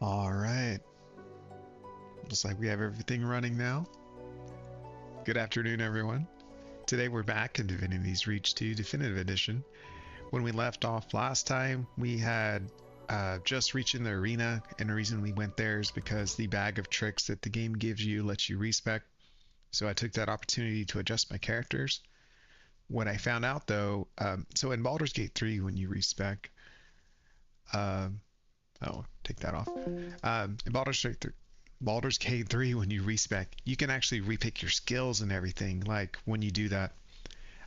All right. Looks like we have everything running now. Good afternoon, everyone. Today we're back in Divinity's Reach 2 Definitive Edition. When we left off last time, we had just reaching the arena, and the reason we went there is because the bag of tricks that the game gives you lets you respec. So I took that opportunity to adjust my characters. What I found out though, so in Baldur's Gate 3, when you respec, um, oh, take that off. In Baldur's Gate 3, when you respec, you can actually repick your skills and everything. Like when you do that,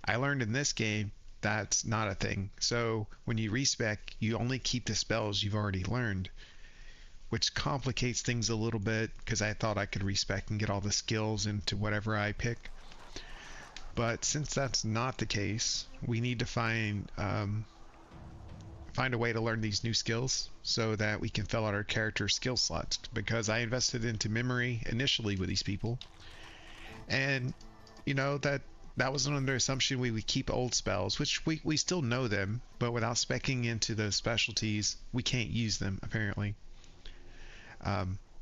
I learned in this game that's not a thing. So when you respec, you only keep the spells you've already learned, which complicates things a little bit because I thought I could respec and get all the skills into whatever I pick. But since that's not the case, we need to find a way to learn these new skills so that we can fill out our character skill slots, because I invested into memory initially with these people, and that was under assumption we would keep old spells, which we still know them, but without specking into those specialties we can't use them apparently.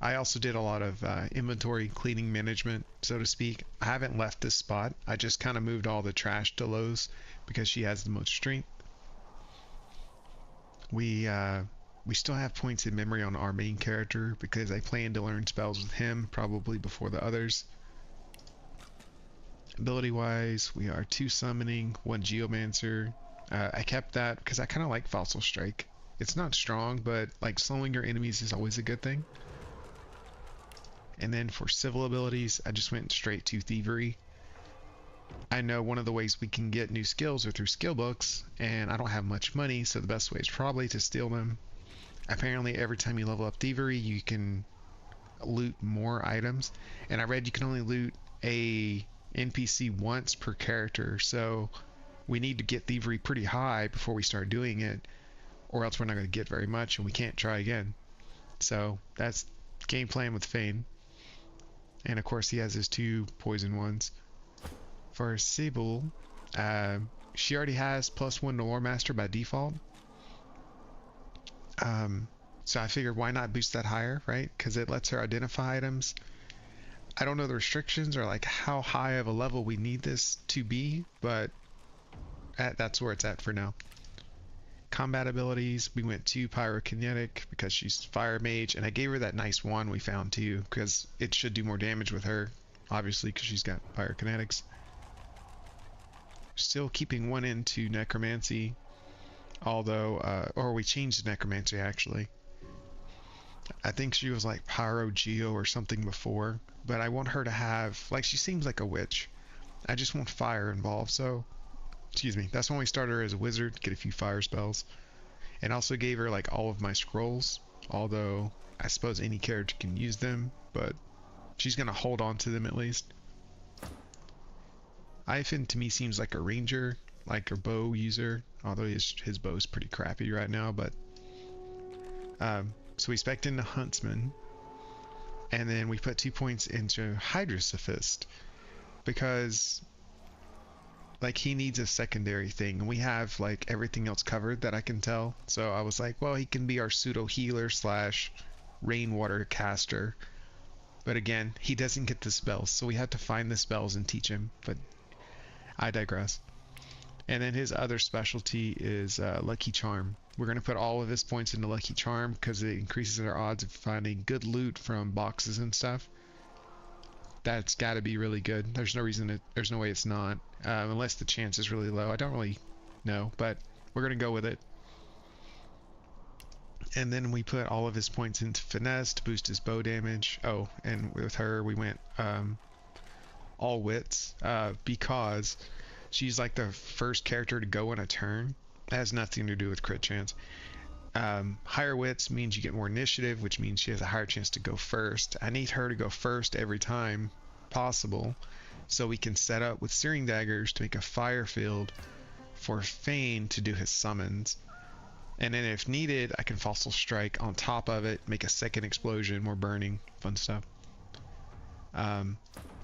I also did a lot of inventory cleaning management, so to speak. I haven't left this spot. I just kind of moved all the trash to Lowe's because she has the most strength. We still have points in memory on our main character because I plan to learn spells with him probably before the others. Ability wise, we are 2 summoning, 1 geomancer. I kept that because I kind of like Fossil Strike. It's not strong, but like slowing your enemies is always a good thing. And then for civil abilities, I just went straight to thievery. I know one of the ways we can get new skills are through skill books, and I don't have much money, so the best way is probably to steal them. Apparently every time you level up thievery you can loot more items, and I read you can only loot a NPC once per character, so we need to get thievery pretty high before we start doing it, or else we're not going to get very much and we can't try again. So that's game plan with Fane. And of course he has his 2 poison ones. For Sable, she already has +1 to Lore Master by default. So I figured why not boost that higher, right? Because it lets her identify items. I don't know the restrictions or like how high of a level we need this to be, but that's where it's at for now. Combat abilities, we went to Pyrokinetic because she's Fire Mage, and I gave her that nice wand we found too because it should do more damage with her, obviously because she's got Pyrokinetics. Still keeping 1 into Necromancy, although, or we changed Necromancy actually. I think she was like Pyro Geo or something before, but I want her to have, like, she seems like a witch. I just want fire involved, so, excuse me, that's when we started her as a wizard, get a few fire spells. And also gave her like all of my scrolls, although I suppose any character can use them, but she's gonna hold on to them at least. Ivan to me seems like a ranger, like a bow user, although his bow is pretty crappy right now, but so we spec'd into Huntsman, and then we put 2 points into Hydrosophist because like he needs a secondary thing, and we have like everything else covered that I can tell. So I was like, well, he can be our pseudo healer slash rainwater caster, but again, he doesn't get the spells, so we had to find the spells and teach him, but I digress. And then his other specialty is Lucky Charm. We're going to put all of his points into Lucky Charm because it increases our odds of finding good loot from boxes and stuff. That's got to be really good. There's no way it's not, unless the chance is really low. I don't really know, but we're going to go with it. And then we put all of his points into Finesse to boost his bow damage. Oh, and with her we went all wits because she's like the first character to go in a turn. It has nothing to do with crit chance. Higher wits means you get more initiative, which means she has a higher chance to go first. I need her to go first every time possible, so we can set up with Searing Daggers to make a fire field for Fane to do his summons. And then if needed, I can Fossil Strike on top of it, make a second explosion, more burning, fun stuff. And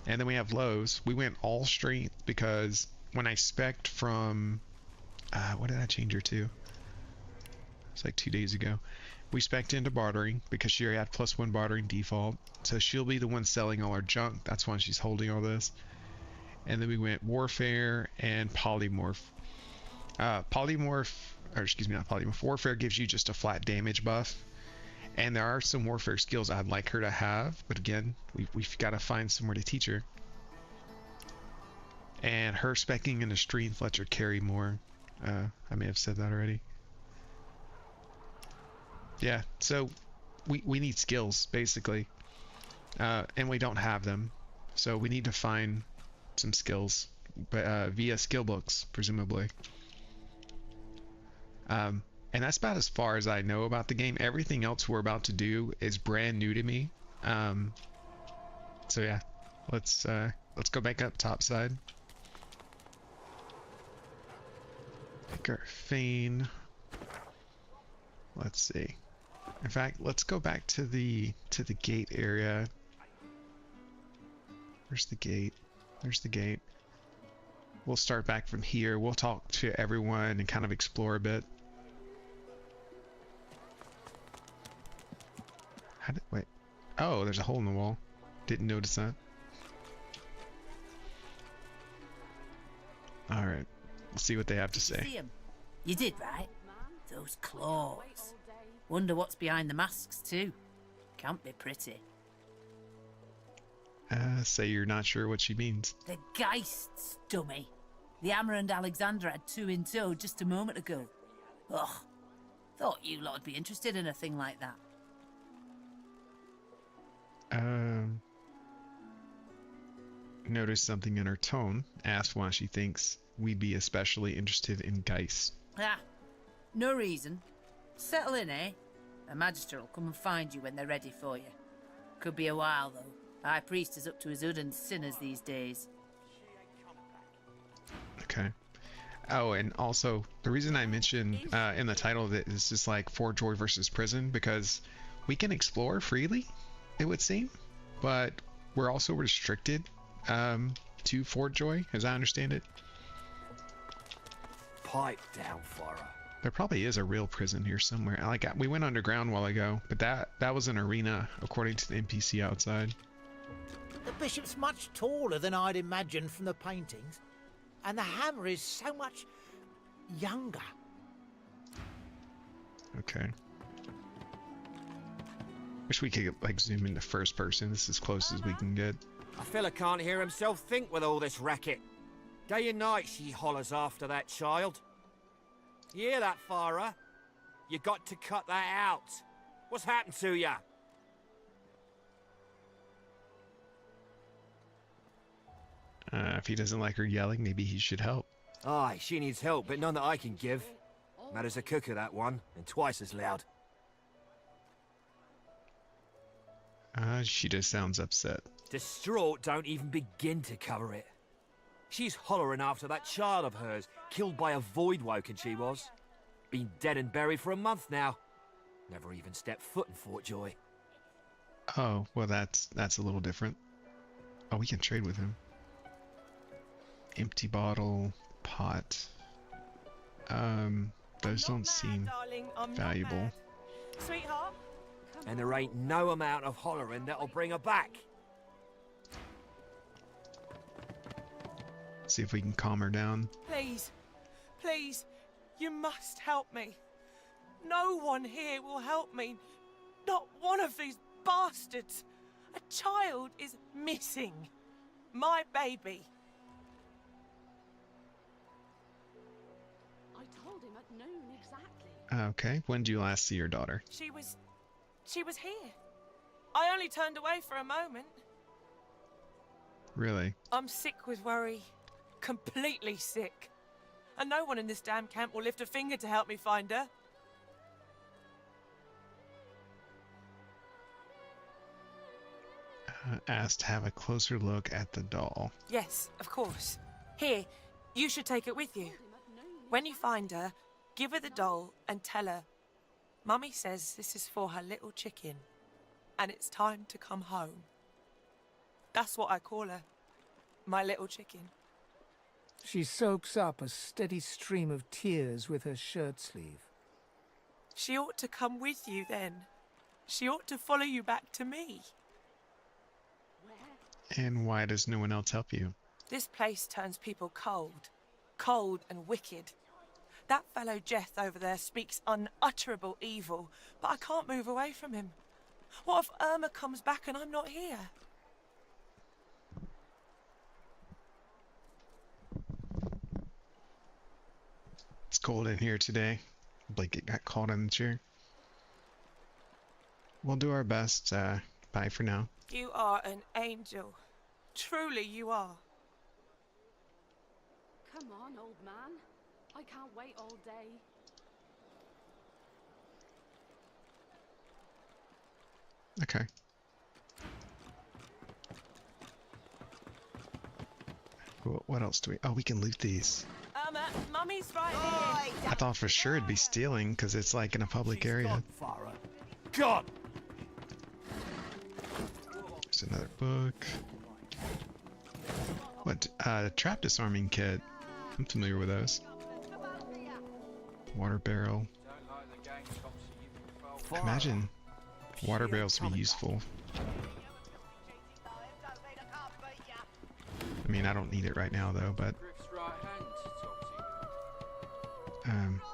then we have lows. We went all strength because when I spec'd from what did I change her to? like 2 days ago. We spec'd into bartering because she already had +1 bartering default. So she'll be the one selling all our junk. That's why she's holding all this. And then we went warfare and polymorph. Polymorph, or excuse me, not polymorph. Warfare gives you just a flat damage buff. And there are some warfare skills I'd like her to have. But again, we've got to find somewhere to teach her. And her specking into Stream Fletcher carry more. I may have said that already. Yeah, so we need skills, basically. And we don't have them. So we need to find some skills, but via skill books, presumably. And that's about as far as I know about the game. Everything else we're about to do is brand new to me. So yeah, let's go back up topside. Pick our Fane. Let's see. In fact, let's go back to the gate area. Where's the gate? There's the gate. We'll start back from here. We'll talk to everyone and kind of explore a bit. Wait. Oh, there's a hole in the wall. Didn't notice that. Alright. Let's see what they have to say. See 'em? You did, right? Those claws. Wonder what's behind the masks, too. Can't be pretty. Say you're not sure what she means. The Geists, dummy. The Hammer and Alexander had 2 in tow just a moment ago. Ugh. Thought you lot would be interested in a thing like that. Noticed something in her tone. Asked why she thinks we'd be especially interested in Geist. Ah, no reason. Settle in, eh? A magister will come and find you when they're ready for you. Could be a while, though. High priest is up to his hood and sinners these days. Okay. Oh, and also, the reason I mentioned in the title that this is like Fort Joy versus prison, because we can explore freely, it would seem, but we're also restricted to Fort Joy, as I understand it. Pipe down, Farah. There probably is a real prison here somewhere. Like, we went underground a while ago, but that was an arena, according to the NPC outside. The bishop's much taller than I'd imagined from the paintings, and the hammer is so much younger. Okay. Wish we could like zoom into first person. This is as close as we can get. A fella can't hear himself think with all this racket. Day and night she hollers after that child. You hear that, Farah? You got to cut that out. What's happened to ya? If he doesn't like her yelling, maybe he should help. Aye, she needs help, but none that I can give. Mad as a cooker, that one, and twice as loud. She just sounds upset. Distraught don't even begin to cover it. She's hollering after that child of hers, killed by a void woken she was. Been dead and buried for a month now. Never even stepped foot in Fort Joy. Oh, well that's a little different. Oh, we can trade with him. Empty bottle, pot. Those don't seem valuable. Sweetheart? And there ain't no amount of hollering that'll bring her back. See if we can calm her down. Please, please, you must help me. No one here will help me. Not one of these bastards. A child is missing. My baby. I told him at noon exactly. Okay, when did you last see your daughter? She was here. I only turned away for a moment. Really? I'm sick with worry. Completely sick. And no one in this damn camp will lift a finger to help me find her. Asked to have a closer look at the doll. Yes, of course. Here, you should take it with you. When you find her, give her the doll and tell her, Mummy says this is for her little chicken, and it's time to come home. That's what I call her. My little chicken. She soaks up a steady stream of tears with her shirt sleeve. She ought to come with you then. She ought to follow you back to me. And why does no one else help you? This place turns people cold. Cold and wicked. That fellow Jeth over there speaks unutterable evil, but I can't move away from him. What if Irma comes back and I'm not here? It's cold in here today. Blanket got caught in the chair. We'll do our best. Bye for now. You are an angel. Truly you are. Come on, old man. I can't wait all day. Okay. What else do we... Oh, we can loot these. Irma, Mummy's right here. I thought for sure it'd be stealing because it's like in a public She's area. gone, Farah. Gone! There's another book. What? Trap disarming kit. I'm familiar with those. Water barrel. Farah. Imagine water She barrels to ain't be coming useful. I mean, I don't need it right now though, but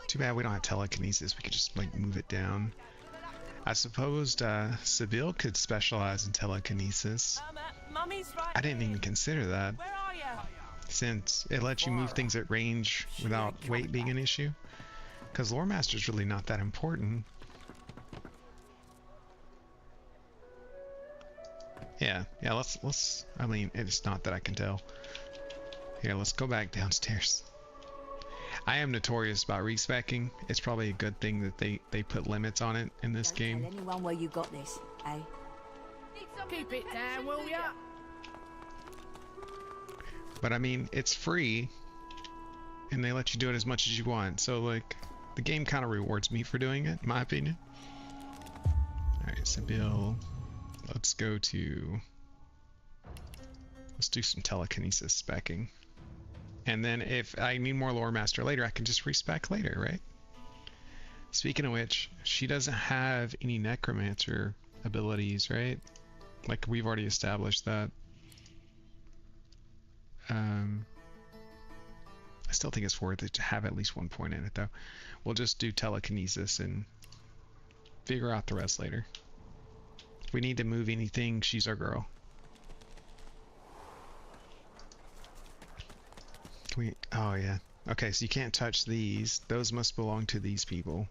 too bad we don't have telekinesis. We could just like move it down. I supposed Seville could specialize in telekinesis. Irma, Mummy's right I didn't even consider that, Where are you? since it lets you move things at range without weight being an issue. Because Lore Master's really not that important. Yeah, let's, I mean, it's not that I can tell. Here, let's go back downstairs. I am notorious about respecking. It's probably a good thing that they put limits on it in this Don't game. tell anyone where you got this, eh? Keep it down, will ya? But I mean, it's free, and they let you do it as much as you want. So like, the game kind of rewards me for doing it, in my opinion. Alright, Seville. Let's go to... Let's do some telekinesis specking. And then if I need more Lore Master later, I can just respec later, right? Speaking of which, she doesn't have any Necromancer abilities, right? Like, we've already established that. I still think it's worth it to have at least 1 point in it, though. We'll just do telekinesis and figure out the rest later. If we need to move anything, she's our girl. Can we... Oh, yeah. Okay, so you can't touch these. Those must belong to these people.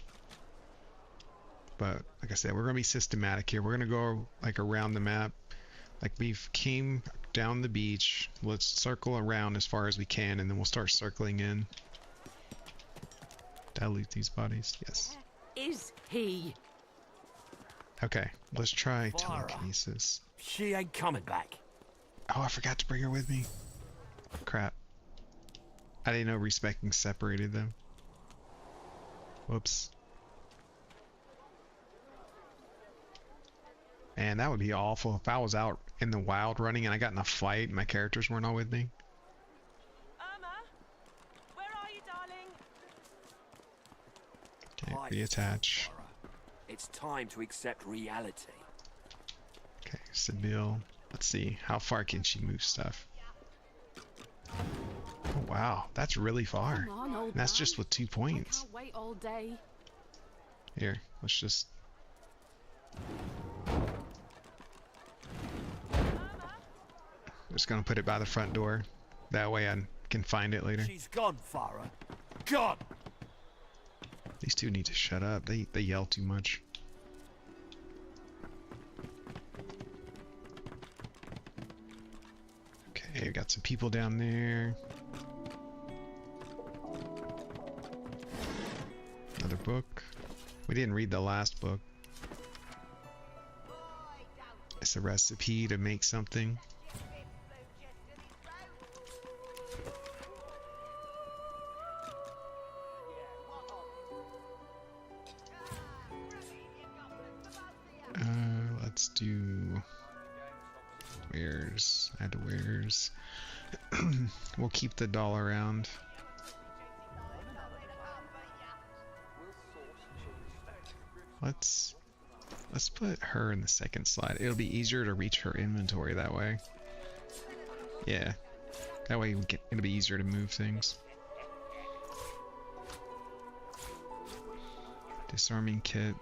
But, like I said, we're going to be systematic here. We're going to go, like, around the map. Like, we've came down the beach. Let's circle around as far as we can, and then we'll start circling in. Did I loot these bodies? Yes. Is he? Okay, let's try Farah. telekinesis. She ain't coming back. Oh, I forgot to bring her with me. Crap. I didn't know respecking separated them. Whoops. And that would be awful if I was out in the wild running and I got in a fight and my characters weren't all with me. Irma, where are you, darling? Okay, reattach. Farah. It's time to accept reality. Okay, Seville. Let's see. How far can she move stuff? Oh, wow. That's really far. Come on, old And that's man. just with 2 I points. can't wait all day. Here, let's just... I'm just gonna put it by the front door. That way I can find it later. She's gone, Farah. Gone! These two need to shut up. They yell too much. Okay, we got some people down there. Another book. We didn't read the last book. It's a recipe to make something. Let's do wares. Add wares. We'll keep the doll around. Let's put her in the second slot. It'll be easier to reach her inventory that way. Yeah. That way it'll be easier to move things. Disarming kit.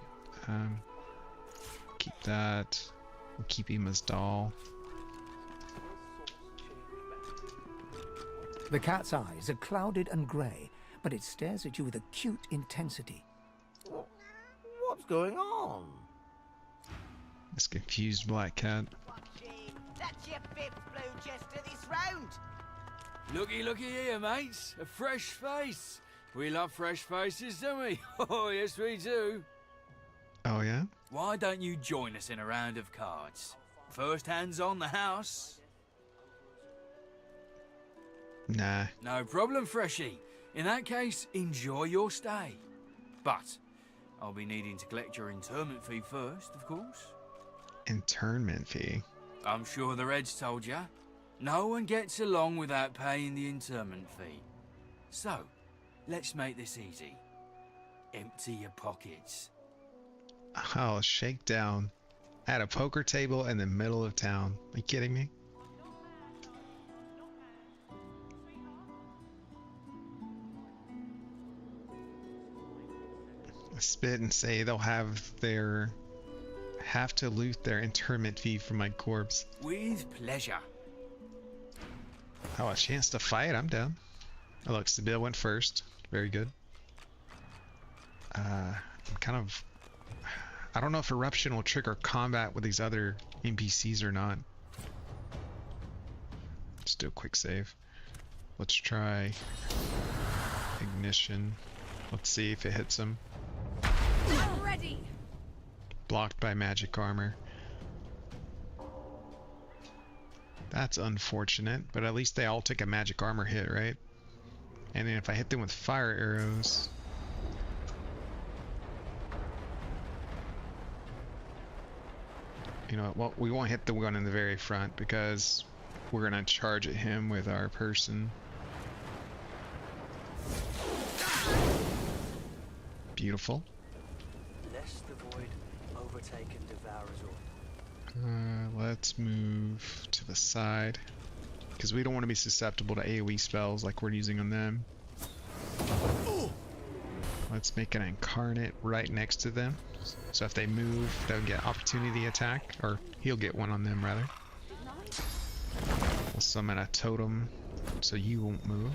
Keep that. We'll keep Emma's doll. The cat's eyes are clouded and grey, but it stares at you with acute intensity. What's going on? This confused black cat. That's your fifth blue chester this round. Looky here, mates. A fresh face. We love fresh faces, don't we? Oh, yes, we do. Oh, yeah? Why don't you join us in a round of cards? First hands on the house. Nah. No problem, Freshie. In that case, enjoy your stay. But I'll be needing to collect your interment fee first, of course. Internment fee? I'm sure the Reds told ya. No one gets along without paying the interment fee. So, let's make this easy. Empty your pockets. Oh, shakedown. At a poker table in the middle of town. Are you kidding me? Spit and say they'll have to loot their interment fee from my corpse. With pleasure. Oh, a chance to fight? I'm down. Oh, look, Sibyl went first. Very good. I'm kind of... I don't know if Eruption will trigger combat with these other NPCs or not. Let's do a quick save. Let's try Ignition. Let's see if it hits him. I'm ready. Blocked by magic armor. That's unfortunate, but at least they all take a magic armor hit, right? And then if I hit them with fire arrows... You know what, well, we won't hit the one in the very front because we're gonna charge at him with our person. Beautiful. Lest the void overtake and devour us all. Let's move to the side because we don't want to be susceptible to AoE spells like we're using on them. Let's make an incarnate right next to them, so if they move they'll get opportunity attack, or he'll get one on them rather. We'll summon a totem so you won't move.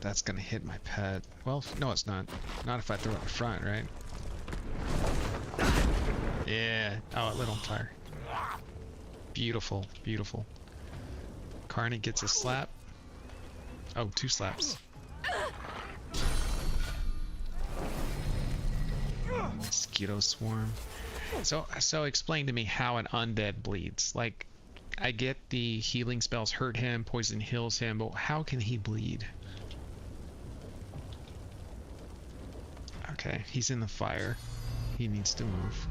That's gonna hit my pet. Well, no, it's not. Not if I throw it in front, right? Yeah. Oh, it lit on fire. Beautiful, beautiful. Carnage gets a slap. Oh, 2 slaps. Mosquito swarm. So explain to me how an undead bleeds. Like, I get the healing spells hurt him, poison heals him, but how can he bleed? Okay, he's in the fire. He needs to move.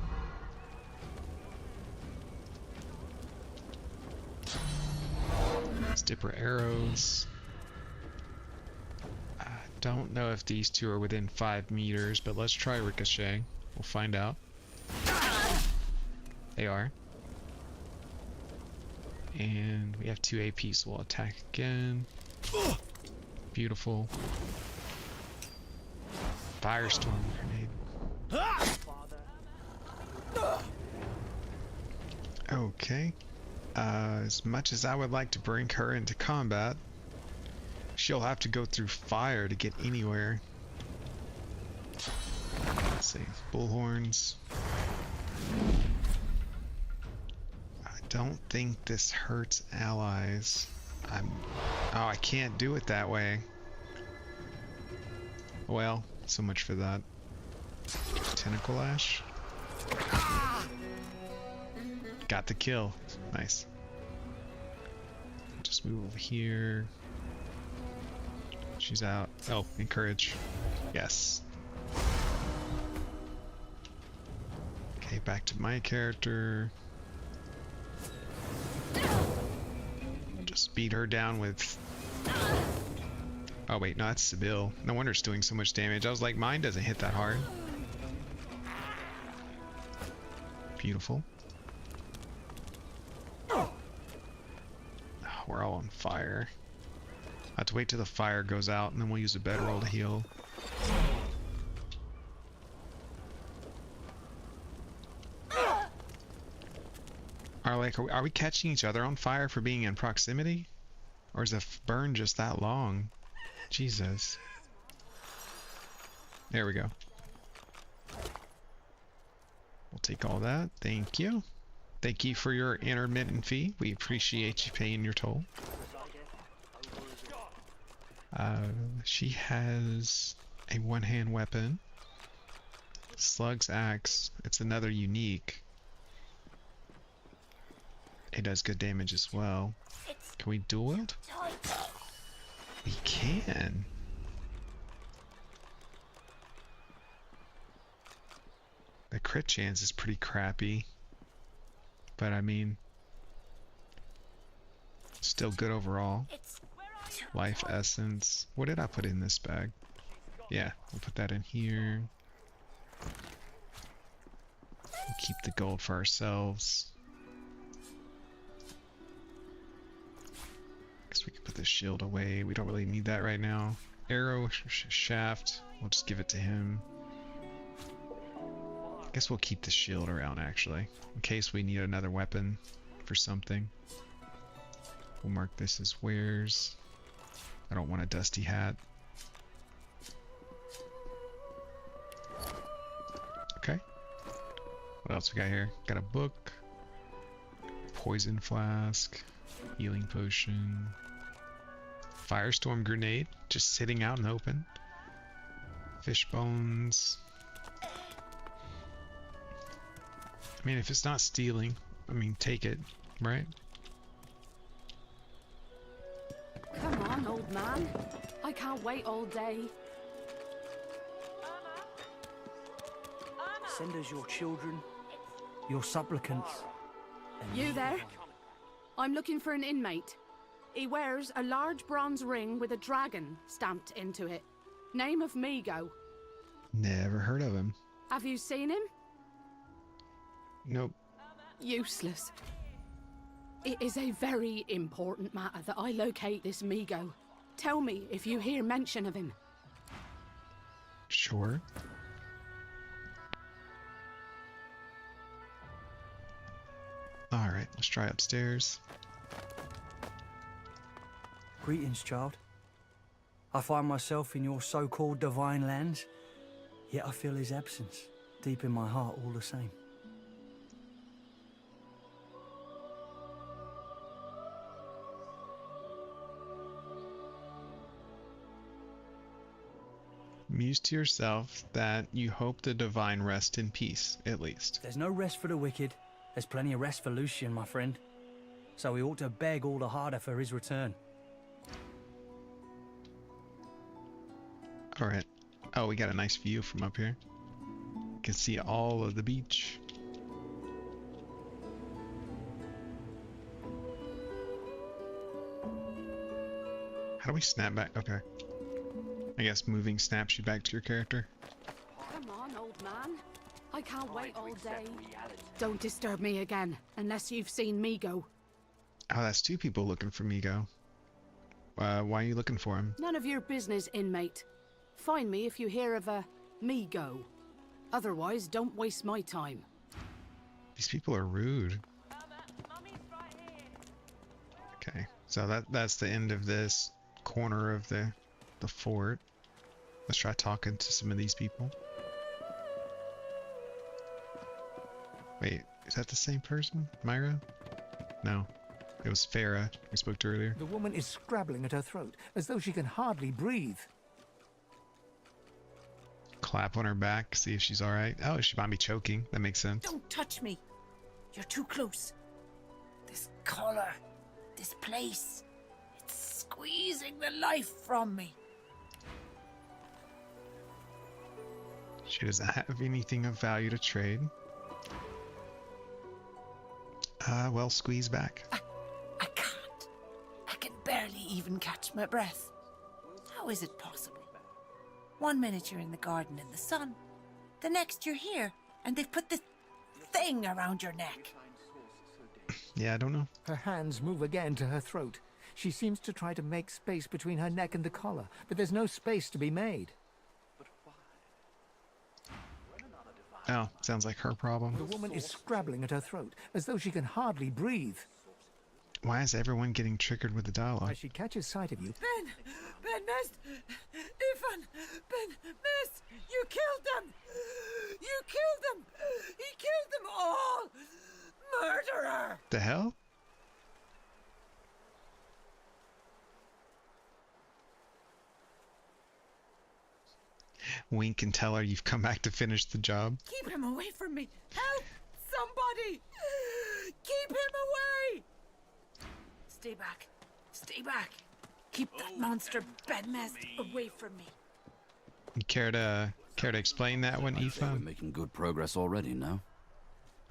Dipper arrows. I don't know if these two are within 5 meters, but let's try Ricochet. We'll find out. They are. And we have 2 AP, so we'll attack again. Beautiful. Firestorm grenade. Okay. As much as I would like to bring her into combat, she'll have to go through fire to get anywhere. Let's see. Bullhorns. I don't think this hurts allies. Oh, I can't do it that way. Well, so much for that. Tentacle Ash. Got the kill. Nice. Just move over here. She's out. Oh, encourage. Yes. Okay, back to my character. Just beat her down with... Oh wait, no, that's Sibyl. No wonder it's doing so much damage. I was like, mine doesn't hit that hard. Beautiful. Oh, we're all on fire. I have to wait till the fire goes out, and then we'll use a bedroll to heal. Are we catching each other on fire for being in proximity? Or is the burn just that long? Jesus. There we go. We'll take all that. Thank you. Thank you for your intermittent fee. We appreciate you paying your toll. She has a one-hand weapon. Slug's axe. It's another unique. It does good damage as well. Can we dual wield? We can. The crit chance is pretty crappy. But I mean, still good overall. Life essence. What did I put in this bag? Yeah, we'll put that in here. We'll keep the gold for ourselves. Guess we can put the shield away. We don't really need that right now. Arrow shaft. We'll just give it to him. Guess we'll keep the shield around actually, in case we need another weapon for something. We'll mark this as wares. I don't want a dusty hat. Okay. What else we got here? Got a book. Poison flask. Healing potion. Firestorm grenade. Just sitting out in the open. Fish bones. I mean, if it's not stealing, I mean, take it, right? Come on, old man. I can't wait all day. Send us your children, your supplicants. You there? I'm looking for an inmate. He wears a large bronze ring with a dragon stamped into it. Name of Migo. Never heard of him. Have you seen him? Nope. Useless. It is a very important matter that I locate this Migo. Tell me if you hear mention of him. Sure. Alright, let's try upstairs. Greetings, child. I find myself in your so-called divine lands, yet I feel his absence deep in my heart all the same. Muse to yourself that you hope the divine rest in peace, at least. There's no rest for the wicked. There's plenty of rest for Lucian, my friend. So we ought to beg all the harder for his return. Alright. Oh, we got a nice view from up here. You can see all of the beach. How do we snap back? Okay. I guess moving snaps you back to your character. Come on, old man. I can't wait all day. Don't disturb me again, unless you've seen Migo. Oh, that's two people looking for Migo. Why are you looking for him? None of your business, inmate. Find me if you hear of a Migo. Otherwise, don't waste my time. These people are rude. Okay, so that's the end of this corner of the fort. Let's try talking to some of these people. Wait, is that the same person? Myra? No. It was Farah we spoke to earlier. The woman is scrabbling at her throat, as though she can hardly breathe. Clap on her back, see if she's alright. Oh, she might be choking. That makes sense. Don't touch me. You're too close. This collar, this place, it's squeezing the life from me. She doesn't have anything of value to trade. Well, squeeze back. I can't. I can barely even catch my breath. How is it possible? One minute you're in the garden in the sun, the next you're here, and they've put this thing around your neck. Yeah, I don't know. Her hands move again to her throat. She seems to try to make space between her neck and the collar, but there's no space to be made. Oh, sounds like her problem. The woman is scrabbling at her throat, as though she can hardly breathe. Why is everyone getting triggered with the dialogue? As she catches sight of you, Ben Mest! Ifan! Ben Mest! You killed them! You killed them! He killed them all! Murderer! The hell? Wink and tell her you've come back to finish the job. Keep him away from me! Help! Somebody! Keep him away! Stay back. Stay back. Keep that monster Ben Mest away from me. You care to explain that one, We're Ifan? making good progress already, no?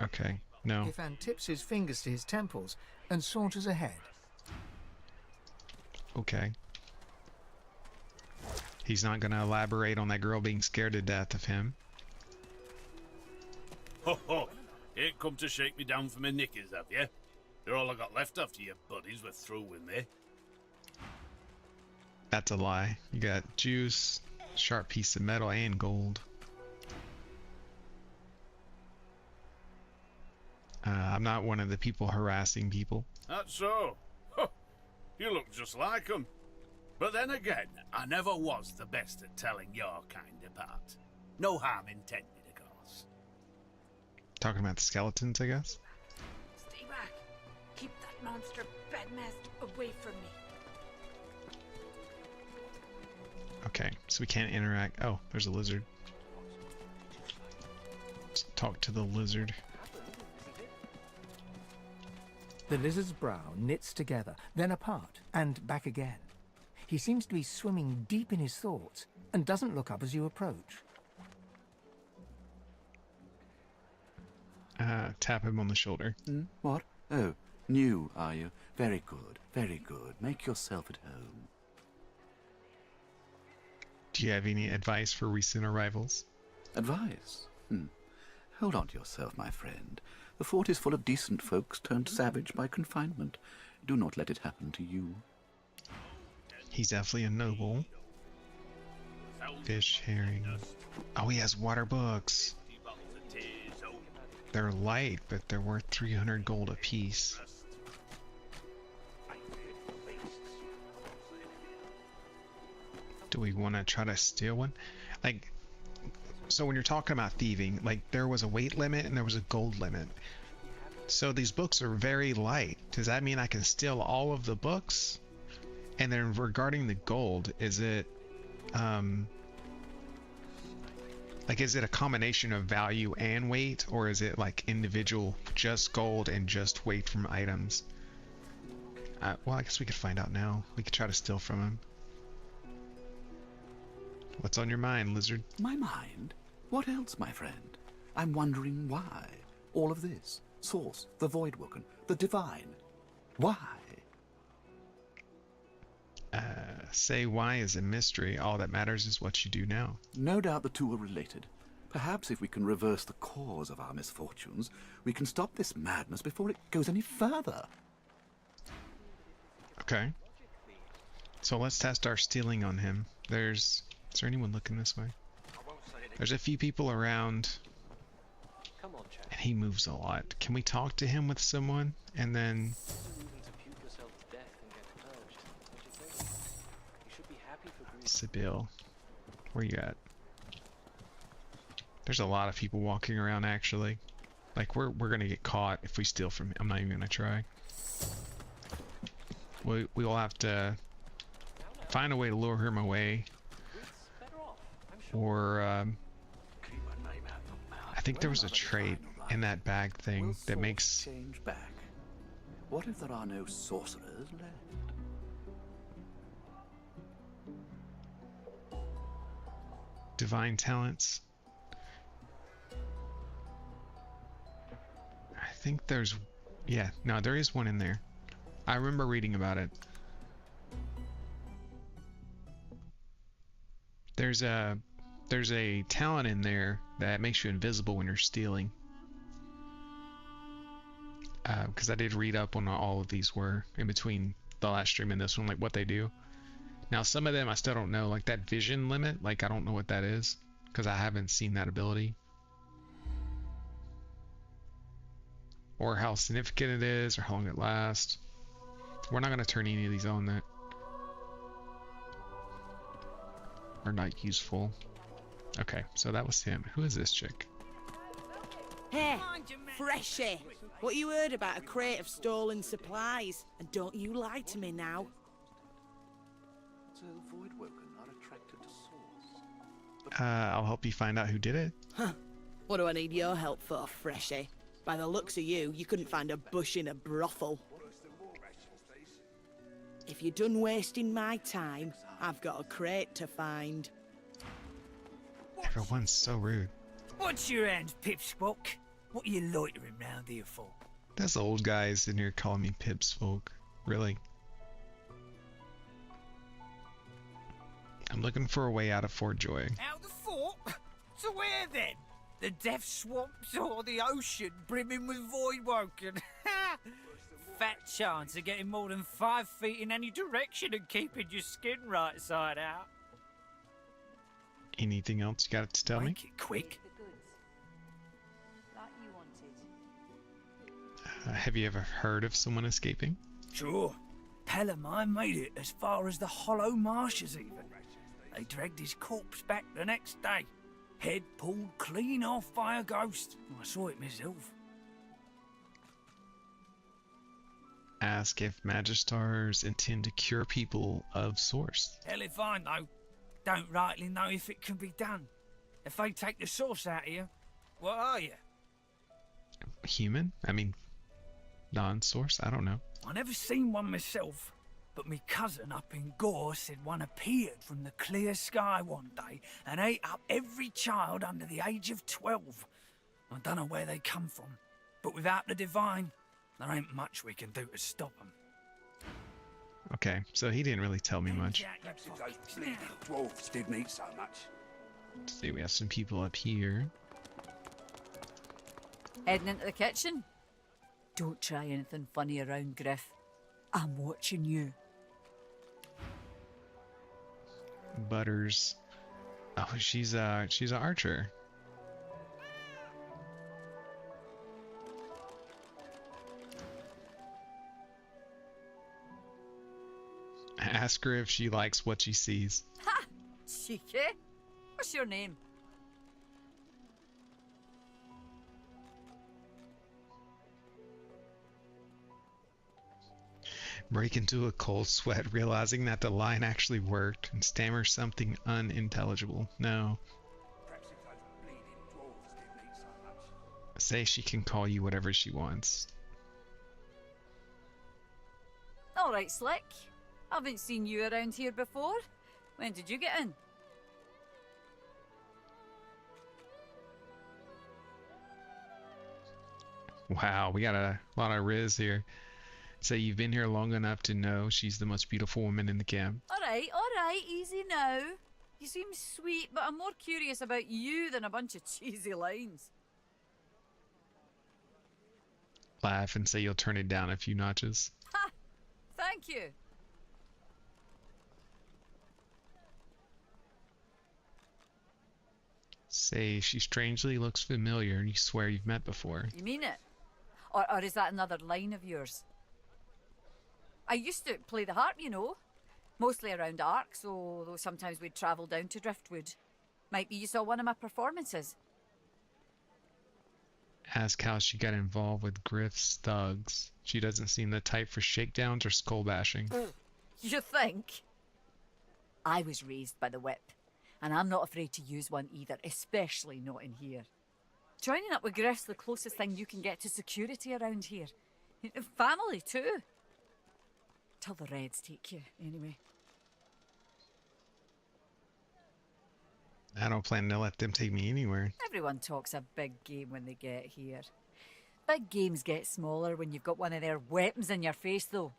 Okay, no. Ifan tips his fingers to his temples and saunters ahead. Okay. He's not going to elaborate on that girl being scared to death of him. Ho ho! Ain't come to shake me down for my knickers, have you? They're all I got left after your buddies were through with me. That's a lie. You got juice, sharp piece of metal, and gold. I'm not one of the people harassing people. That's so. Huh. You look just like 'em. But then again, I never was the best at telling your kind apart. No harm intended, of course. Talking about the skeletons, I guess. Stay back. Keep that monster Ben Mest away from me. Okay, so we can't interact. Oh, there's a lizard. Let's talk to the lizard. The lizard's brow knits together, then apart, and back again. He seems to be swimming deep in his thoughts, and doesn't look up as you approach. Tap him on the shoulder. What? Oh, new, are you? Very good, very good. Make yourself at home. Do you have any advice for recent arrivals? Advice? Hold on to yourself, my friend. The fort is full of decent folks turned savage by confinement. Do not let it happen to you. He's definitely a noble. Fish, herring. Oh, he has water books. They're light, but they're worth 300 gold apiece. Do we want to try to steal one? Like, so when you're talking about thieving, like there was a weight limit and there was a gold limit. So these books are very light. Does that mean I can steal all of the books? And then regarding the gold, is it like, is it a combination of value and weight, or is it like individual, just gold and just weight from items? Well, I guess we could find out now. We could try to steal from him. What's on your mind, lizard? My mind? What else, my friend? I'm wondering why. All of this. Source, the Voidwoken, the Divine. Why? Say why is a mystery. All that matters is what you do now. No doubt the two are related. Perhaps if we can reverse the cause of our misfortunes, we can stop this madness before it goes any further. Okay. So let's test our stealing on him. Is there anyone looking this way? There's a few people around. And he moves a lot. Can we talk to him with someone? And then... Sibyl. Where you at? There's a lot of people walking around, actually. Like, we're gonna get caught if we steal from him. I'm not even gonna try. We will have to find a way to lure him away. Or, I think there was a trait in that bag thing that makes... Change back. What if there are no sorcerers left? Divine talents. I think there's... Yeah, no, there is one in there. I remember reading about it. There's a talent in there that makes you invisible when you're stealing. Because I did read up on all of these were in between the last stream and this one, like what they do. Now some of them I still don't know, like that vision limit, like I don't know what that is because I haven't seen that ability. Or how significant it is, or how long it lasts. We're not going to turn any of these on that are not useful. Okay, so that was him. Who is this chick? Hey, Freshie, what you heard about a crate of stolen supplies? And don't you lie to me now. So Voidwoken are attracted to Source. I'll help you find out who did it. Huh. What do I need your help for, Freshie? By the looks of you, you couldn't find a bush in a brothel. If you're done wasting my time, I've got a crate to find. Everyone's so rude. What's your end, Pipsqueak? What are you loitering round here for? That's old guys in here calling me Pipsfolk. Really? I'm looking for a way out of Fort Joy. Out the fort? To where then? The death swamps or the ocean brimming with Voidwoken? Fat chance of getting more than 5 feet in any direction and keeping your skin right side out. Anything else you got to tell me? Make it quick. Have you ever heard of someone escaping? Sure. Pelham, I made it as far as the Hollow Marshes even. They dragged his corpse back the next day. Head pulled clean off by a ghost. I saw it myself. Ask if Magistars intend to cure people of Source. Hell if I know. Don't rightly know if it can be done. If they take the Source out of you, what are you? Human? I mean, non-Source? I don't know. I never seen one myself, but me cousin up in Gore said one appeared from the clear sky one day and ate up every child under the age of 12. I don't know where they come from, but without the Divine, there ain't much we can do to stop them. Okay, so he didn't really tell me much. Those bleeding dwarves didn't eat so much. Let's see, we have some people up here. Heading into the kitchen? Don't try anything funny around, Griff. I'm watching you. Butters. Oh, she's an archer. Ask her if she likes what she sees. Ha! Cheeky. What's your name? Break into a cold sweat, realizing that the line actually worked, and stammer something unintelligible. No. Say she can call you whatever she wants. All right, Slick. Haven't seen you around here before. When did you get in? Wow, we got a lot of riz here. Say you've been here long enough to know she's the most beautiful woman in the camp. All right, easy now. You seem sweet, but I'm more curious about you than a bunch of cheesy lines. Laugh and say you'll turn it down a few notches. Ha! Thank you. Say she strangely looks familiar and you swear you've met before. You mean it? Or is that another line of yours? I used to play the harp, you know. Mostly around Arcs, although sometimes we'd travel down to Driftwood. Might be you saw one of my performances. Ask how she got involved with Griff's thugs. She doesn't seem the type for shakedowns or skull bashing. You think? I was raised by the whip, and I'm not afraid to use one either, especially not in here. Joining up with Griff's the closest thing you can get to security around here. Family, too. Till the Reds take you, anyway. I don't plan to let them take me anywhere. Everyone talks a big game when they get here. Big games get smaller when you've got one of their weapons in your face, though.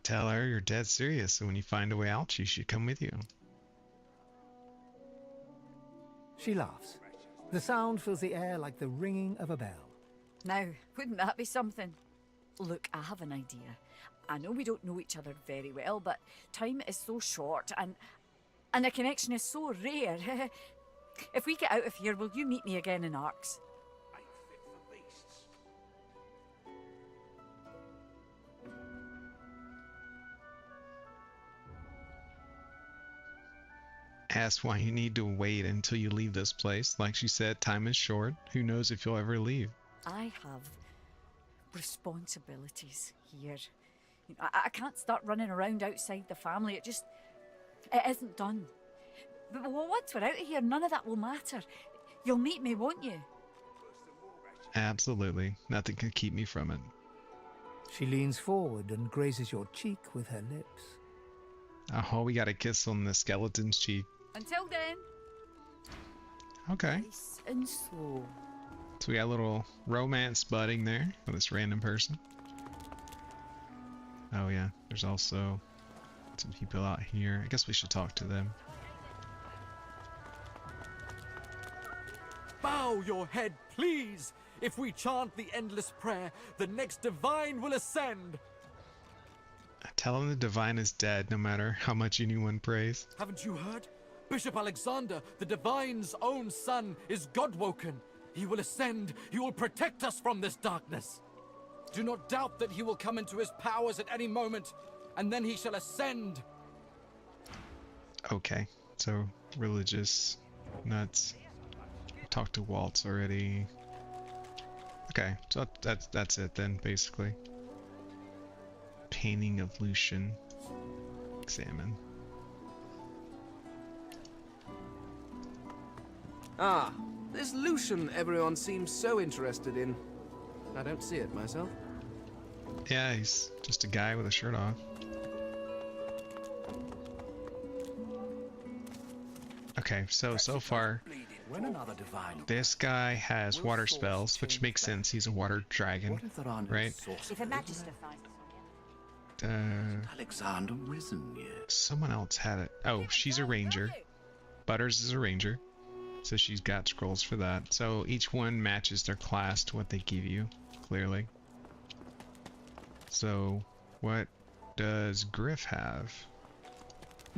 Tell her you're dead serious, so when you find a way out, she should come with you. She laughs. The sound fills the air like the ringing of a bell. Now, wouldn't that be something? Look, I have an idea. I know we don't know each other very well, but time is so short and a connection is so rare. If we get out of here, will you meet me again in Arks? Ask why you need to wait until you leave this place. Like she said, time is short. Who knows if you'll ever leave? I have responsibilities here. I can't start running around outside the family. It isn't done. But once we're out of here, none of that will matter. You'll meet me, won't you? Absolutely. Nothing can keep me from it. She leans forward and grazes your cheek with her lips. Oh, we got a kiss on the skeleton's cheek. Until then. Okay. Nice and slow. So we got a little romance budding there with this random person. Oh yeah, there's also some people out here. I guess we should talk to them. Bow your head, please! If we chant the endless prayer, the next divine will ascend! Tell him the divine is dead, no matter how much anyone prays. Haven't you heard? Bishop Alexander, the divine's own son, is God-woken. He will ascend. He will protect us from this darkness. Do not doubt that he will come into his powers at any moment, and then he shall ascend. Okay, so religious nuts. Talked to Waltz already. Okay, so that's it then, basically. Painting of Lucian. Examine. Ah, this Lucian everyone seems so interested in. I don't see it myself. Yeah, he's just a guy with a shirt off. Okay, so far, this guy has water spells, which makes sense. He's a water dragon, right? If a magister finds Alexander risen yet? Someone else had it. Oh, she's a ranger. Butters is a ranger, so she's got scrolls for that. So each one matches their class to what they give you, clearly. So what does Griff have?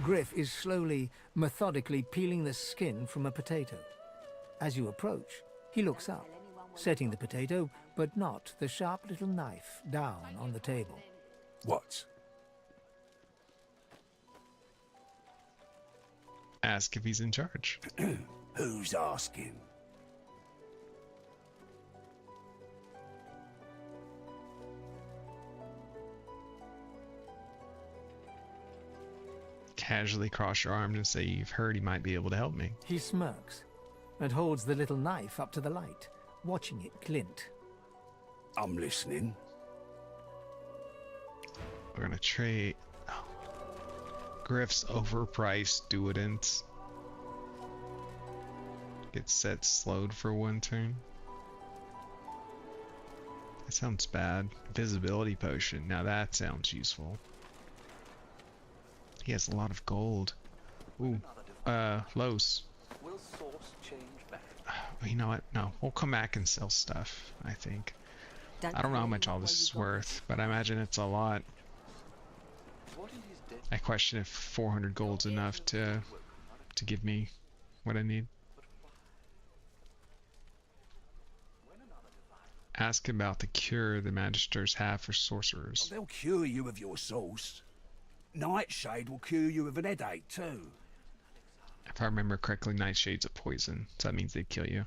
Griff is slowly, methodically peeling the skin from a potato. As you approach, he looks up, setting the potato, but not the sharp little knife, down on the table. What? Ask if he's in charge. Who's asking? Casually cross your arms and say you've heard he might be able to help me. He smirks and holds the little knife up to the light, watching it glint. I'm listening. We're gonna trade. Oh. Griff's overpriced duodents. Get set slowed for one turn. That sounds bad. Visibility potion. Now that sounds useful. He has a lot of gold. Ooh. Los. Will source change back? You know what? No, we'll come back and sell stuff, I think. I don't know how much all this is worth, but I imagine it's a lot. I question if 400 gold's enough to give me what I need. Ask about the cure the magisters have for sorcerers. They'll cure you of your sauce. Nightshade will cure you of an headache too. If I remember correctly, Nightshade's a poison, so that means they kill you.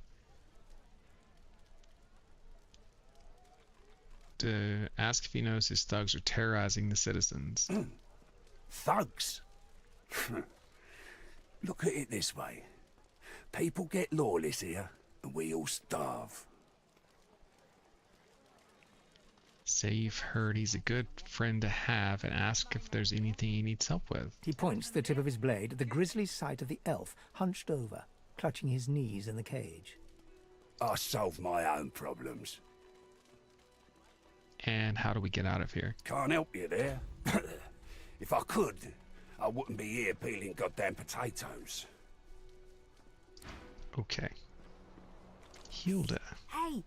Ask if he knows his thugs are terrorizing the citizens. Thugs? Look at it this way. People get lawless here, and we all starve. Say you've heard he's a good friend to have, and ask if there's anything he needs help with. He points the tip of his blade at the grisly sight of the elf, hunched over, clutching his knees in the cage. I solve my own problems. And how do we get out of here? Can't help you there. If I could, I wouldn't be here peeling goddamn potatoes. Okay. Hilda. Hey,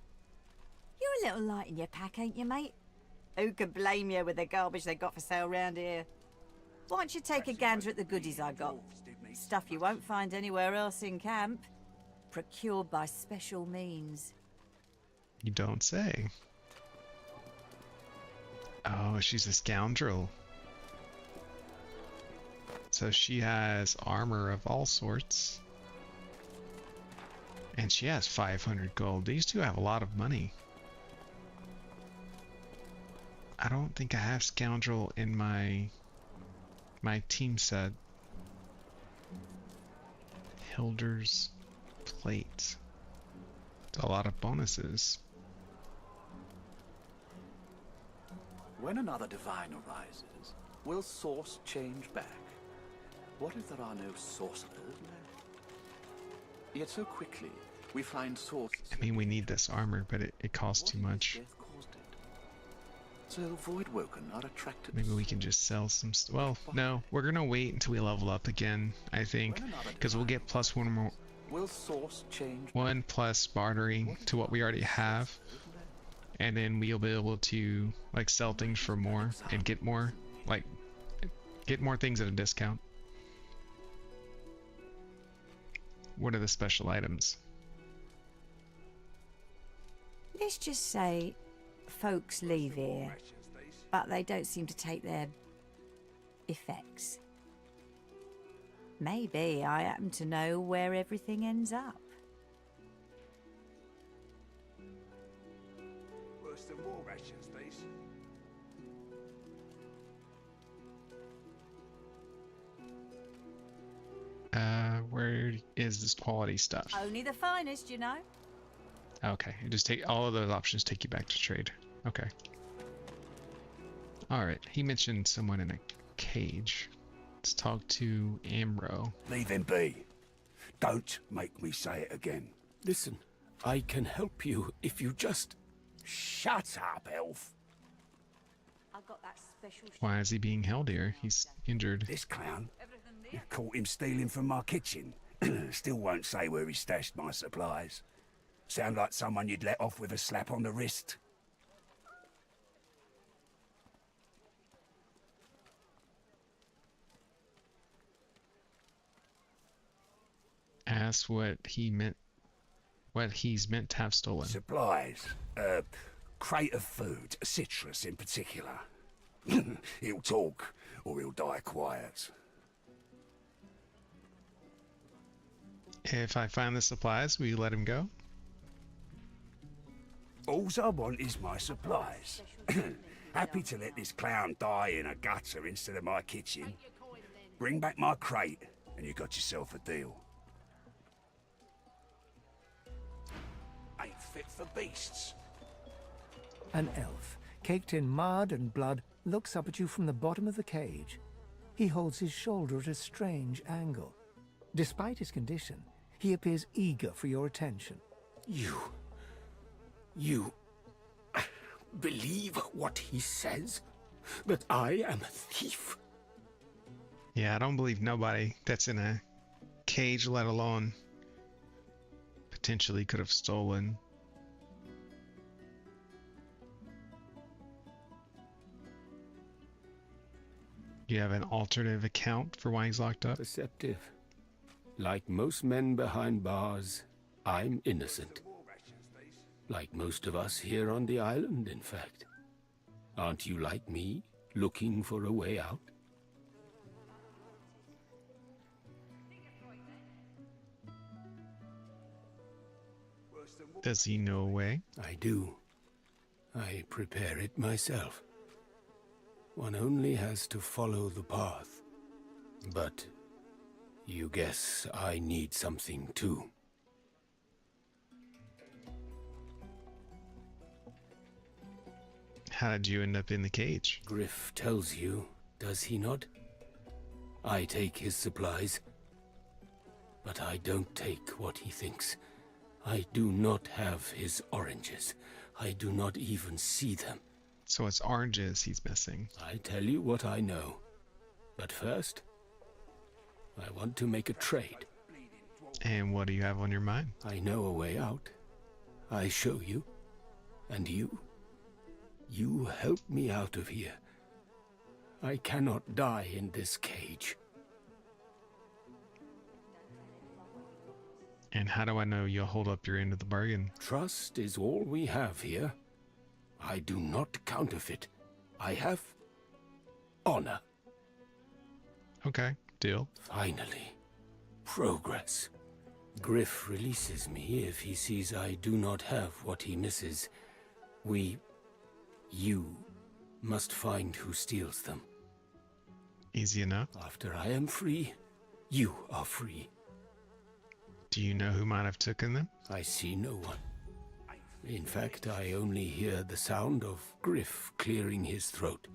you're a little light in your pack, ain't you, mate? Who could blame you with the garbage they got for sale round here? Why don't you take a gander at the goodies I got? Stuff you won't find anywhere else in camp. Procured by special means. You don't say. Oh, she's a scoundrel. So she has armor of all sorts. And she has 500 gold. These two have a lot of money. I don't think I have scoundrel in my team set. Hilder's plate. A lot of bonuses. When another divine arises, will source change back? What if there are no sorcerers left? Yet so quickly, we find source... I mean, we need this armor, but it costs too much. So Voidwoken are attracted. Maybe we can just sell some. Well, no, we're gonna wait until we level up again. I think, because we'll get plus one more. Will source change? 1 plus bartering to what we already have, and then we'll be able to like sell things for more and get more, like, get more things at a discount. What are the special items? Let's just say folks leave here, but they don't seem to take their effects. Maybe I happen to know where everything ends up. Worse than war rations, these. Where is this quality stuff? Only the finest, you know. Okay, just take all of those options, take you back to trade. Okay. Alright, he mentioned someone in a cage. Let's talk to Amro. Leave him be. Don't make me say it again. Listen, I can help you if you just... Shut up, elf. I've got that special... Why is he being held here? He's injured. This clown? You caught him stealing from my kitchen. Still won't say where he stashed my supplies. Sound like someone you'd let off with a slap on the wrist. Ask what he meant. What he's meant to have stolen. Supplies. Crate of food, citrus in particular. He'll talk, or he'll die quiet. If I find the supplies, will you let him go? Alls I want is my supplies. Happy to let this clown die in a gutter instead of my kitchen. Bring back my crate, and you got yourself a deal. Ain't fit for beasts. An elf, caked in mud and blood, looks up at you from the bottom of the cage. He holds his shoulder at a strange angle. Despite his condition, he appears eager for your attention. You believe what he says? That I am a thief? Yeah, I don't believe nobody that's in a cage, let alone potentially could have stolen. You have an alternative account for why he's locked up? Perceptive. Like most men behind bars, I'm innocent. Like most of us here on the island, in fact. Aren't you like me, looking for a way out? Does he know a way? I do. I prepare it myself. One only has to follow the path. But you guess I need something too. How did you end up in the cage? Griff tells you, does he not? I take his supplies. But I don't take what he thinks. I do not have his oranges. I do not even see them. So it's oranges he's missing. I tell you what I know. But first, I want to make a trade. And what do you have on your mind? I know a way out. I show you. And you? You help me out of here. I cannot die in this cage. And how do I know you'll hold up your end of the bargain? Trust is all we have here. I do not counterfeit. I have honor. Okay, deal. Finally, progress. Griff releases me if he sees I do not have what he misses. You must find who steals them. Easy enough. After I am free, you are free. Do you know who might have taken them? I see no one. In fact, I only hear the sound of Griff clearing his throat.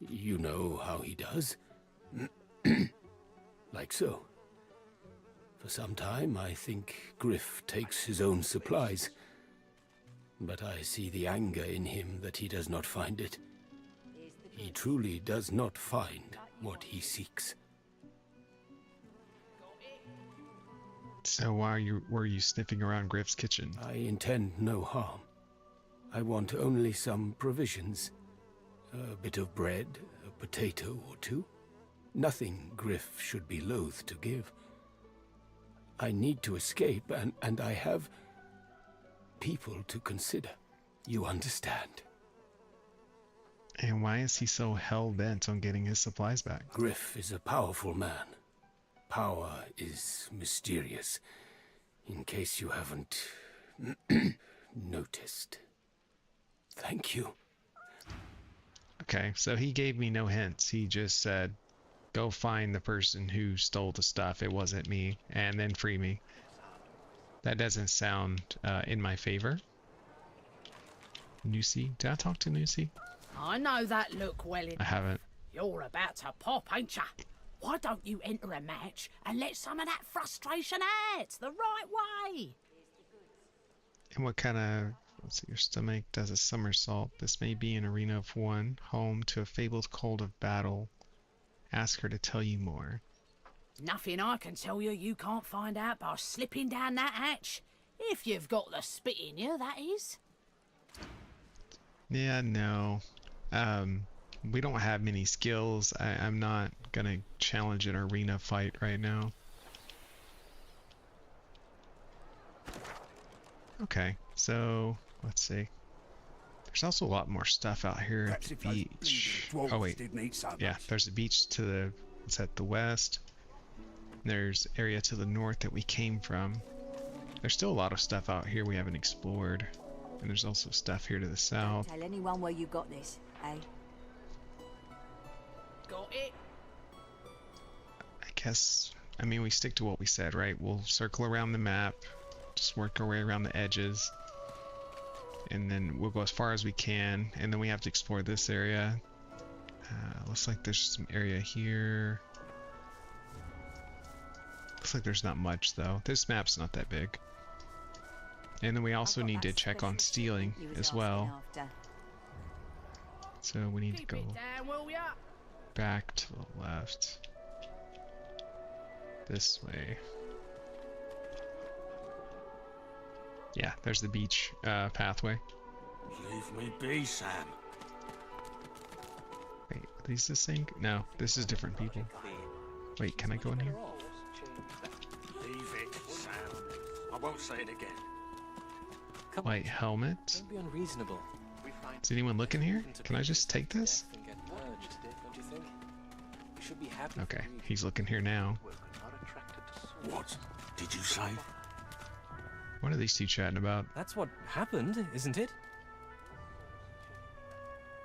You know how he does? Like so. For some time, I think Griff takes his own supplies. But I see the anger in him that he does not find it. He truly does not find what he seeks. So why were you sniffing around Griff's kitchen? I intend no harm. I want only some provisions. A bit of bread, a potato or two. Nothing Griff should be loath to give. I need to escape, and I have people to consider. You understand? And why is he so hell-bent on getting his supplies back? Griff is a powerful man. Power is mysterious, in case you haven't noticed. Thank you. Okay, so he gave me no hints. He just said, go find the person who stole the stuff. It wasn't me. And then free me. That doesn't sound in my favor. Nusi? Did I talk to Nusi? I know that look well enough. I haven't. You're about to pop, ain't ya? Why don't you enter a match and let some of that frustration out the right way? And what kind of... Let's see, your stomach does a somersault. This may be an arena of one, home to a fabled cold of battle. Ask her to tell you more. Nothing I can tell you can't find out by slipping down that hatch. If you've got the spit in you, that is. Yeah, no. We don't have many skills. I'm not gonna challenge an arena fight right now. Okay, so let's see. There's also a lot more stuff out here at the beach. Oh wait, yeah, there's a beach to the, it's at the west. There's area to the north that we came from. There's still a lot of stuff out here we haven't explored. And there's also stuff here to the south. Tell anyone where you got this, eh? Got it. I guess, I mean, we stick to what we said, right? We'll circle around the map, just work our way around the edges, and then we'll go as far as we can, and then we have to explore this area. Looks like there's some area here. Looks like there's not much though. This map's not that big. And then we also need to check on stealing as well. So we need to go back to the left. This way. Yeah, there's the beach pathway. Leave me be, Sam. Wait, are these the same? No, this is different people. Wait, can I go in here? Leave it, Sam. I won't say it again. White helmet. Don't be unreasonable. Is anyone looking here? Can I just take this? Okay, he's looking here now. What did you say? What are these two chatting about? That's what happened, isn't it?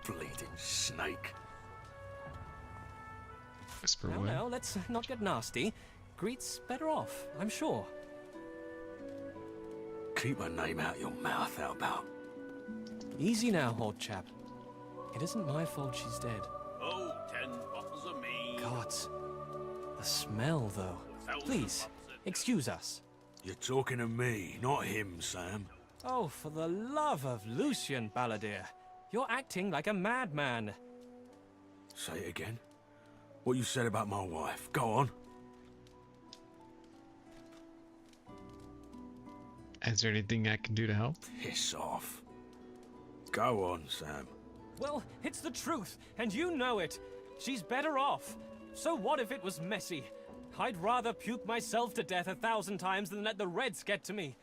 Bleeding snake. Whisper Now, wood. now, let's not get nasty. Greet's better off, I'm sure. Keep her name out your mouth, how about? Easy now, old chap. It isn't my fault she's dead. Oh, 10 bottles of me. Gods. The smell, though. Please, excuse us. You're talking to me, not him, Sam. Oh, for the love of Lucian, Balladeer. You're acting like a madman. Say it again. What you said about my wife. Go on. Is there anything I can do to help? Piss off. Go on, Sam. Well, it's the truth, and you know it. She's better off. So what if it was messy? I'd rather puke myself to death 1,000 times than let the Reds get to me.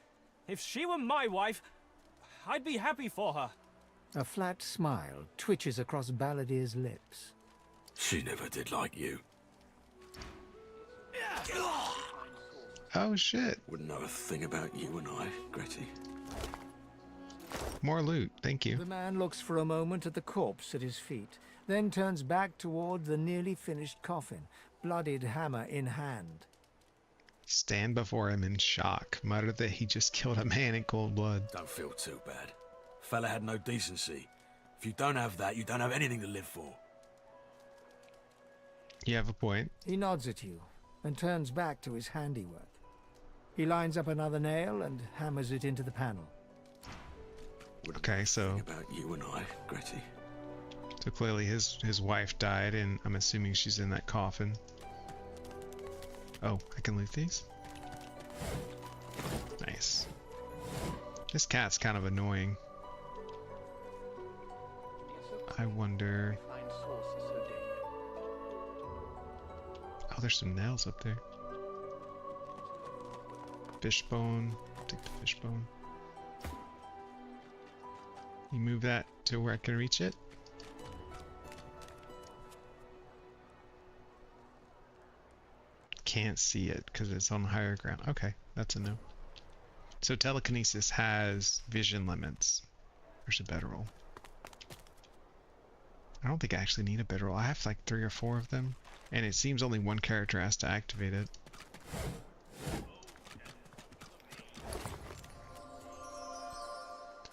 If she were my wife, I'd be happy for her. A flat smile twitches across Balladier's lips. She never did like you. Oh shit. Wouldn't know a thing about you and I, Gretty. More loot, thank you. The man looks for a moment at the corpse at his feet, then turns back toward the nearly finished coffin, bloodied hammer in hand. Stand before him in shock, mutter that he just killed a man in cold blood. Don't feel too bad. Fella had no decency. If you don't have that, you don't have anything to live for. You have a point. He nods at you and turns back to his handiwork. He lines up another nail and hammers it into the panel. Okay, so about you and I, Gretty. So clearly his wife died, and I'm assuming she's in that coffin. Oh, I can loot these? Nice. This cat's kind of annoying. I wonder... Oh, there's some nails up there. Fishbone. Take the fishbone. You move that to where I can reach it. Can't see it because it's on higher ground. Okay, that's a no. So telekinesis has vision limits. There's a bedroll. I don't think I actually need a bedroll. I have like 3 or 4 of them, and it seems only one character has to activate it.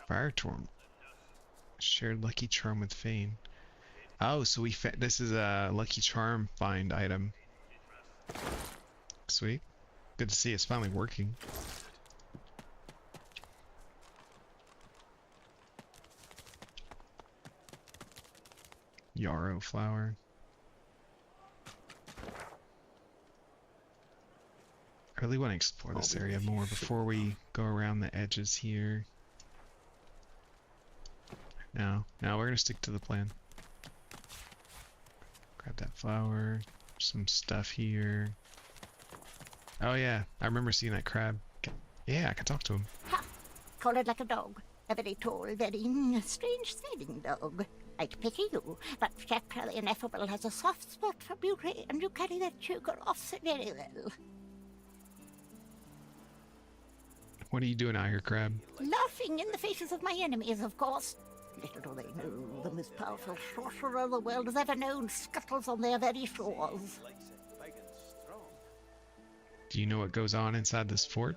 Fire Torm. Shared lucky charm with Fane. Oh, so this is a lucky charm find item. Sweet. Good to see it's finally working. Yarrow flower. I really want to explore this area more before we go around the edges here. No, we're gonna stick to the plan. Grab that flower, some stuff here. Oh yeah, I remember seeing that crab. Yeah, I can talk to him. Ha! Collared like a dog. A very tall, very strange smelling dog. I'd pity you, but Shepra the Ineffable has a soft spot for beauty, and you carry that sugar off very well. What are you doing out here, crab? Laughing in the faces of my enemies, of course. Little do they know, the most powerful sorcerer the world has ever known scuttles on their very shores. Do you know what goes on inside this fort?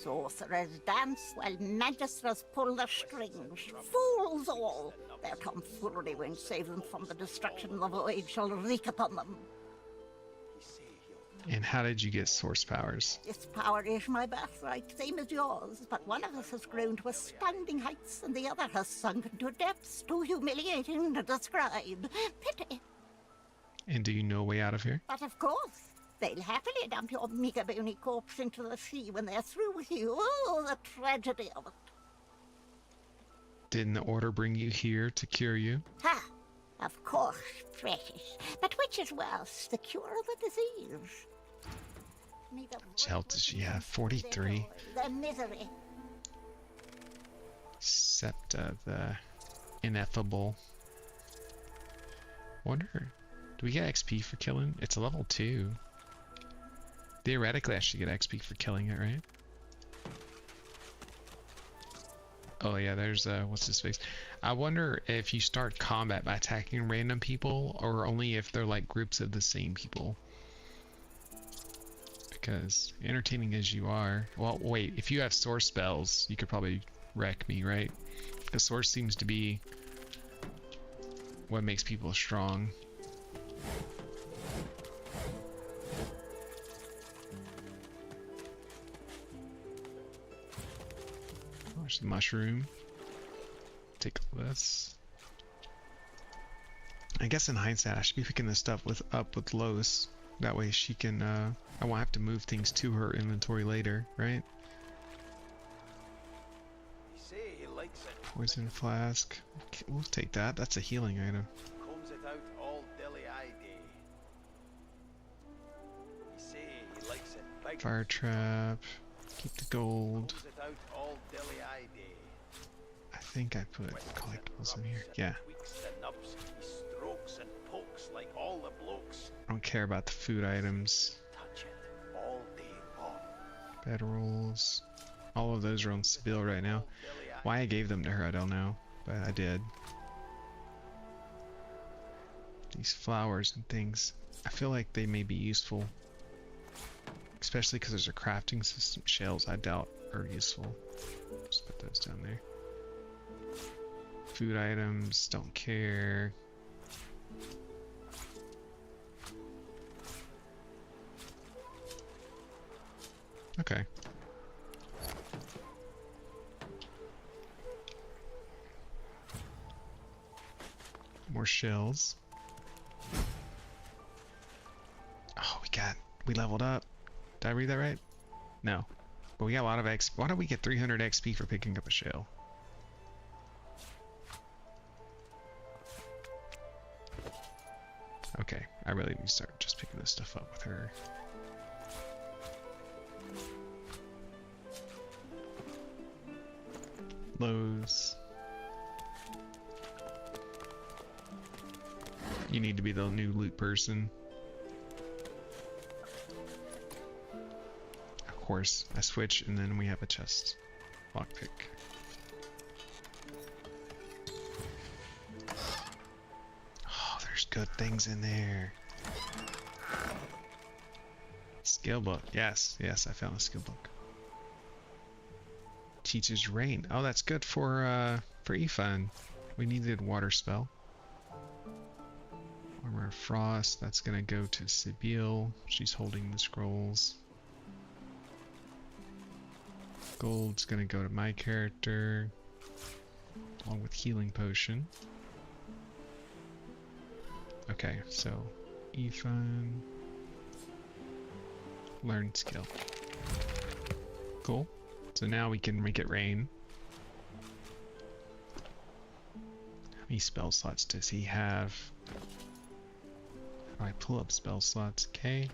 Sorcerers dance while magisters pull the strings. Fools all! Their tomfoolery won't save them from the destruction the void shall wreak upon them. And how did you get source powers? This power is my birthright, same as yours, but one of us has grown to astounding heights, and the other has sunken to depths too humiliating to describe. Pity. And do you know a way out of here? But of course, they'll happily dump your meager bony corpse into the sea when they're through with you. Oh, the tragedy of it. Didn't the order bring you here to cure you? Ha! Of course, precious. But which is worse, the cure or the disease? Which health does she have? 43. The misery. Septa, the ineffable. Wonder, do we get XP for killing? It's a level 2. Theoretically, I should get XP for killing it, right? Oh yeah, there's what's his face? I wonder if you start combat by attacking random people, or only if they're like groups of the same people. Because entertaining as you are, well, wait, if you have source spells, you could probably wreck me, right? Because source seems to be what makes people strong. There's the mushroom. Take this. I guess in hindsight, I should be picking this stuff up with Lois. That way she can, I won't have to move things to her inventory later, right? Poison flask. Okay, we'll take that. That's a healing item. Fire trap. Keep the gold. I think I put collectibles in here. Yeah. I don't care about the food items. Bedrolls. All of those are on Seville right now. Why I gave them to her, I don't know, but I did. These flowers and things, I feel like they may be useful. Especially because there's a crafting system. Shells, I doubt, are useful. Just put those down there. Food items, don't care. Okay. More shells. Oh, we leveled up. Did I read that right? No. But we got a lot of XP. Why don't we get 300 XP for picking up a shell? Okay, I really need to start just picking this stuff up with her. Lowe's. You need to be the new loot person. Of course, I switch and then we have a chest. Lockpick. Oh, there's good things in there. Skill book. Yes, yes, I found a skill book. Teaches rain. Oh, that's good for Aoife. We needed water spell. Armor of Frost, that's gonna go to Sibyl. She's holding the scrolls. Gold's gonna go to my character, along with healing potion. Okay, so Ethan, learn skill. Cool. So now we can make it rain. How many spell slots does he have? How do I pull up spell slots? Okay.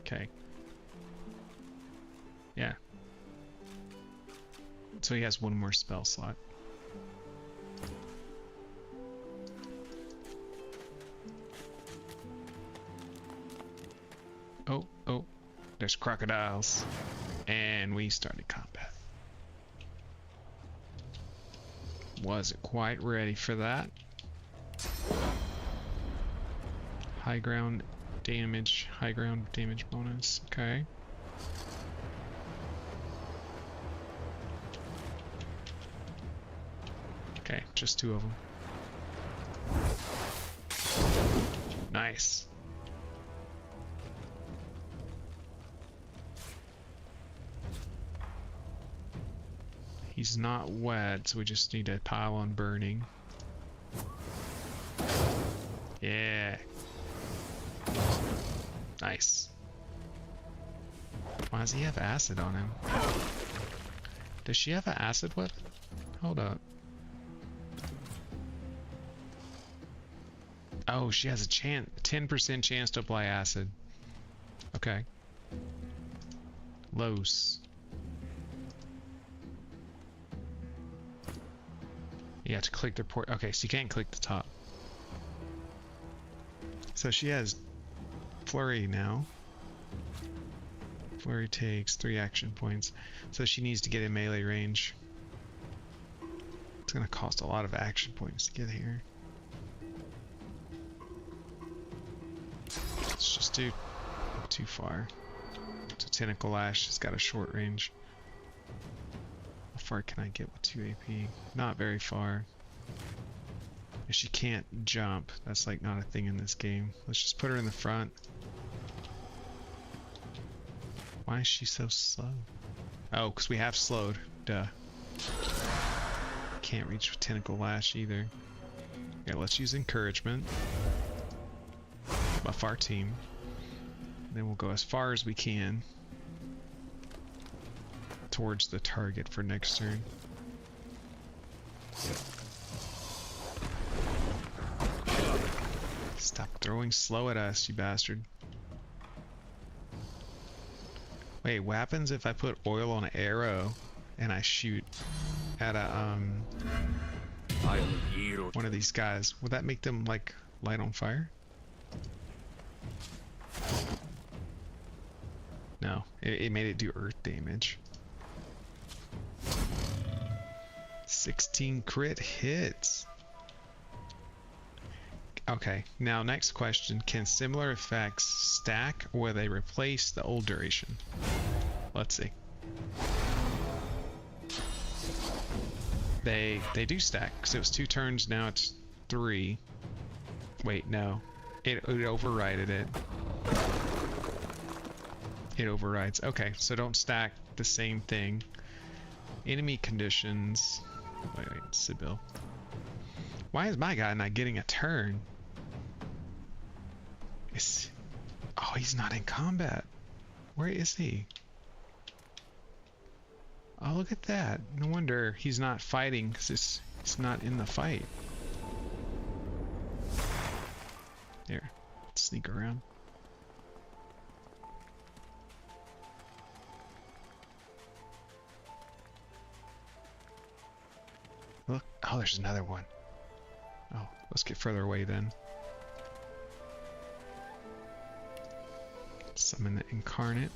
Okay. Yeah. So he has one more spell slot. Oh, oh, there's crocodiles. And we started combat. Wasn't quite ready for that. High ground damage bonus. Okay. Okay, just two of them. Nice. He's not wet, so we just need to pile on burning. Yeah. Nice. Why does he have acid on him? Does she have an acid weapon? Hold up. Oh, she has a 10% chance to apply acid. Okay. Los. You have to click the port. Okay, so you can't click the top. So she has Flurry now. Flurry takes 3 action points. So she needs to get in melee range. It's going to cost a lot of action points to get here. Let's just do too far. So Tentacle Lash has got a short range. How far can I get with 2 AP? Not very far. If she can't jump, that's like not a thing in this game. Let's just put her in the front. Why is she so slow? Oh, because we have slowed. Duh. Can't reach with Tentacle Lash either. Yeah, let's use encouragement. Buff our team. Then we'll go as far as we can towards the target for next turn. Stop throwing slow at us, you bastard. Wait, what happens if I put oil on an arrow and I shoot at a one of these guys? Would that make them like light on fire? No, it made it do earth damage. 16 crit hits. Okay, now next question. Can similar effects stack or will they replace the old duration? Let's see. They do stack, because it was 2 turns, now it's 3. Wait, no. It overrided it. It overrides. Okay, so don't stack the same thing. Enemy conditions. Wait, Sibyl. Why is my guy not getting a turn? Oh, he's not in combat. Where is he? Oh, look at that. No wonder he's not fighting, because he's not in the fight. There. Let's sneak around. Look. Oh, there's another one. Oh, let's get further away then. Summon the incarnate.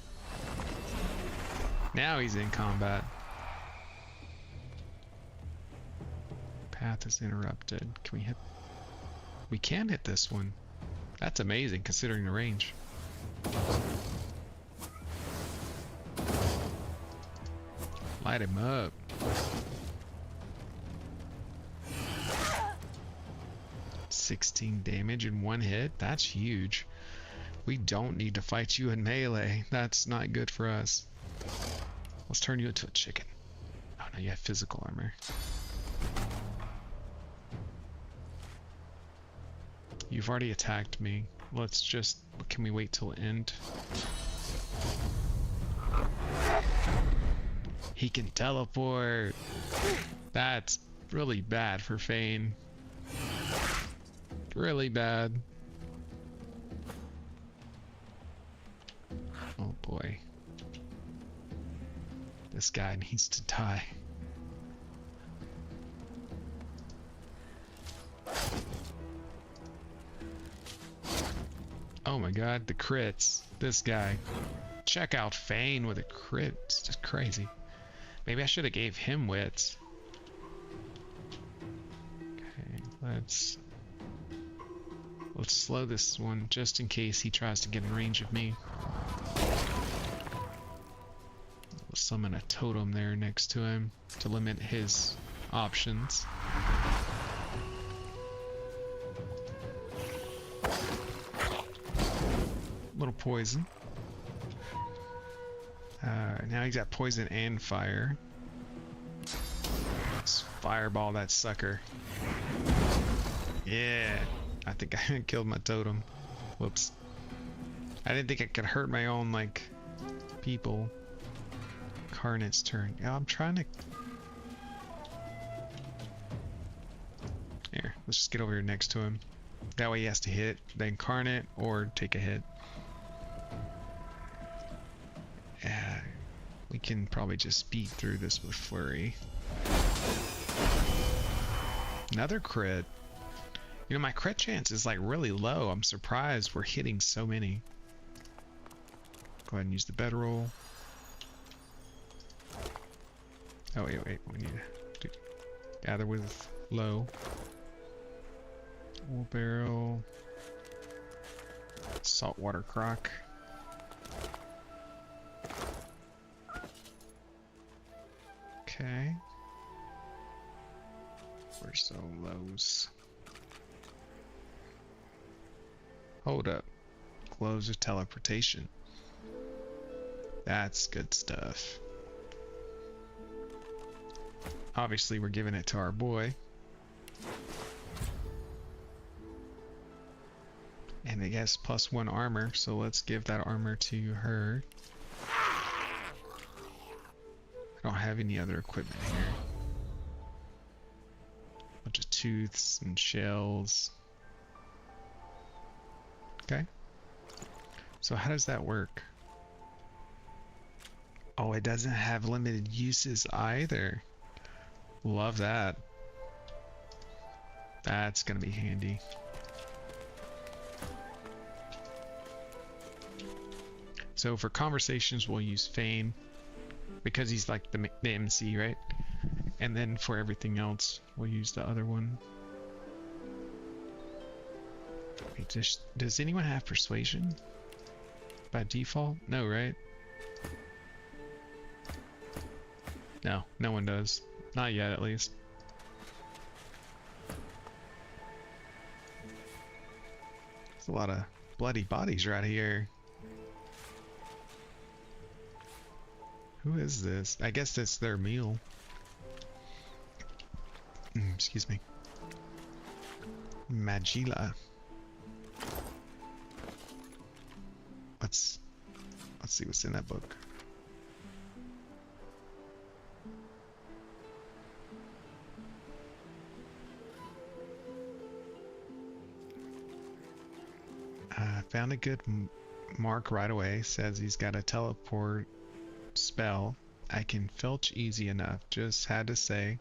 Now he's in combat. Path is interrupted. Can we hit? We can hit this one. That's amazing considering the range. Light him up. $16 damage in 1 hit. That's huge. We don't need to fight you in melee. That's not good for us. Let's turn you into a chicken. Oh no, you have physical armor. You've already attacked me. Let's just... Can we wait till the end? He can teleport. That's really bad for Fane. Really bad. Oh boy. This guy needs to die. Oh my god, the crits. This guy. Check out Fane with a crit. It's just crazy. Maybe I should have gave him wits. Okay, let's slow this one just in case he tries to get in range of me. We'll summon a totem there next to him to limit his options. Little poison. Now he's got poison and fire. Let's fireball that sucker. Yeah. I think I killed my totem. Whoops. I didn't think I could hurt my own, like, people. Carnate's turn. Yeah, I'm trying to... Here, let's just get over here next to him. That way he has to hit the Incarnate or take a hit. Yeah, we can probably just speed through this with Flurry. Another crit. You know, my crit chance is like really low. I'm surprised we're hitting so many. Go ahead and use the bedroll. Oh, wait. We need to gather with low. Wool barrel. Saltwater croc. Okay. Where's so lows? Hold up. Glows of teleportation. That's good stuff. Obviously, we're giving it to our boy. And I guess +1 armor, so let's give that armor to her. I don't have any other equipment here. Bunch of tooths and shells. Okay. So how does that work? Oh, it doesn't have limited uses either. Love that. That's gonna be handy. So for conversations, we'll use Fane because he's like the MC, right? And then for everything else, we'll use the other one. Wait, does anyone have Persuasion by default? No, right? No, no one does. Not yet, at least. There's a lot of bloody bodies right here. Who is this? I guess that's their meal. Excuse me. Magilla. Let's see what's in that book. Found a good mark right away. Says he's got a teleport spell. I can filch easy enough. Just had to say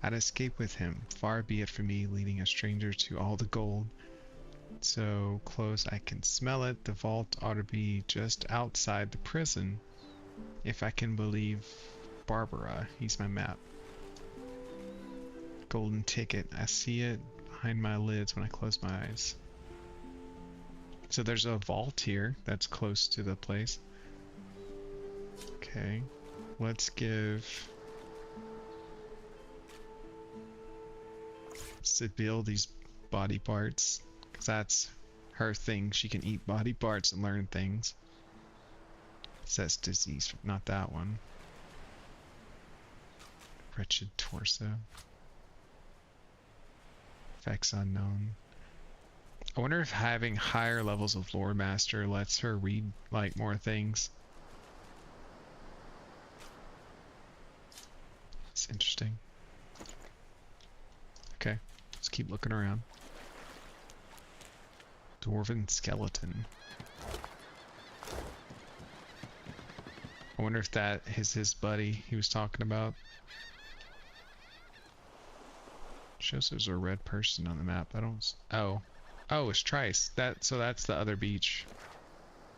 I'd escape with him. Far be it from me leading a stranger to all the gold. So close I can smell it. The vault ought to be just outside the prison. If I can believe Barbara. He's my map. Golden ticket. I see it behind my lids when I close my eyes. So there's a vault here that's close to the place. Okay, let's give Sibyl these body parts, because that's her thing. She can eat body parts and learn things. It says disease, not that one. Wretched torso. Effects unknown. I wonder if having higher levels of Lore Master lets her read like more things. It's interesting. Okay, let's keep looking around. Dwarven skeleton. I wonder if that is his buddy he was talking about. Shows there's a red person on the map. I don't. Oh, it's Trice. So that's the other beach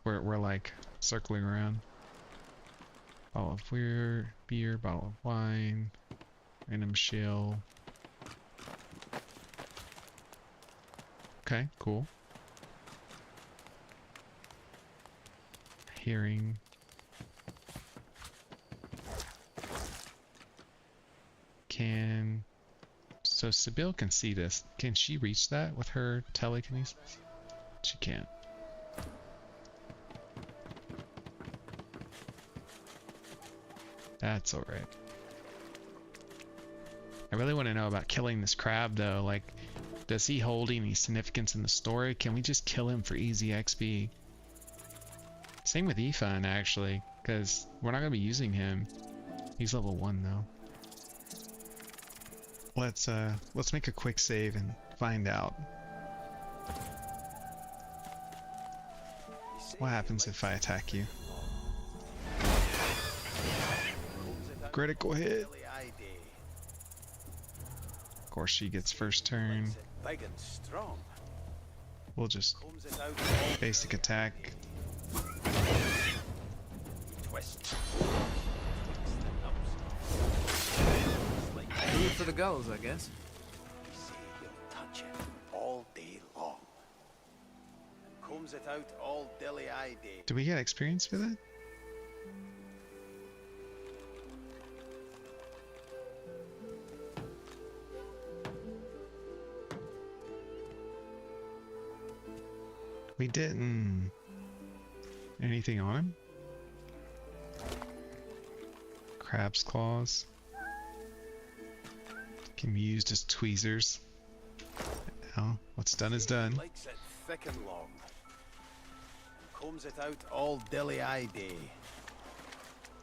where we're like circling around. Bottle of beer, bottle of wine, random shield. Okay, cool. Hearing. So Sibyl can see this. Can she reach that with her telekinesis? She can't. That's alright. I really want to know about killing this crab though. Like, does he hold any significance in the story? Can we just kill him for easy XP? Same with Ethan actually, because we're not going to be using him. He's level 1 though. Let's make a quick save and find out. What happens if I attack you? Critical hit. Of course she gets first turn. We'll just basic attack. Food for the gulls, I guess. Touch it all day long. And combs it out all dilly-eye day. Do we get experience for that? We didn't. Anything on him? Crab's claws. Can be used as tweezers. Well, what's done is done. Likes it thick and long. Combs it out all dilly-eye day.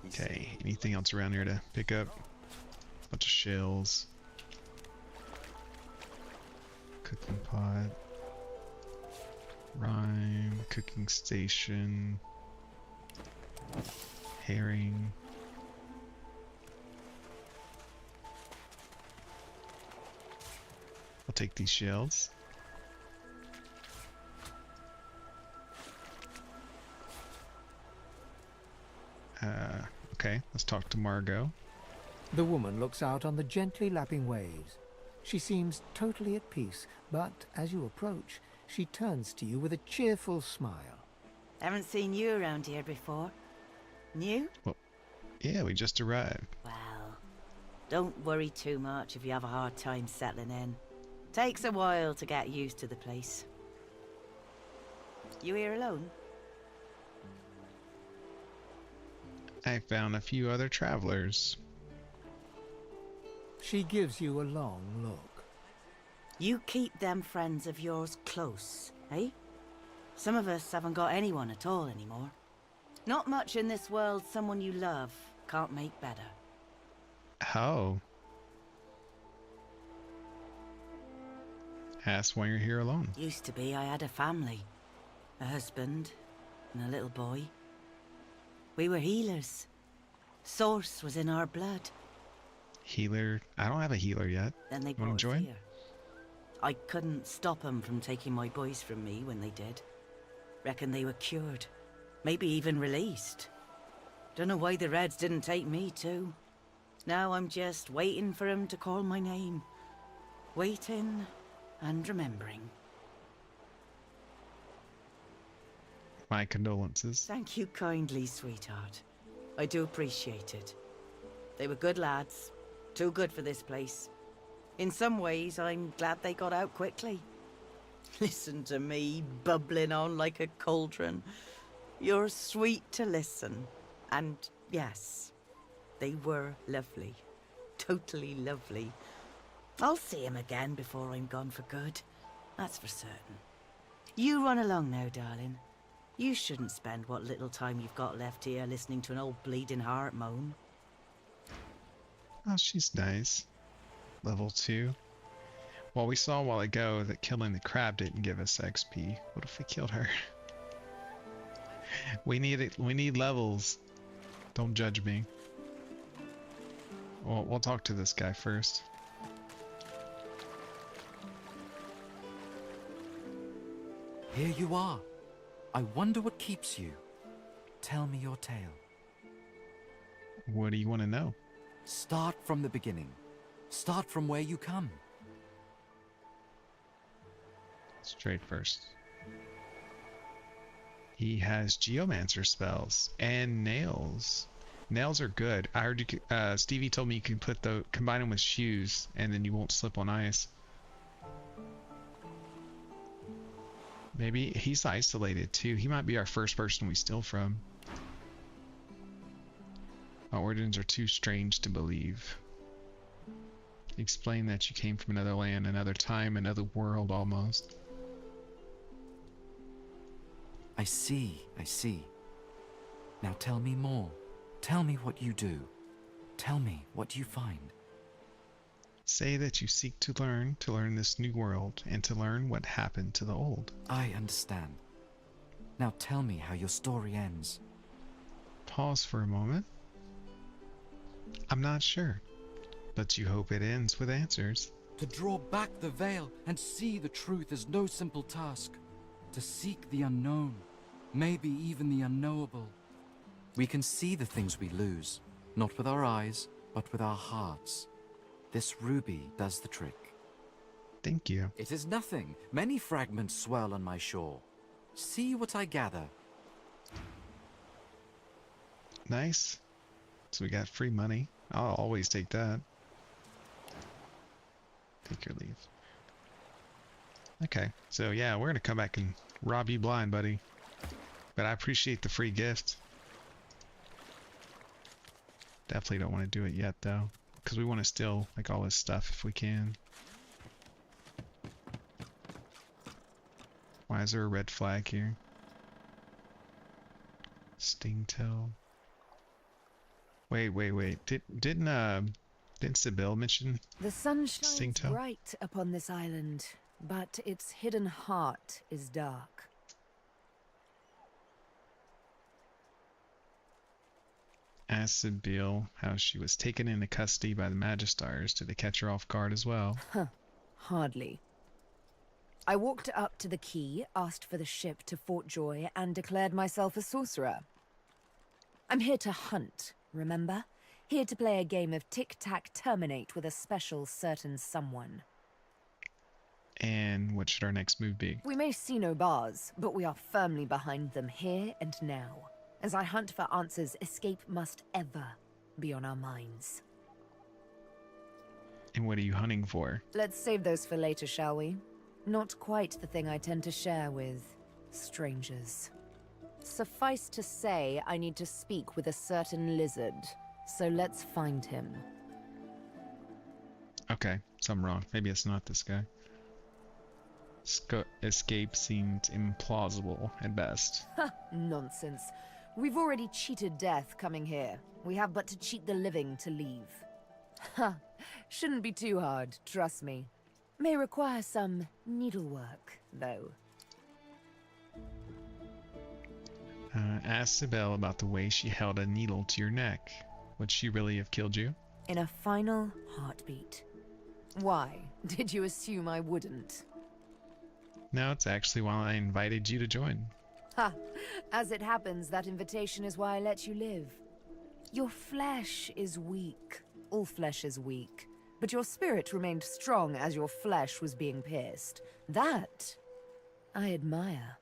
Okay, anything else around here to pick up? Bunch of shells. Cooking pot. Rhyme. Cooking station. Herring. I'll take these shells. Okay, let's talk to Margot. The woman looks out on the gently lapping waves. She seems totally at peace, but as you approach, she turns to you with a cheerful smile. Haven't seen you around here before. New? Well, yeah, we just arrived. Well, don't worry too much if you have a hard time settling in. Takes a while to get used to the place. You here alone? I found a few other travelers. She gives you a long look. You keep them friends of yours close, eh? Some of us haven't got anyone at all anymore. Not much in this world someone you love can't make better. How? Ask why you're here alone. Used to be I had a family. A husband and a little boy. We were healers. Source was in our blood. Healer? I don't have a healer yet. Then they You wanna brought us join? here. I couldn't stop them from taking my boys from me when they did. Reckon they were cured. Maybe even released. Don't know why the Reds didn't take me too. Now I'm just waiting for them to call my name. Waiting and remembering. My condolences. Thank you kindly, sweetheart. I do appreciate it. They were good lads. Too good for this place. In some ways, I'm glad they got out quickly. Listen to me, bubbling on like a cauldron. You're sweet to listen. And yes, they were lovely. Totally lovely. I'll see him again before I'm gone for good. That's for certain. You run along now, darling. You shouldn't spend what little time you've got left here listening to an old bleeding heart moan. Oh, she's nice. Level 2. Well, we saw a while ago that killing the crab didn't give us XP. What if we killed her? We need it. We need levels. Don't judge me. Well, we'll talk to this guy first. Here you are. I wonder what keeps you. Tell me your tale. What do you want to know? Start from the beginning. Start from where you come. Straight first. He has geomancer spells and nails. Nails are good. I heard you. Stevie told me you can combine them with shoes, and then you won't slip on ice. Maybe he's isolated too. He might be our first person we steal from. Our origins are too strange to believe. Explain that you came from another land, another time, another world almost. I see, I see. Now tell me more. Tell me what you do. Tell me what you find. Say that you seek to learn this new world, and to learn what happened to the old. I understand. Now tell me how your story ends. Pause for a moment. I'm not sure, but you hope it ends with answers. To draw back the veil and see the truth is no simple task. To seek the unknown, maybe even the unknowable. We can see the things we lose, not with our eyes, but with our hearts. This ruby does the trick. Thank you. It is nothing. Many fragments swirl on my shore. See what I gather. Nice. So we got free money. I'll always take that. Take your leave. Okay, so yeah, we're gonna come back and rob you blind, buddy. But I appreciate the free gift. Definitely don't want to do it yet though, because we want to steal like all this stuff if we can. Why is there a red flag here? Stingtail. Wait. Didn't Sibyl mention The sun shines Stingtail? bright upon this island, but its hidden heart is dark. Asked Sibyl how she was taken into custody by the Magistars. Did they catch her off guard as well? Huh. Hardly. I walked up to the quay, asked for the ship to Fort Joy, and declared myself a sorcerer. I'm here to hunt, remember? Here to play a game of tic-tac-terminate with a special certain someone. And what should our next move be? We may see no bars, but we are firmly behind them here and now. As I hunt for answers, escape must ever be on our minds. And what are you hunting for? Let's save those for later, shall we? Not quite the thing I tend to share with strangers. Suffice to say, I need to speak with a certain lizard, so let's find him. Okay, so I'm wrong. Maybe it's not this guy. Escape seemed implausible at best. Ha! Nonsense. We've already cheated death coming here. We have but to cheat the living to leave. Ha! Shouldn't be too hard, trust me. May require some needlework, though. Ask Sibyl about the way she held a needle to your neck. Would she really have killed you? In a final heartbeat. Why? Did you assume I wouldn't? No, it's actually why I invited you to join. Ha! As it happens, that invitation is why I let you live. Your flesh is weak. All flesh is weak. But your spirit remained strong as your flesh was being pierced. That I admire.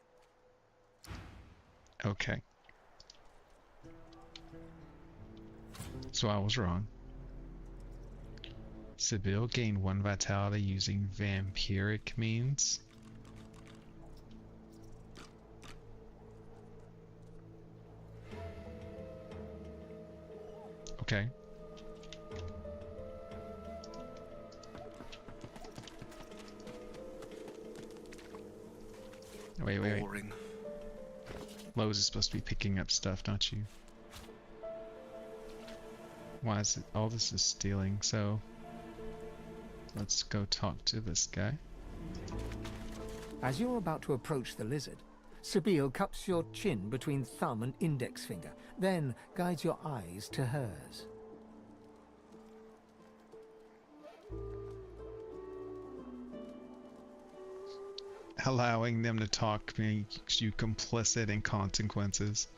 Okay. So I was wrong. Sibyl gained 1 vitality using vampiric means. Okay. Wait. Boring. Lowe's is supposed to be picking up stuff, not you. Why is it? All this is stealing, so let's go talk to this guy. As you're about to approach the lizard, Sibyl cups your chin between thumb and index finger, then guides your eyes to hers. Allowing them to talk makes you complicit in consequences.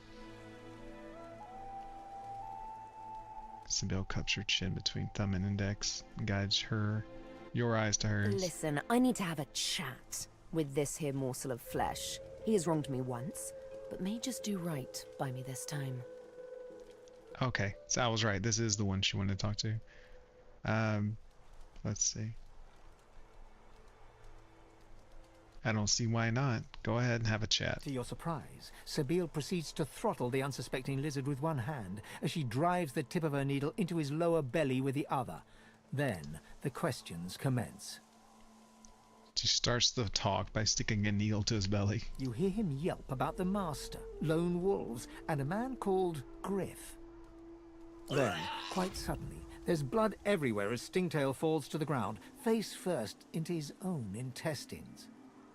Sibyl cups her chin between thumb and index and guides your eyes to hers. Listen, I need to have a chat with this here morsel of flesh. He has wronged me once, but may just do right by me this time. Okay, so I was right. This is the one she wanted to talk to. Let's see. I don't see why not. Go ahead and have a chat. To your surprise, Sibyl proceeds to throttle the unsuspecting lizard with one hand as she drives the tip of her needle into his lower belly with the other. Then the questions commence. She starts the talk by sticking a needle to his belly. You hear him yelp about the master, lone wolves, and a man called Griff. Then, quite suddenly, there's blood everywhere as Stingtail falls to the ground, face first into his own intestines.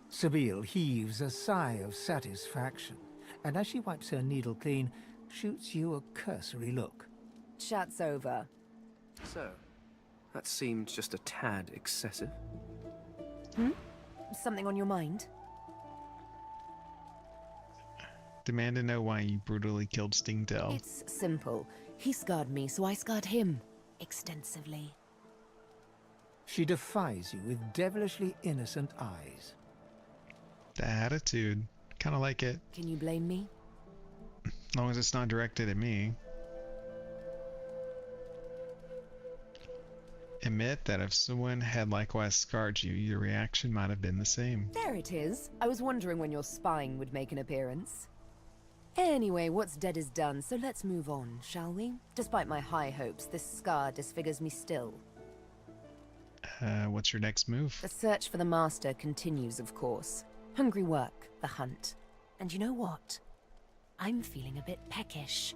Sibyl heaves a sigh of satisfaction, and as she wipes her needle clean, shoots you a cursory look. Chat's over. So, that seemed just a tad excessive. Something on your mind? Demand to know why you brutally killed Stingtail. It's simple. He scarred me, so I scarred him. Extensively. She defies you with devilishly innocent eyes. The attitude. Kind of like it. Can you blame me? As long as it's not directed at me. Admit that if someone had likewise scarred you, your reaction might have been the same. There it is. I was wondering when your spying would make an appearance. Anyway, what's dead is done, so let's move on, shall we? Despite my high hopes, this scar disfigures me still. What's your next move? The search for the master continues, of course. Hungry work, the hunt. And you know what? I'm feeling a bit peckish.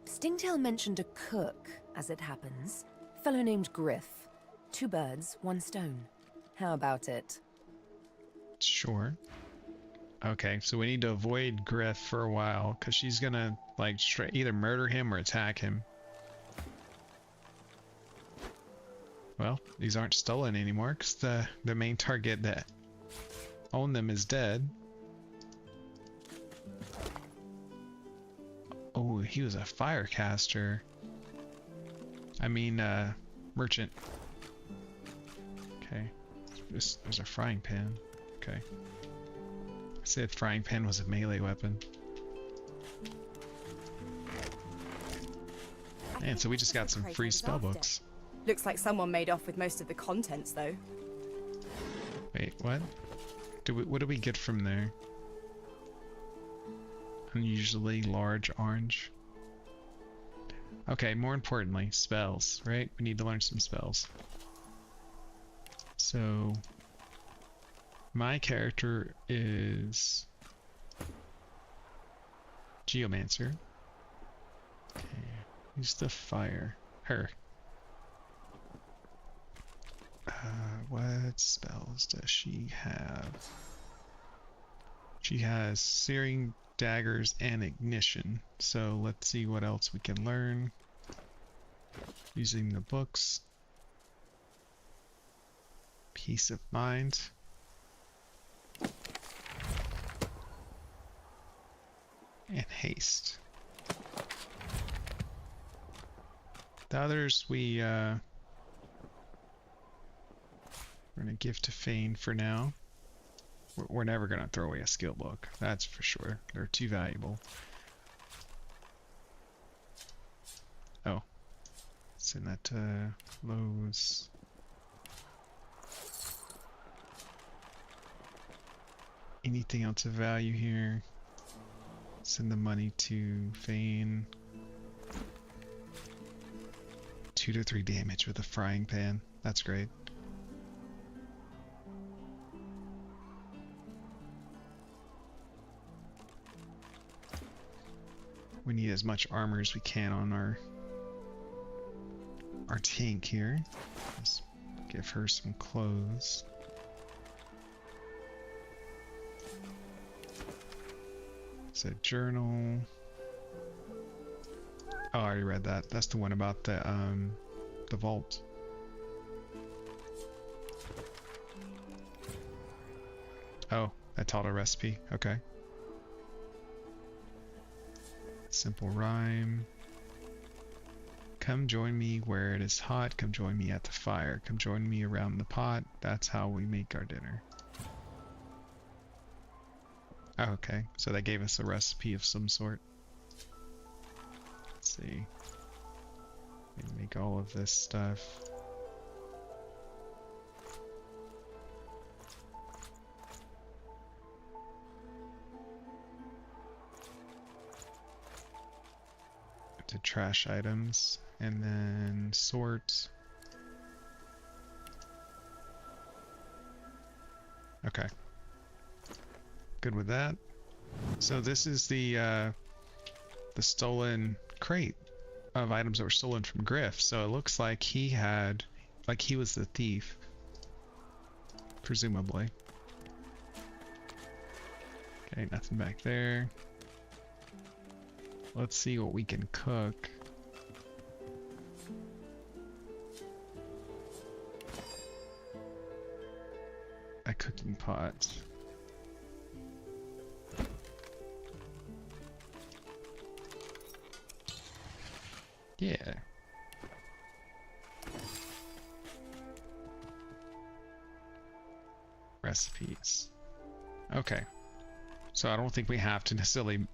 Stingtail mentioned a cook, as it happens. A fellow named Griff. 2 birds, 1 stone. How about it? Sure. Okay, so we need to avoid Griff for a while, because she's gonna, like, either murder him or attack him. Well, these aren't stolen anymore, because the main target that owned them is dead. Oh, he was a firecaster. I mean, merchant. Okay. There's a frying pan. Okay. I said frying pan was a melee weapon. Man, so we just got some free spellbooks. Looks like someone made off with most of the contents, though. Wait, what? What do we get from there? Unusually large orange. Okay, more importantly, spells, right? We need to learn some spells. So, my character is Geomancer. Okay, who's the fire? Her. What spells does she have? She has Searing Daggers and Ignition. So let's see what else we can learn using the books. Peace of Mind. And Haste. The others we're gonna give to Fane for now. We're never gonna throw away a skill book, that's for sure. They're too valuable. Oh, send that to Lowe's. Anything else of value here? Send the money to Fane. 2 to 3 damage with a frying pan. That's great. We need as much armor as we can on our tank here. Let's give her some clothes. It's a journal. Oh, I already read that. That's the one about the vault. Oh, I taught a recipe. Okay. Simple rhyme. Come join me where it is hot. Come join me at the fire. Come join me around the pot. That's how we make our dinner. Oh, okay, so they gave us a recipe of some sort. Let's see. We make all of this stuff. To trash items and then sort. Okay. Good with that. So this is the stolen crate of items that were stolen from Griff. So it looks like he was the thief, presumably. Okay, nothing back there. Let's see what we can cook. A cooking pot. Yeah. Recipes. Okay. So I don't think we have to necessarily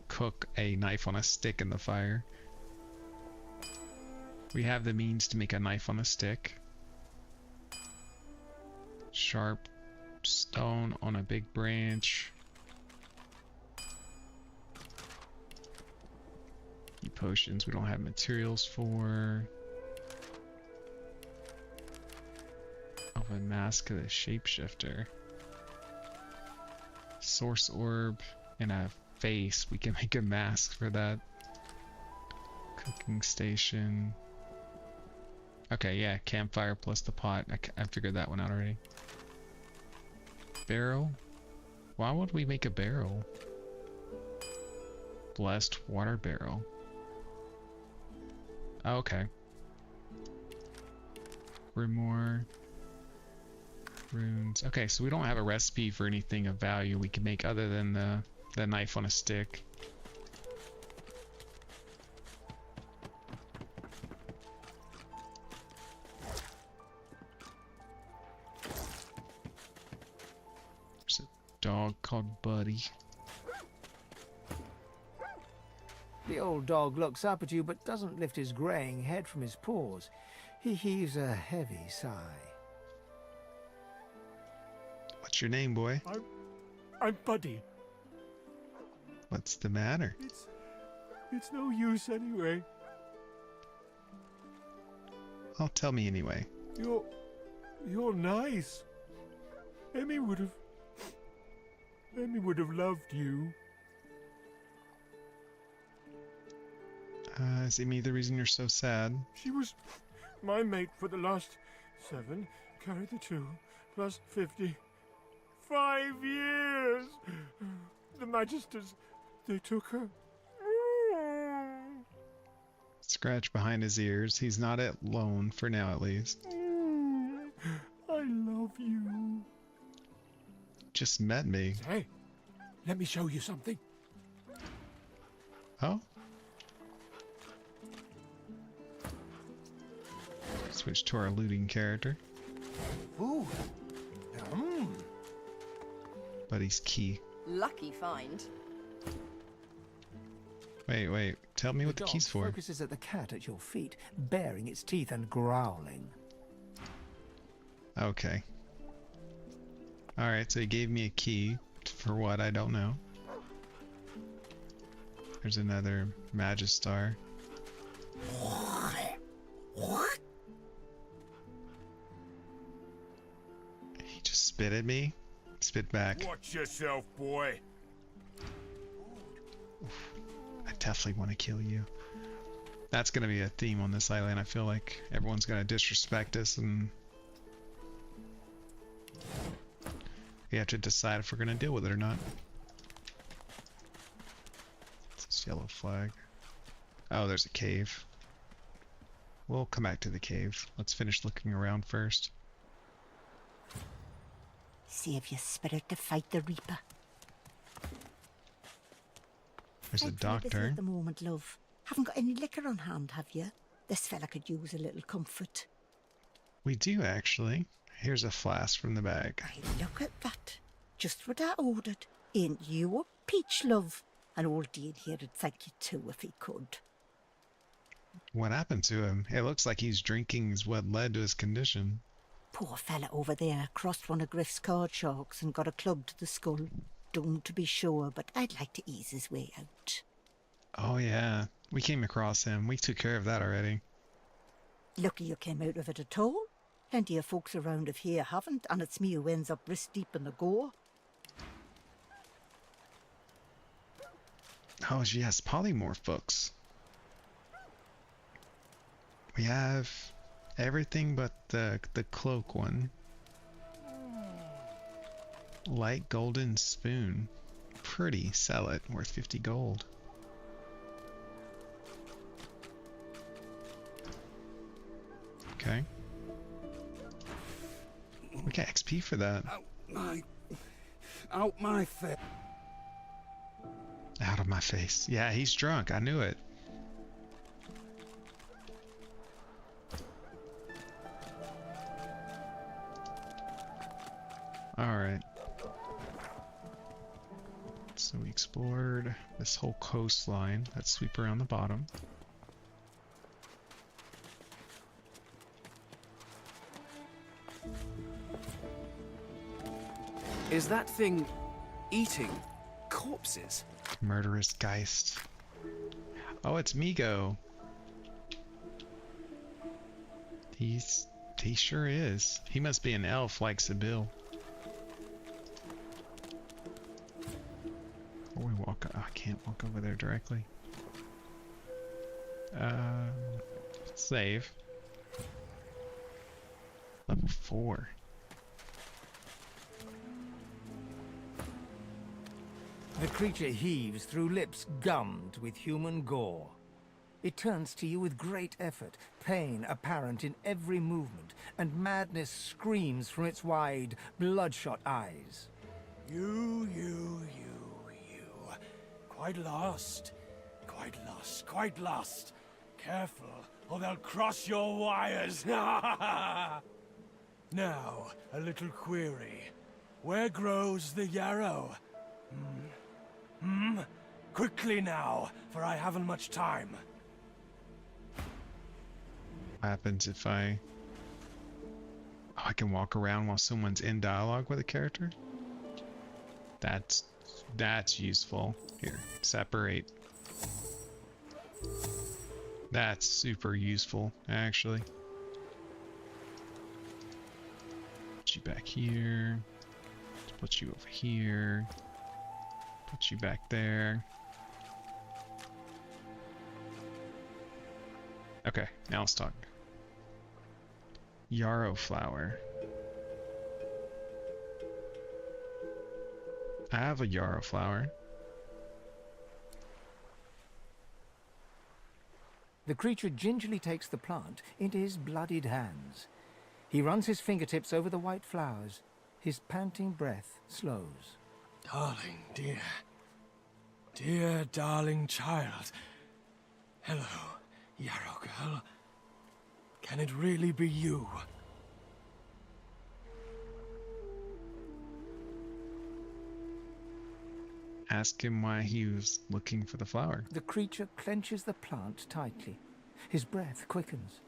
cook a knife on a stick in the fire. We have the means to make a knife on a stick. Sharp stone on a big branch. Potions we don't have materials for. Of a mask of the shapeshifter. source orb and a face. We can make a mask for that. Cooking station. Okay, yeah, campfire plus the pot. I figured that one out already. Barrel. Why would we make a barrel? Blessed water barrel. Oh, okay. Grimoire. Runes. Okay, so we don't have a recipe for anything of value we can make other than the knife on a stick. There's a dog called Buddy. The old dog looks up at you but doesn't lift his greying head from his paws. He heaves a heavy sigh. What's your name, boy? I'm Buddy. What's the matter? It's no use anyway. Oh, tell me anyway. You're nice. Emmy would have loved you. Is Emmy the reason you're so sad? She was my mate for the last 7, carry the 2, plus 50. 5 years! The Magisters, they took her. Scratch behind his ears. He's not alone, for now at least. I love you. Just met me. Hey, let me show you something. Oh? Switch to our looting character. Ooh. Buddy's key. Lucky find. Wait. Tell me what the key's for. Focuses at the cat at your feet, baring its teeth and growling. Okay. Alright, so he gave me a key. For what? I don't know. There's another Magistar. He just spit at me. Spit back. Watch yourself, boy. I definitely want to kill you. That's gonna be a theme on this island. I feel like everyone's gonna disrespect us, and we have to decide if we're gonna deal with it or not. This yellow flag. Oh, there's a cave. We'll come back to the cave. Let's finish looking around first. Save your spirit to fight the Reaper. There's a I'm doctor. at the moment, love. Haven't got any liquor on hand, have you? This fella could use a little comfort. We do, actually. Here's a flask from the bag. Look at that. Just what I ordered. Ain't you a peach, love? And old Dean here'd thank you too if he could. What happened to him? It looks like he's drinking is what led to his condition. Poor fella over there crossed one of Griff's card sharks and got a club to the skull. Don't to be sure, but I'd like to ease his way out. Oh yeah, we came across him. We took care of that already. Lucky you came out of it at all. Plenty of folks around of here haven't, and it's me who ends up wrist deep in the gore. Oh yes, polymorph books. We have everything but the cloak one. Light golden spoon. Pretty. Sell it. Worth 50 gold. Okay. We got XP for that. Out my face. Out of my face. Yeah, he's drunk. I knew it. Alright. So we explored this whole coastline. Let's sweep around the bottom. Is that thing eating corpses? Murderous Geist. Oh, it's Migo. He sure is. He must be an elf like Sibyl. walk? Oh, I can't walk over there directly. Save. Level 4. The creature heaves through lips gummed with human gore. It turns to you with great effort, pain apparent in every movement, and madness screams from its wide, bloodshot eyes. You. Quite lost. Quite lost. Careful, or they'll cross your wires. Now, a little query. Where grows the yarrow? Quickly now, for I haven't much time. What happens if I... Oh, I can walk around while someone's in dialogue with a character? That's useful. Here, separate. That's super useful, actually. Put you back here. Put you over here. Put you back there. Okay, now let's talk. Yarrow flower. I have a yarrow flower. The creature gingerly takes the plant into his bloodied hands. He runs his fingertips over the white flowers. His panting breath slows. Darling, dear darling child. Hello, Yarrow girl. Can it really be you? Ask him why he was looking for the flower. The creature clenches the plant tightly. His breath quickens.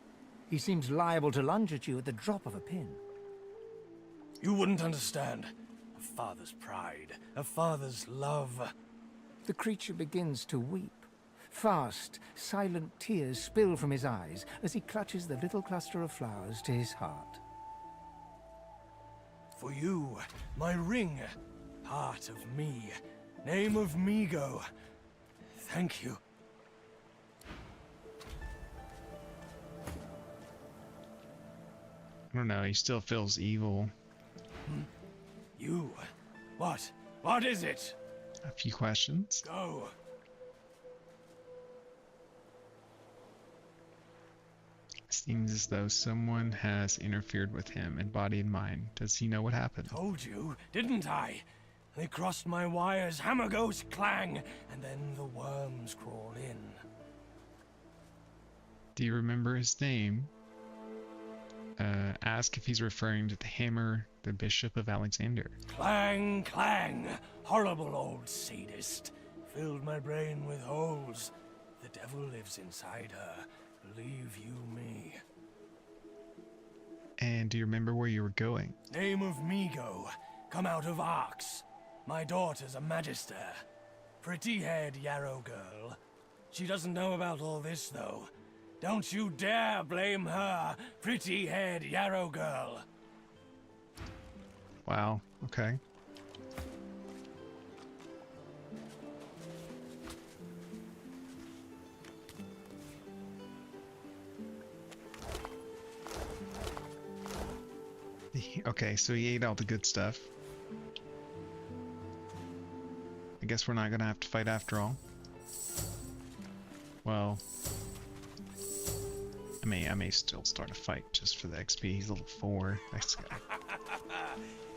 He seems liable to lunge at you at the drop of a pin. You wouldn't understand. A father's pride, a father's love. The creature begins to weep. Fast, silent tears spill from his eyes as he clutches the little cluster of flowers to his heart. For you, my ring, part of me, name of Migo. Thank you. I don't know, he still feels evil. You? What? What is it? A few questions. Go. Seems as though someone has interfered with him in body and mind. Does he know what happened? Told you, didn't I? They crossed my wires, hammer goes clang, and then the worms crawl in. Do you remember his name? Ask if he's referring to the hammer, the Bishop of Alexander. Clang, clang! Horrible old sadist. Filled my brain with holes. The devil lives inside her. Believe you me. And do you remember where you were going? Name of Migo. Come out of Arx. My daughter's a magister. Pretty-haired Yarrow girl. She doesn't know about all this, though. Don't you dare blame her, pretty-haired Yarrow girl. Wow, okay. Okay, so he ate all the good stuff. I guess we're not gonna have to fight after all. Well, I may still start a fight just for the XP. He's level 4. Nice guy.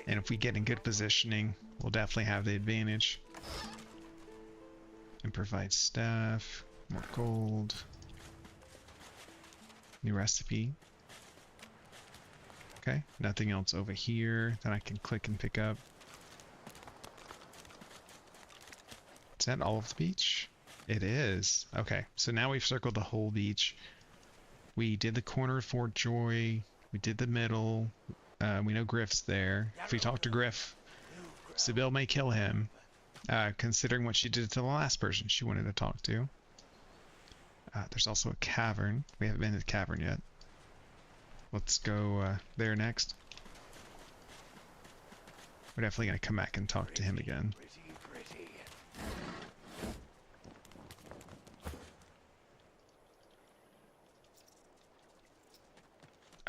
And if we get in good positioning, we'll definitely have the advantage. And provide staff, more gold, new recipe. Okay, nothing else over here that I can click and pick up. Is that all of the beach? It is. Okay, so now we've circled the whole beach. We did the corner of Fort Joy. We did the middle. We know Griff's there. If we talk to Griff, Sybil may kill him, considering what she did to the last person she wanted to talk to. There's also a cavern. We haven't been to the cavern yet. Let's go there next. We're definitely going to come back and talk to him again.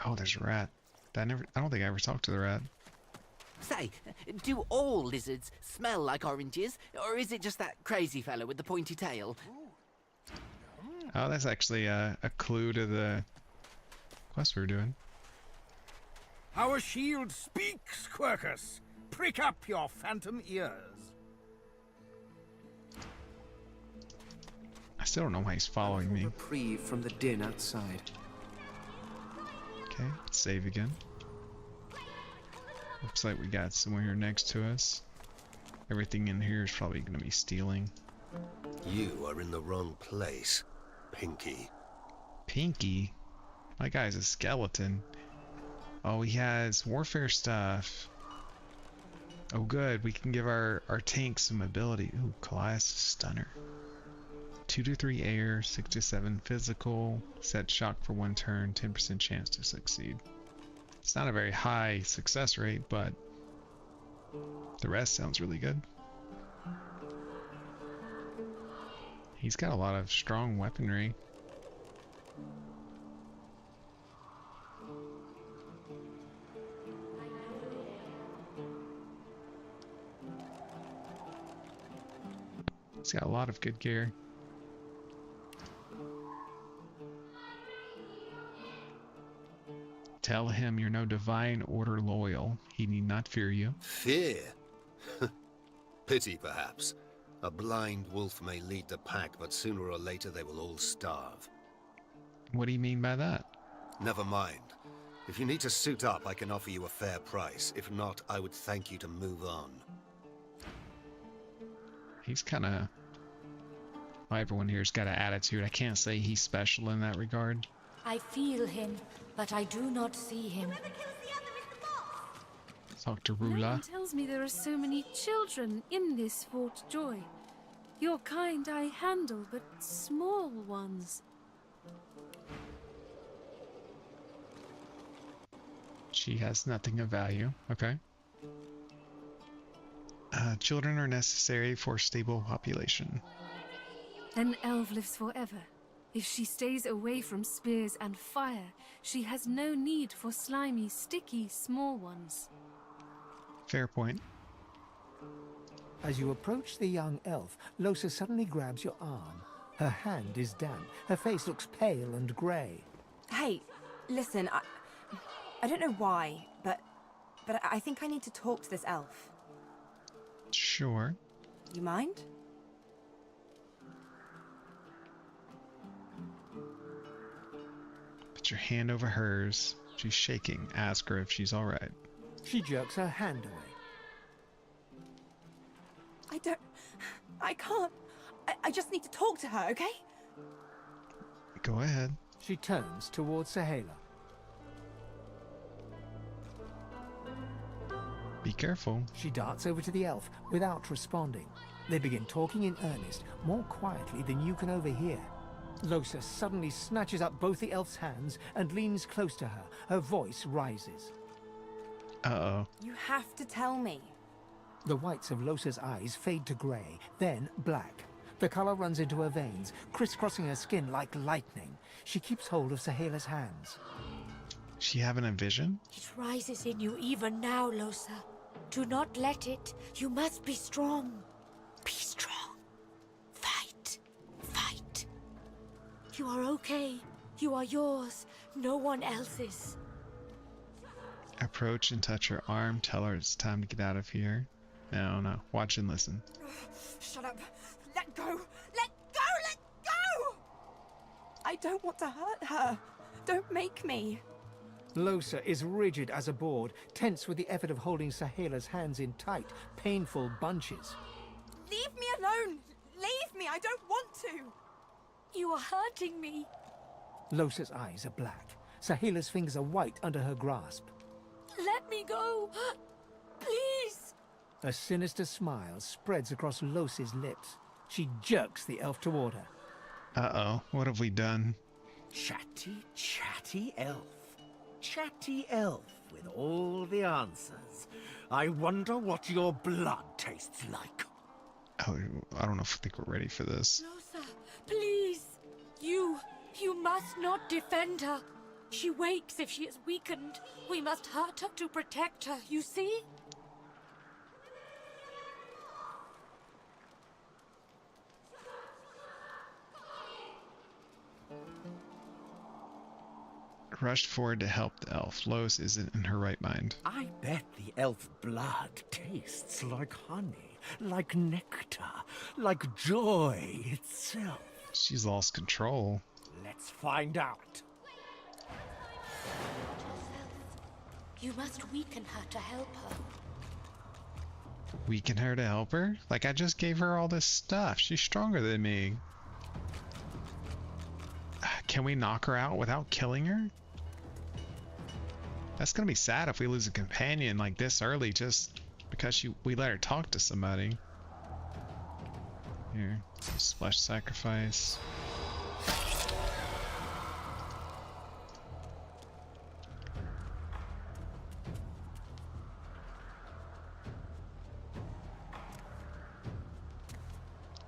Oh, there's a rat. I don't think I ever talked to the rat. Say, do all lizards smell like oranges, or is it just that crazy fellow with the pointy tail? Oh, that's actually a clue to the quest we're doing. Our shield speaks, Quercus. Prick up your phantom ears. I still don't know why he's following me. Reprieve from the din outside. Okay, let's save again. Looks like we got someone here next to us. Everything in here is probably going to be stealing. You are in the wrong place, Pinky. Pinky? My guy's a skeleton. Oh, he has warfare stuff. Oh good, we can give our tank some ability. Ooh, Callias Stunner. 2 to 3 air, 6 to 7 physical, set shock for 1 turn, 10% chance to succeed. It's not a very high success rate, but the rest sounds really good. He's got a lot of strong weaponry. He's got a lot of good gear. Tell him you're no divine order loyal. He need not fear you. Fear? Pity, perhaps. A blind wolf may lead the pack, but sooner or later they will all starve. What do you mean by that? Never mind. If you need to suit up, I can offer you a fair price. If not, I would thank you to move on. He's kind of... Well, everyone here's got an attitude. I can't say he's special in that regard. I feel him, but I do not see him. Talk to No Rula. one tells me there are so many children in this Fort Joy. Your kind I handle, but small ones. She has nothing of value. Okay. Children are necessary for stable population. An elf lives forever. If she stays away from spears and fire, she has no need for slimy, sticky, small ones. Fair point. As you approach the young elf, Lohse suddenly grabs your arm. Her hand is damp. Her face looks pale and grey. Hey, listen, I don't know why, but I think I need to talk to this elf. Sure. You mind? Put your hand over hers. She's shaking. Ask her if she's alright. She jerks her hand away. I can't. I just need to talk to her, okay? Go ahead. She turns towards Sahala. Be careful. She darts over to the elf without responding. They begin talking in earnest, more quietly than you can overhear. Lohse suddenly snatches up both the elf's hands and leans close to her. Her voice rises. Uh-oh. You have to tell me. The whites of Lohse's eyes fade to grey, then black. The colour runs into her veins, crisscrossing her skin like lightning. She keeps hold of Sahela's hands. She having a vision? It rises in you even now, Lohse. Do not let it. You must be strong. Be strong. Fight. Fight. You are okay. You are yours. No one else's. Approach and touch her arm. Tell her it's time to get out of here. No. Watch and listen. Shut up. Let go. Let go. Let go. I don't want to hurt her. Don't make me. Lohse is rigid as a board, tense with the effort of holding Sahela's hands in tight, painful bunches. Leave me alone. Leave me. I don't want to. You are hurting me. Lohse's eyes are black. Sahela's fingers are white under her grasp. Let me go. Please. A sinister smile spreads across Lohse's lips. She jerks the elf toward her. Uh-oh. What have we done? Chatty elf. Chatty elf with all the answers. I wonder what your blood tastes like. Oh, I don't know if I think we're ready for this. Lohse, please. You must not defend her. She wakes if she is weakened. We must hurt her to protect her, you see? Rushed forward to help the elf. Lois isn't in her right mind. I bet the elf blood tastes like honey, like nectar, like joy itself. She's lost control. Let's find out. You must weaken her to help her. Weaken her to help her? Like, I just gave her all this stuff. She's stronger than me. Can we knock her out without killing her? That's gonna be sad if we lose a companion like this early just because we let her talk to somebody. Here, splash sacrifice.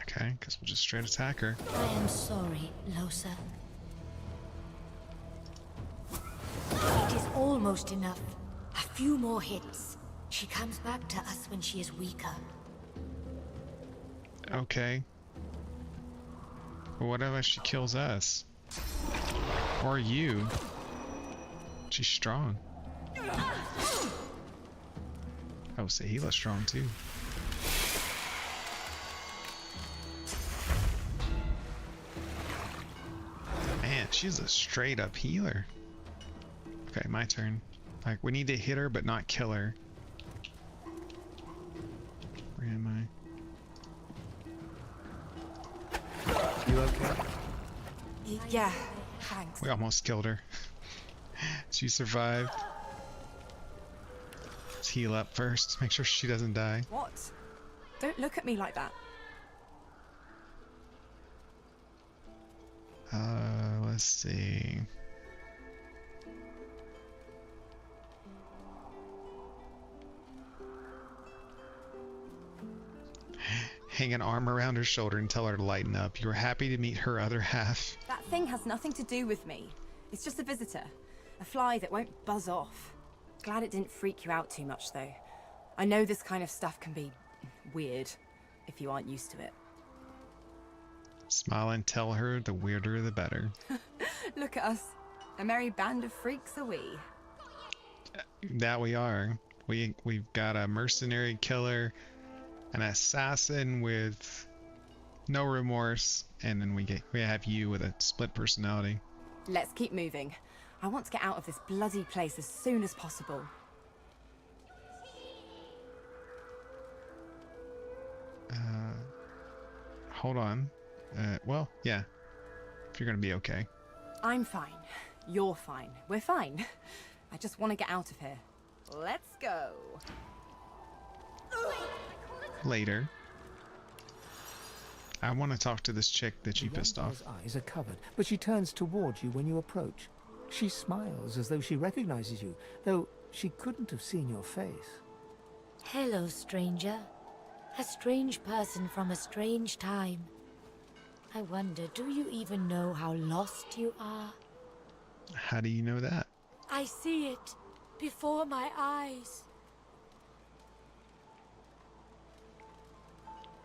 Okay, guess we'll just straight attack her. I am sorry, Lohse. It is almost enough. A few more hits. She comes back to us when she is weaker. Okay. But what if she kills us? Or you? She's strong. Oh, Saheela's strong too. Man, she's a straight up healer. Okay, my turn. Like, we need to hit her but not kill her. Where am I? You okay? Yeah, thanks. We almost killed her. She survived. Let's heal up first. Make sure she doesn't die. What? Don't look at me like that. Let's see. Hang an arm around her shoulder and tell her to lighten up. You are happy to meet her other half. That thing has nothing to do with me. It's just a visitor. A fly that won't buzz off. Glad it didn't freak you out too much, though. I know this kind of stuff can be weird if you aren't used to it. Smile and tell her the weirder the better. Look at us. A merry band of freaks are we. That we are. We've got a mercenary killer, an assassin with no remorse, and then we have you with a split personality. Let's keep moving. I want to get out of this bloody place as soon as possible. Hold on. Well, yeah. If you're gonna be okay. I'm fine. You're fine. We're fine. I just want to get out of here. Let's go. Later. I want to talk to this chick that you pissed off. Her eyes are covered, but she turns towards you when you approach. She smiles as though she recognizes you, though she couldn't have seen your face. Hello, stranger. A strange person from a strange time. I wonder, do you even know how lost you are? How do you know that? I see it before my eyes.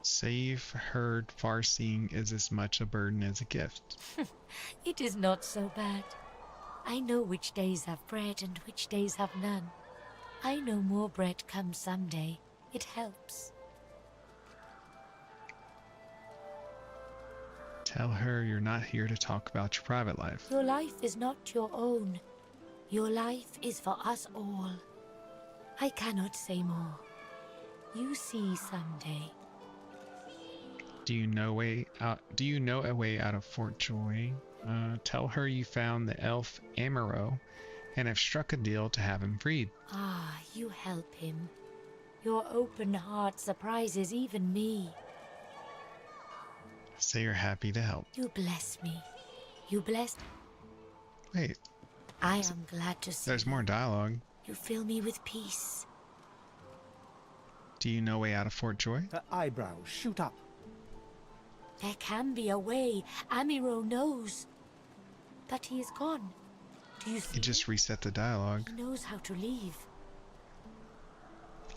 Save heard far-seeing is as much a burden as a gift. It is not so bad. I know which days have bread and which days have none. I know more bread comes someday. It helps. Tell her you're not here to talk about your private life. Your life is not your own. Your life is for us all. I cannot say more. You see someday. Do you know a way out of Fort Joy? Tell her you found the elf Amaro and have struck a deal to have him freed. Ah, you help him. Your open heart surprises even me. Say you're happy to help. You bless me. You bless... Wait. I am glad to see. There's more dialogue. You fill me with peace. Do you know a way out of Fort Joy? Her eyebrows shoot up. There can be a way. Amiro knows. But he is gone. Do you see? It just reset the dialogue. He knows how to leave.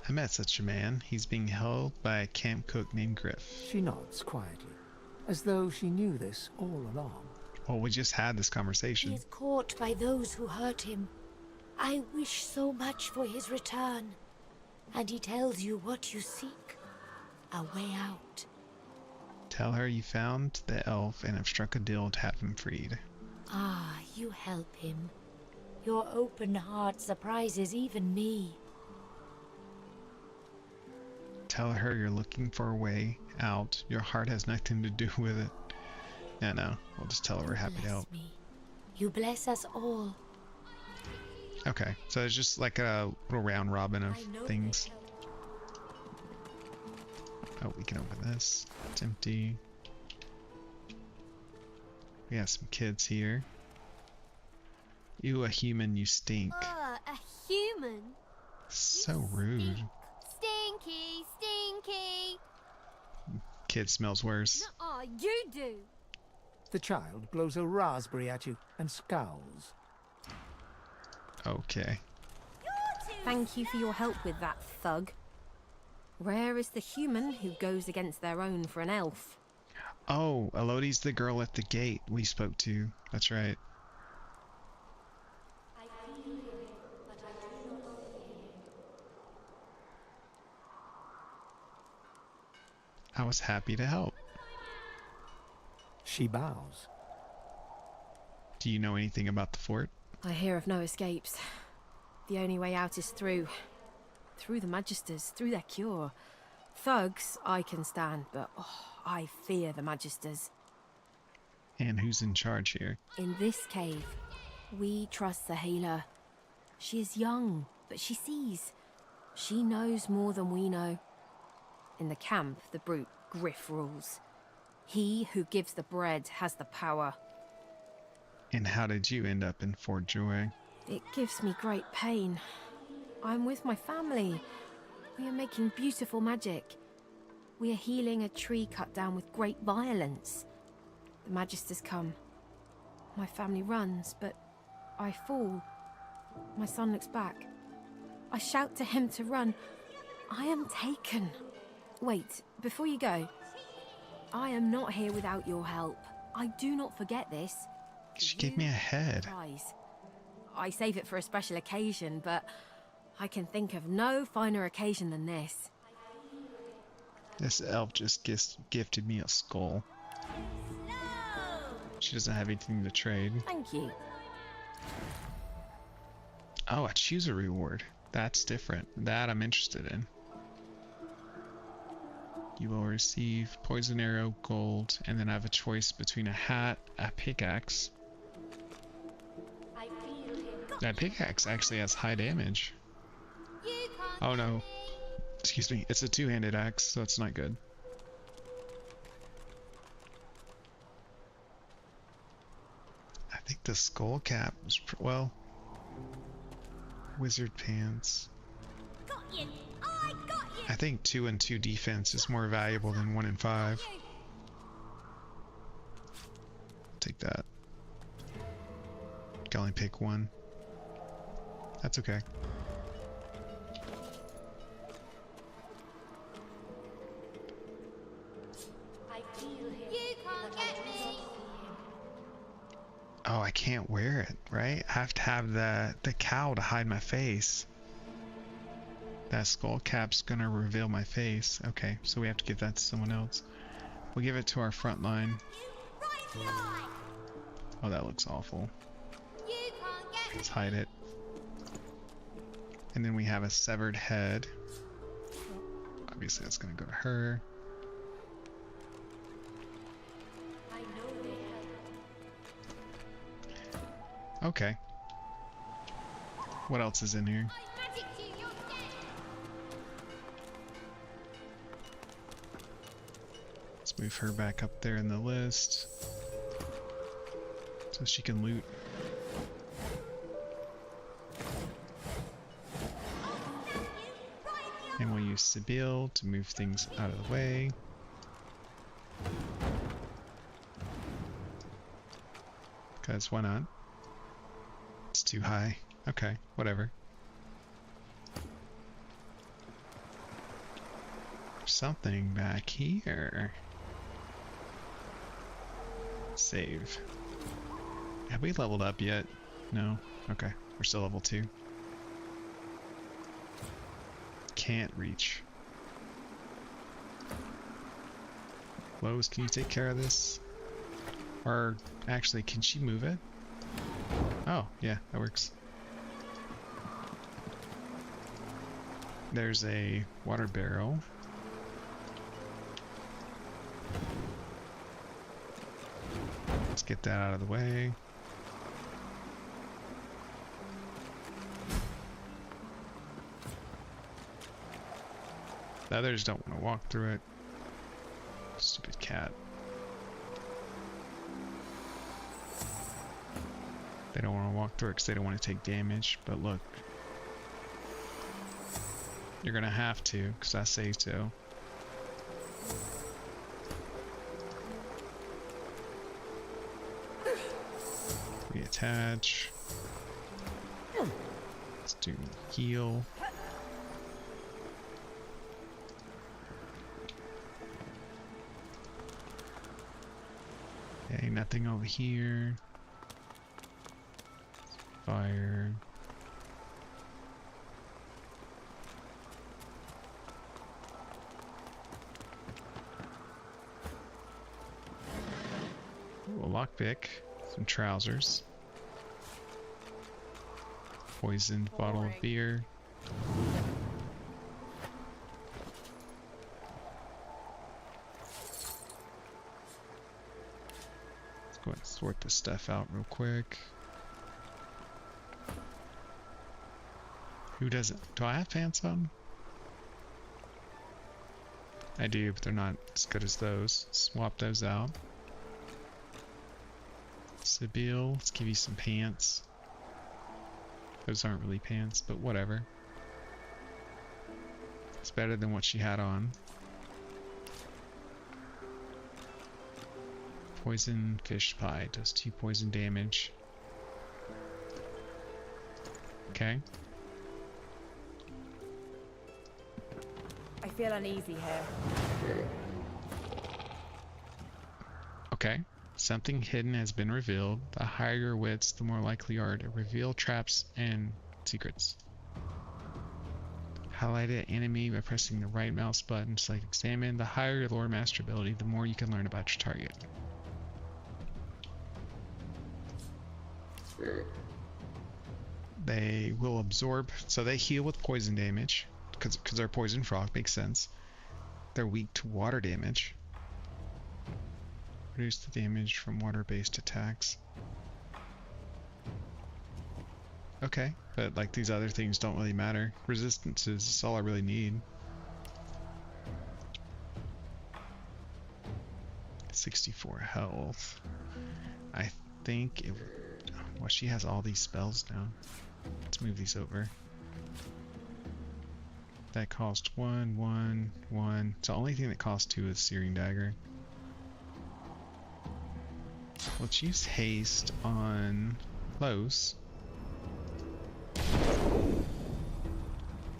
I met such a man. He's being held by a camp cook named Griff. She nods quietly, as though she knew this all along. Well, we just had this He conversation. is caught by those who hurt him. I wish so much for his return. And he tells you what you seek. A way out. Tell her you found the elf and have struck a deal to have him freed. Ah, you help him. Your open heart surprises even me. Tell her you're looking for a way out. Your heart has nothing to do with it. No, we'll just tell her we're happy to help. You bless us all. Okay, so it's just like a little round robin of things. Oh, we can open this. It's empty. We have some kids here. You a human, you stink. Oh, a human? So rude. Stinky, stinky. Kid smells worse. Oh, you do. The child blows a raspberry at you and scowls. Okay. Thank you for your help with that, thug. Rare is the human who goes against their own for an elf. Oh, Elodie's the girl at the gate we spoke to. That's right. I was happy to help. She bows. Do you know anything about the fort? I hear of no escapes. The only way out is through the Magisters, through their cure. Thugs I can stand, but I fear the Magisters. And who's in charge here? In this cave, we trust the healer. She is young, but she sees. She knows more than we know. In the camp, the brute Griff rules. He who gives the bread has the power. And how did you end up in Fort Joy? It gives me great pain. I'm with my family. We are making beautiful magic. We are healing a tree cut down with great violence. The Magisters come. My family runs, but I fall. My son looks back. I shout to him to run. I am taken. Wait, before you go. I am not here without your help. I do not forget this. She gave me a head. Prize. I save it for a special occasion, but I can think of no finer occasion than this. This elf just gifted me a skull. She doesn't have anything to trade. Thank you. Oh, I choose a reward. That's different. That I'm interested in. You will receive poison arrow, gold, and then I have a choice between a hat, a pickaxe. That pickaxe actually has high damage. Oh no. Excuse me. It's a two-handed axe, so it's not good. I think the skull cap was well. Wizard pants. I think 2 and 2 defense is more valuable than 1 and 5. Take that. Can only pick one. That's okay. You can't get me. Oh, I can't wear it, right? I have to have the cowl to hide my face. That skull cap's gonna reveal my face. Okay, so we have to give that to someone else. We'll give it to our front line. Oh, that looks awful. Let's hide it. And then we have a severed head. Obviously that's gonna go to her. Okay. What else is in here? Let's move her back up there in the list so she can loot. And we'll use Sibyl to move things out of the way. Because why not? too high. Okay, whatever. Something back here. Save. Have we leveled up yet? No? Okay, we're still level 2. Can't reach. Lowe's, can you take care of this? Or actually, can she move it? Oh, yeah, that works. There's a water barrel. Let's get that out of the way. The others don't want to walk through it. Stupid cat. They don't want to walk through it because they don't want to take damage, but look. You're gonna have to, because I say so. Reattach. Let's do heal. Okay, nothing over here. Fire. Ooh, a lockpick. Some trousers. Poisoned bottle of beer. Let's go ahead and sort this stuff out real quick. Who doesn't? Do I have pants on? I do, but they're not as good as those. Swap those out. Sibyl, let's give you some pants. Those aren't really pants, but whatever. It's better than what she had on. Poison fish pie does 2 poison damage. Okay. I feel uneasy here. Okay. Something hidden has been revealed. The higher your wits, the more likely you are to reveal traps and secrets. Highlight an enemy by pressing the right mouse button. Select examine. The higher your lore master ability, the more you can learn about your target. They will absorb, so they heal with poison damage because they're poison frog, makes sense. They're weak to water damage. Reduce the damage from water-based attacks. Okay, but like these other things don't really matter. Resistance is all I really need. 64 health. I think it. Well, she has all these spells now. Let's move these over. That cost 1, 1, 1. So the only thing that costs 2 is Searing Dagger. Let's use haste on Close.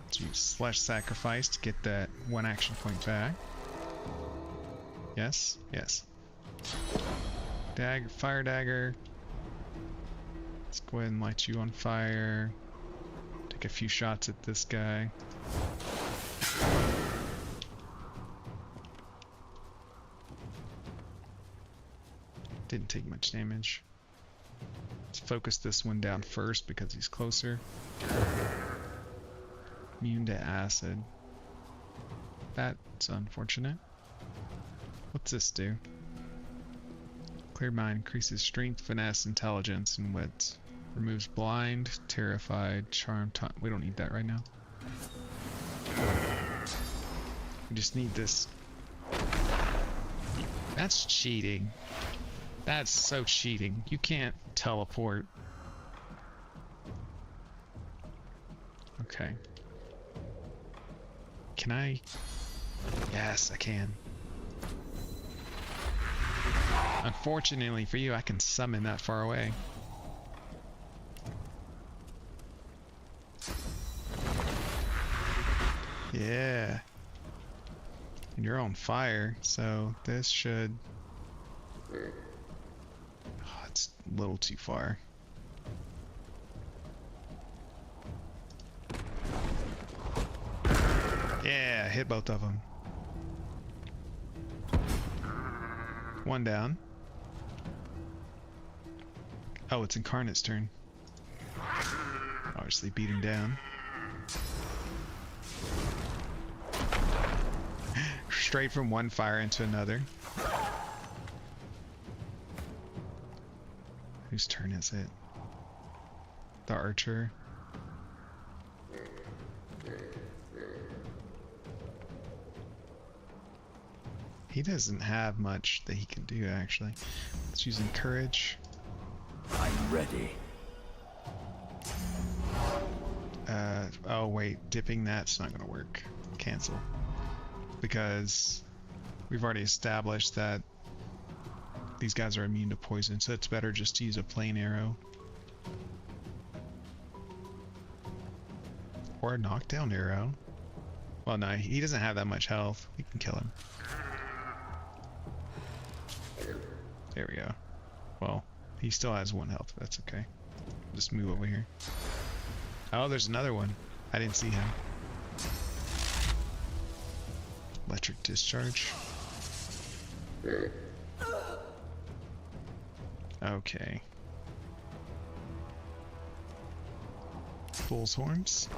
Let's use Slash Sacrifice to get that 1 action point back. Yes, yes. Fire Dagger. Let's go ahead and light you on fire. Take a few shots at this guy. Didn't take much damage. Let's focus this one down first because he's closer. Immune to acid. That's unfortunate. What's this do? Clear Mind increases strength, finesse, intelligence, and wit. Removes blind, terrified, charm. We don't need that right now. We just need this. That's cheating. That's so cheating. You can't teleport. Okay. Can I? Yes, I can. Unfortunately for you, I can summon that far away. Yeah. And you're on fire, so this should... Oh, it's a little too far. Yeah, hit both of them. One down. Oh, it's Incarnate's turn. Obviously beat him down. Straight from one fire into another. Whose turn is it? The archer. He doesn't have much that he can do, actually. Let's use Encourage. I'm ready. Oh wait, dipping that's not gonna work. Cancel. Because we've already established that these guys are immune to poison, so it's better just to use a plain arrow. Or a knockdown arrow. Well, no, he doesn't have that much health. We can kill him. There we go. Well, he still has 1 health, but that's okay. Just move over here. Oh, there's another one. I didn't see him. Electric discharge. Okay. Bull's horns.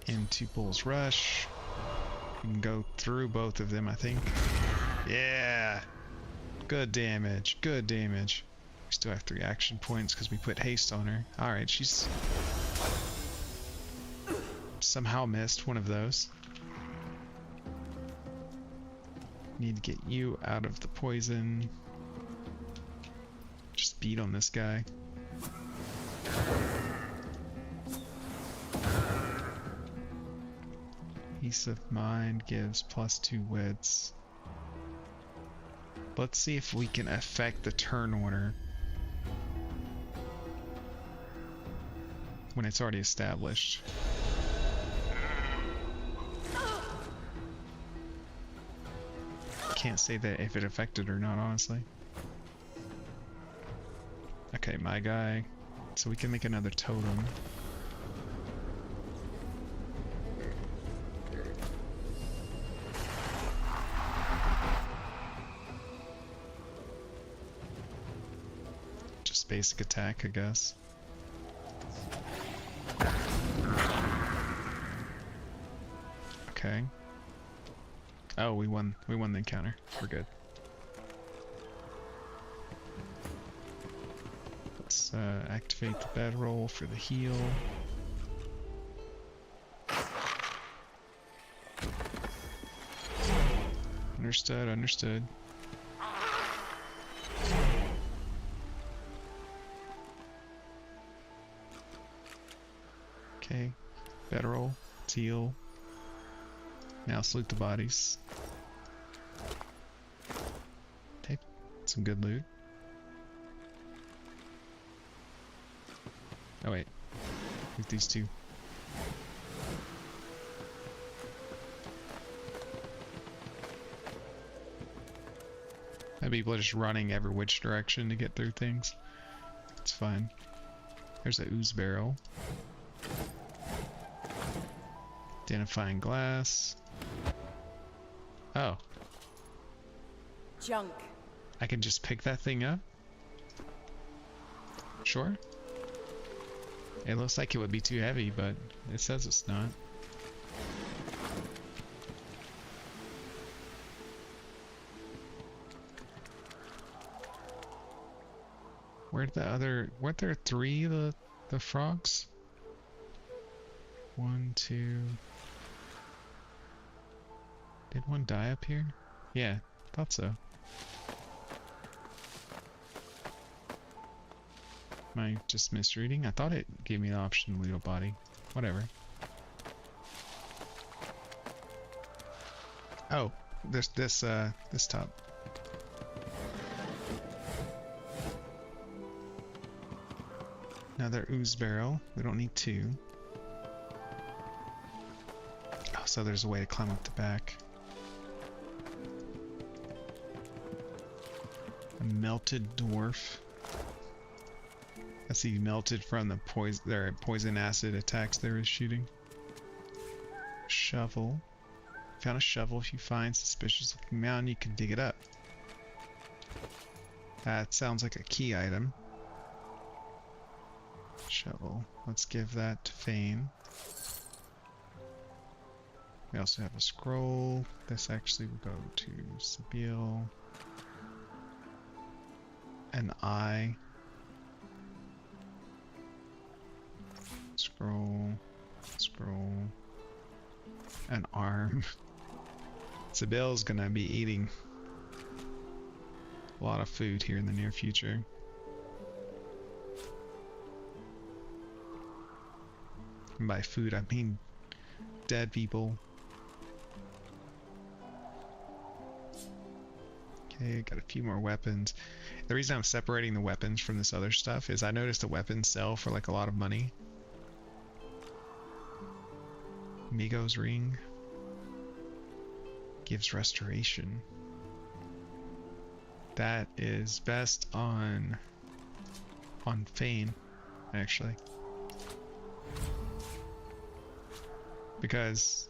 Into Bull's rush. We can go through both of them, I think. Yeah! Good damage, good damage. We still have 3 action points because we put haste on her. Alright, she's somehow missed one of those. Need to get you out of the poison. Just beat on this guy. Peace of Mind gives +2 wits. Let's see if we can affect the turn order when it's already established. Can't say that if it affected or not, honestly. Okay, my guy. So we can make another totem. Just basic attack, I guess. Okay. Oh, we won the encounter. We're good. Let's activate the bedroll for the heal. Understood, understood. Okay, bedroll, heal. Now salute the bodies. Okay, some good loot. Oh wait, loot these two. People are just running every which direction to get through things. It's fine. There's a ooze barrel. Identifying glass. Oh. Junk. I can just pick that thing up? Sure. It looks like it would be too heavy, but it says it's not. Where'd the other... Weren't there 3 the frogs? 1, 2... Did one die up here? Yeah, thought so. Am I just misreading? I thought it gave me the option to loot a body. Whatever. Oh, this top. Another ooze barrel. We don't need 2. Oh, so there's a way to climb up the back. A melted dwarf. I see melted from the poison acid attacks they were shooting. Shovel. Found a shovel. If you find suspicious looking mountain, you can dig it up. That sounds like a key item. Shovel. Let's give that to Fane. We also have a scroll. This actually will go to Sebille. An eye. Scroll. Scroll. An arm. Sebille's gonna be eating a lot of food here in the near future. And by food, I mean dead people. Okay, got a few more weapons. The reason I'm separating the weapons from this other stuff is I noticed the weapons sell for like a lot of money. Migo's ring gives restoration. That is best on Fane, actually. Because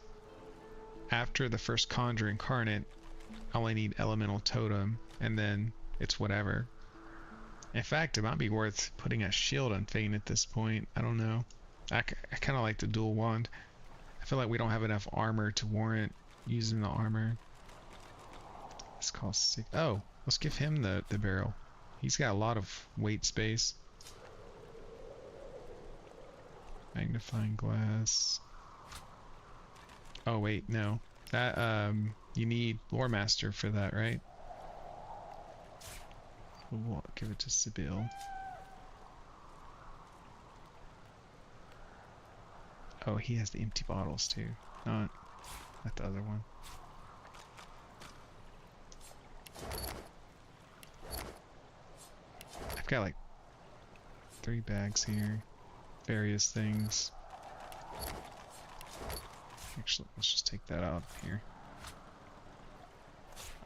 after the first Conjure Incarnate, I only need Elemental Totem, and then it's whatever. In fact, it might be worth putting a shield on Fane at this point. I don't know. I kind of like the dual wand. I feel like we don't have enough armor to warrant using the armor. Let's call 6. Oh, let's give him the barrel. He's got a lot of weight space. Magnifying glass. Oh wait, no. That you need Lore Master for that, right? We'll give it to Sebille. Oh, he has the empty bottles too. Not the other one. I've got like 3 bags here. Various things. Actually, let's just take that out here.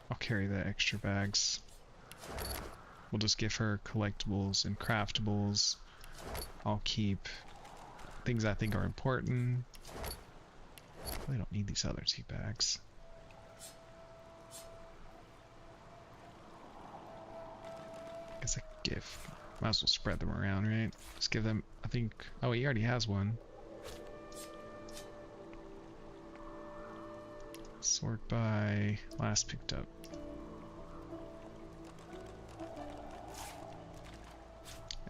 I'll carry the extra bags. We'll just give her collectibles and craftables. I'll keep things I think are important. Really don't need these other 2 bags. Guess I could give. Might as well spread them around, right? Just give them. I think. Oh, he already has one. Sort by last picked up.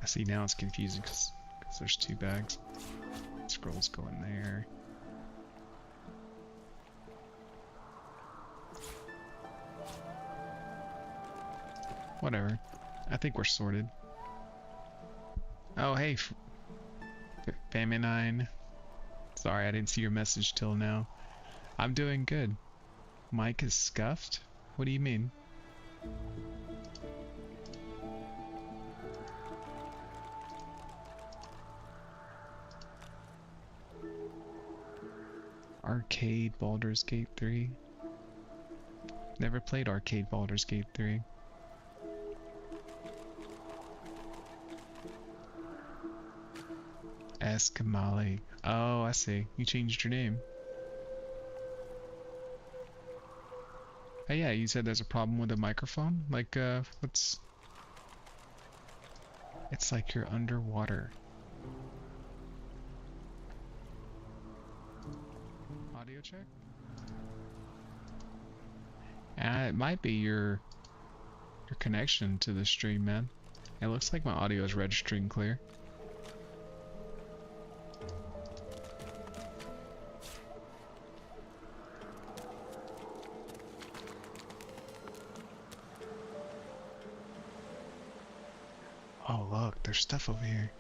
I see now it's confusing because there's 2 bags. Scrolls go in there. Whatever. I think we're sorted. Oh, hey, Faminine. Sorry, I didn't see your message till now. I'm doing good. Mike is scuffed? What do you mean? Arcade Baldur's Gate 3. Never played Arcade Baldur's Gate 3. Eskamali. Oh, I see. You changed your name. Oh yeah, you said there's a problem with the microphone? Like, what's... It's like you're underwater. Audio check? It might be your connection to the stream, man. It looks like my audio is registering clear. Oh look, there's stuff over here.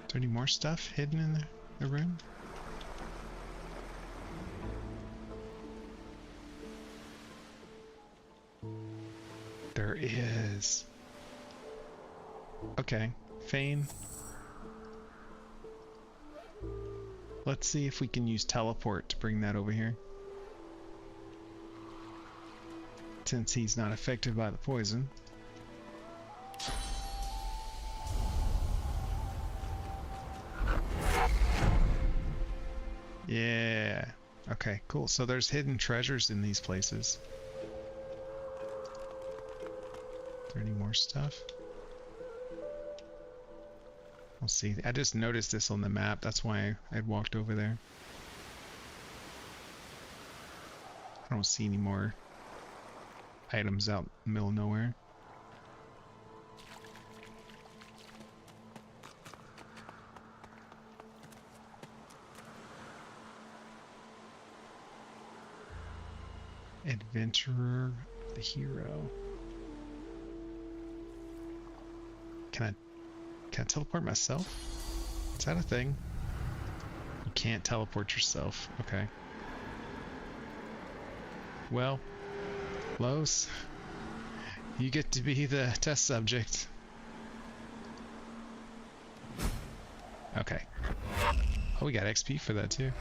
Is there any more stuff hidden in the room? There is. Okay, Fane. Let's see if we can use teleport to bring that over here. Since he's not affected by the poison. Yeah. Okay, cool. So there's hidden treasures in these places. Is there any more stuff? We'll see. I just noticed this on the map. That's why I'd walked over there. I don't see any more items out in the middle of nowhere. Adventurer, the hero. Can I teleport myself? Is that a thing? You can't teleport yourself. Okay. Well, Los, you get to be the test subject. Okay. Oh, we got XP for that too.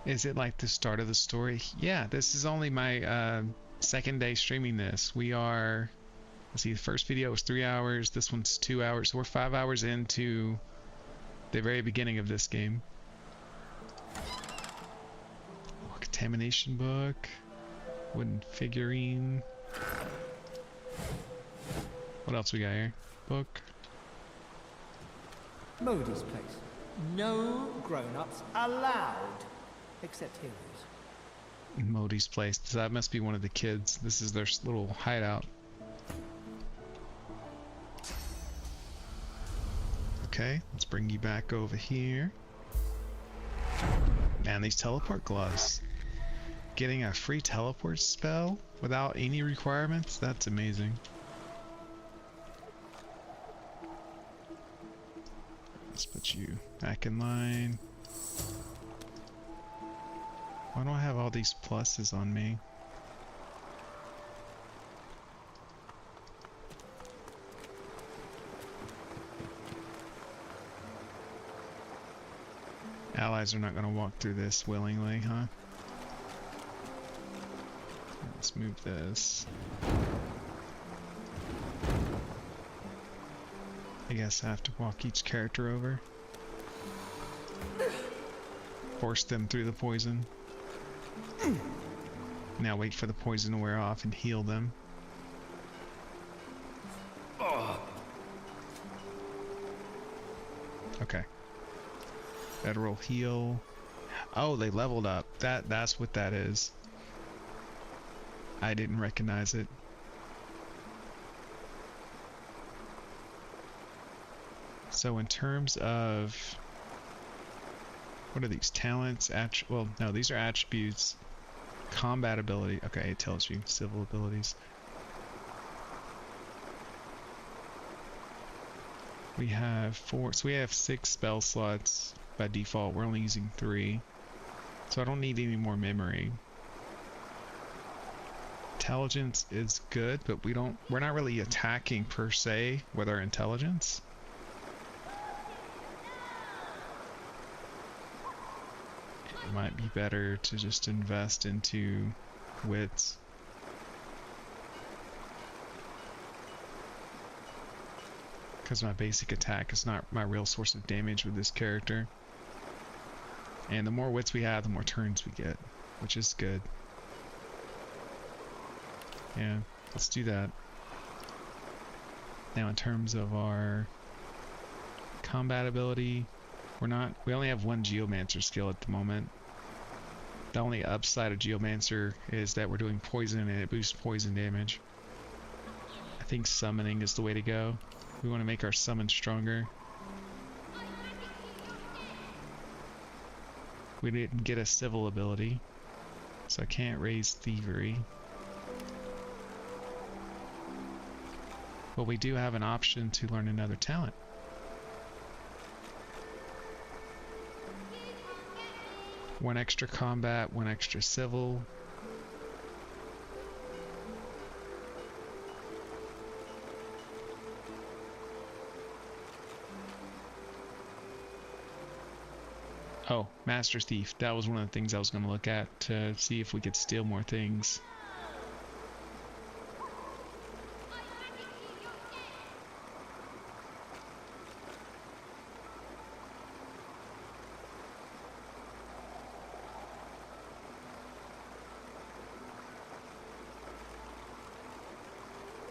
Is it like the start of the story? Yeah, this is only my second day streaming this. We are, let's see, the first video was 3 hours, this one's 2 hours, so we're 5 hours into the very beginning of this game. Oh, contamination book, wooden figurine. What else we got here? Book. Modi's place. No grown-ups allowed. Except heroes. Modi's place. So that must be one of the kids. This is their little hideout. Okay, let's bring you back over here. Man, these teleport gloves. Getting a free teleport spell without any requirements? That's amazing. Let's put you back in line. Why don't I have all these pluses on me? Allies are not going to walk through this willingly, huh? Let's move this. I guess I have to walk each character over. Force them through the poison. Now wait for the poison to wear off and heal them. Okay. Federal heal. Oh, they leveled up. That's what that is. I didn't recognize it. So in terms of what are these talents? Well, no, these are attributes. Combat ability. Okay, it tells you civil abilities. We have 4, so we have 6 spell slots by default. We're only using 3, so I don't need any more memory. Intelligence is good, but we're not really attacking per se with our intelligence. It might be better to just invest into wits. Because my basic attack is not my real source of damage with this character. And the more wits we have, the more turns we get, which is good. Yeah, let's do that. Now in terms of our combat ability, we only have 1 Geomancer skill at the moment. The only upside of Geomancer is that we're doing poison and it boosts poison damage. I think summoning is the way to go. We want to make our summon stronger. We didn't get a civil ability, so I can't raise thievery. But we do have an option to learn another talent. One extra combat, 1 extra civil. Oh, Master Thief. That was one of the things I was going to look at to see if we could steal more things.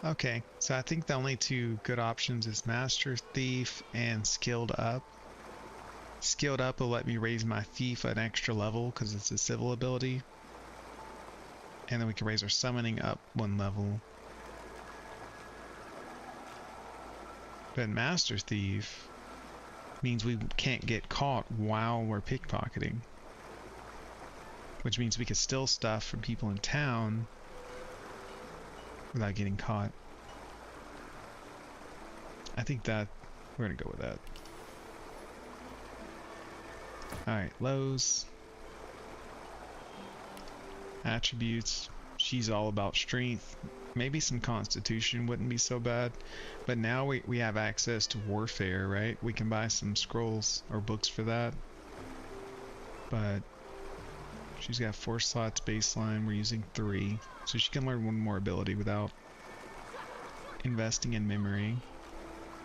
Okay, so I think the only two good options is Master Thief and Skilled Up. Skilled Up will let me raise my Thief an extra level because it's a civil ability. And then we can raise our Summoning up 1 level. But Master Thief means we can't get caught while we're pickpocketing. Which means we could steal stuff from people in town without getting caught. I think that we're gonna go with that. Alright, Lowe's. Attributes. She's all about strength. Maybe some constitution wouldn't be so bad. But now we have access to warfare, right? We can buy some scrolls or books for that. But she's got 4 slots baseline. We're using 3. So she can learn 1 more ability without investing in memory.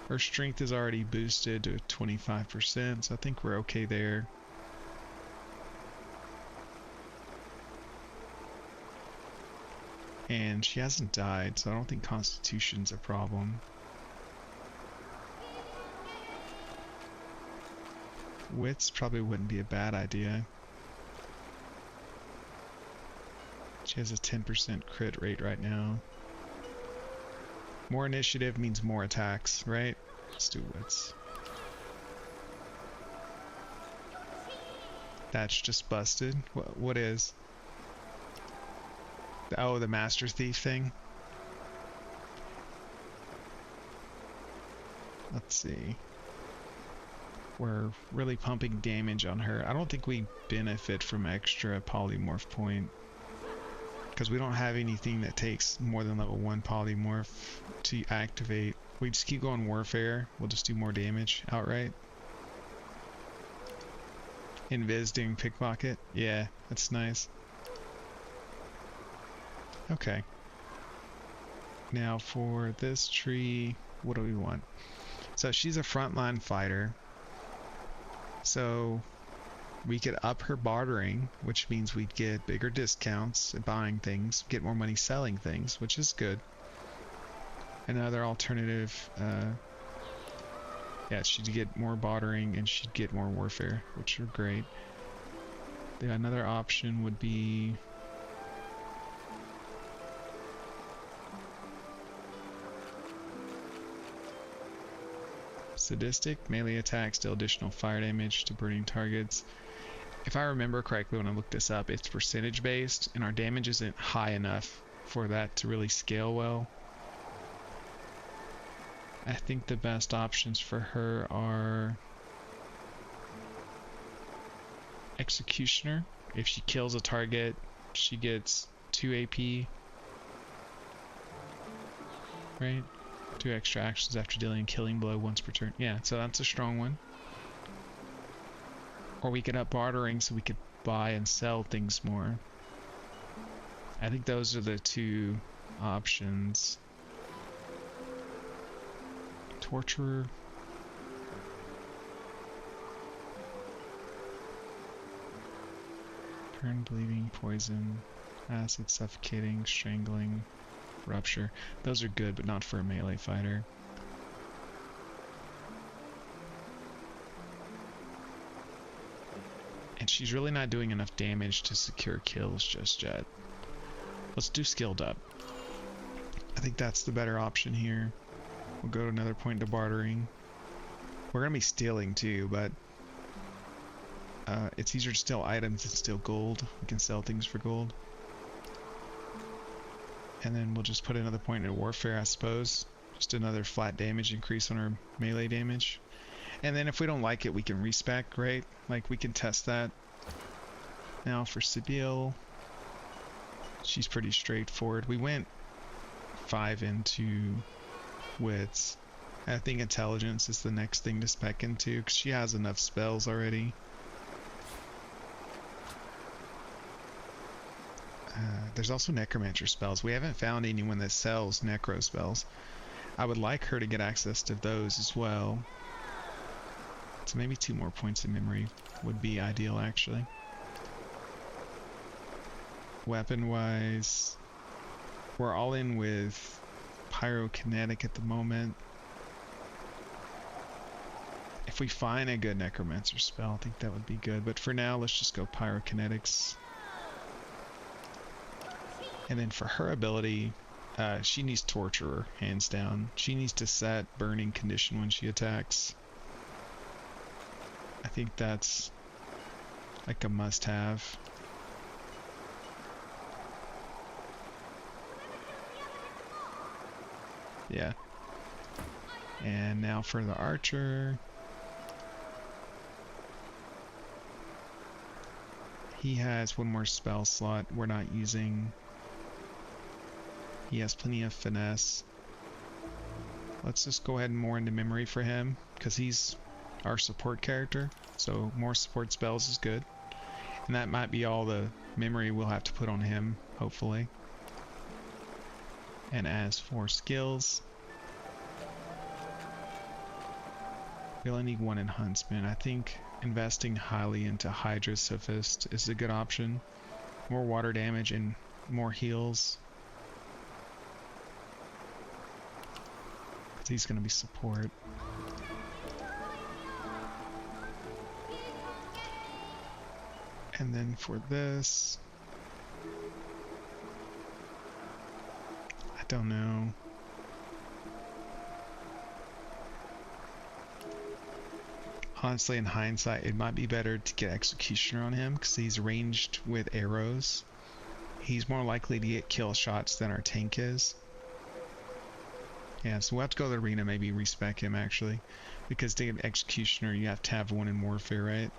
Her strength is already boosted to 25%, so I think we're okay there. And she hasn't died, so I don't think Constitution's a problem. Wits probably wouldn't be a bad idea. She has a 10% crit rate right now. More initiative means more attacks, right? Let's do Wits. That's just busted. What is? Oh, the Master Thief thing? Let's see. We're really pumping damage on her. I don't think we benefit from extra polymorph point. Because we don't have anything that takes more than level 1 polymorph to activate. We just keep going warfare. We'll just do more damage outright. Invis doing pickpocket. Yeah, that's nice. Okay. Now for this tree, what do we want? So she's a frontline fighter. So we could up her bartering, which means we'd get bigger discounts at buying things, get more money selling things, which is good. Another alternative, yeah, she'd get more bartering and she'd get more warfare, which are great. Another option would be Sadistic. Melee attacks deal additional fire damage to burning targets. If I remember correctly when I looked this up, it's percentage based and our damage isn't high enough for that to really scale well. I think the best options for her are Executioner. If she kills a target, she gets 2 AP. Right? 2 extra actions after dealing a killing blow once per turn. Yeah, so that's a strong one. Or we could up bartering so we could buy and sell things more. I think those are the 2 options. Torturer. Turn bleeding, poison, acid, suffocating, strangling, rupture. Those are good, but not for a melee fighter. And she's really not doing enough damage to secure kills just yet. Let's do Skilled Up. I think that's the better option here. We'll go to another point to bartering. We're going to be stealing too, but it's easier to steal items than steal gold. We can sell things for gold. And then we'll just put another point in warfare, I suppose. Just another flat damage increase on our melee damage. And then if we don't like it, we can respec, right? Like, we can test that. Now for Sibyl, she's pretty straightforward. We went 5 into wits. I think intelligence is the next thing to spec into, because she has enough spells already. There's also necromancer spells. We haven't found anyone that sells necro spells. I would like her to get access to those as well. So maybe 2 more points of memory would be ideal, actually. Weapon-wise, we're all in with pyrokinetic at the moment. If we find a good necromancer spell, I think that would be good. But for now, let's just go pyrokinetics. And then for her ability, she needs Torturer, hands down. She needs to set burning condition when she attacks. I think that's like a must-have. Yeah. And now for the archer. He has 1 more spell slot we're not using. He has plenty of finesse. Let's just go ahead and more into memory for him, because he's our support character, so more support spells is good. And that might be all the memory we'll have to put on him, hopefully. And as for skills, we only need 1 in Huntsman. I think investing highly into Hydra Sophist is a good option. More water damage and more heals. He's going to be support. And then for this, I don't know. Honestly, in hindsight, it might be better to get Executioner on him because he's ranged with arrows. He's more likely to get kill shots than our tank is. Yeah, so we'll have to go to the arena, maybe respec him actually. Because to get Executioner, you have to have 1 in Warfare, right?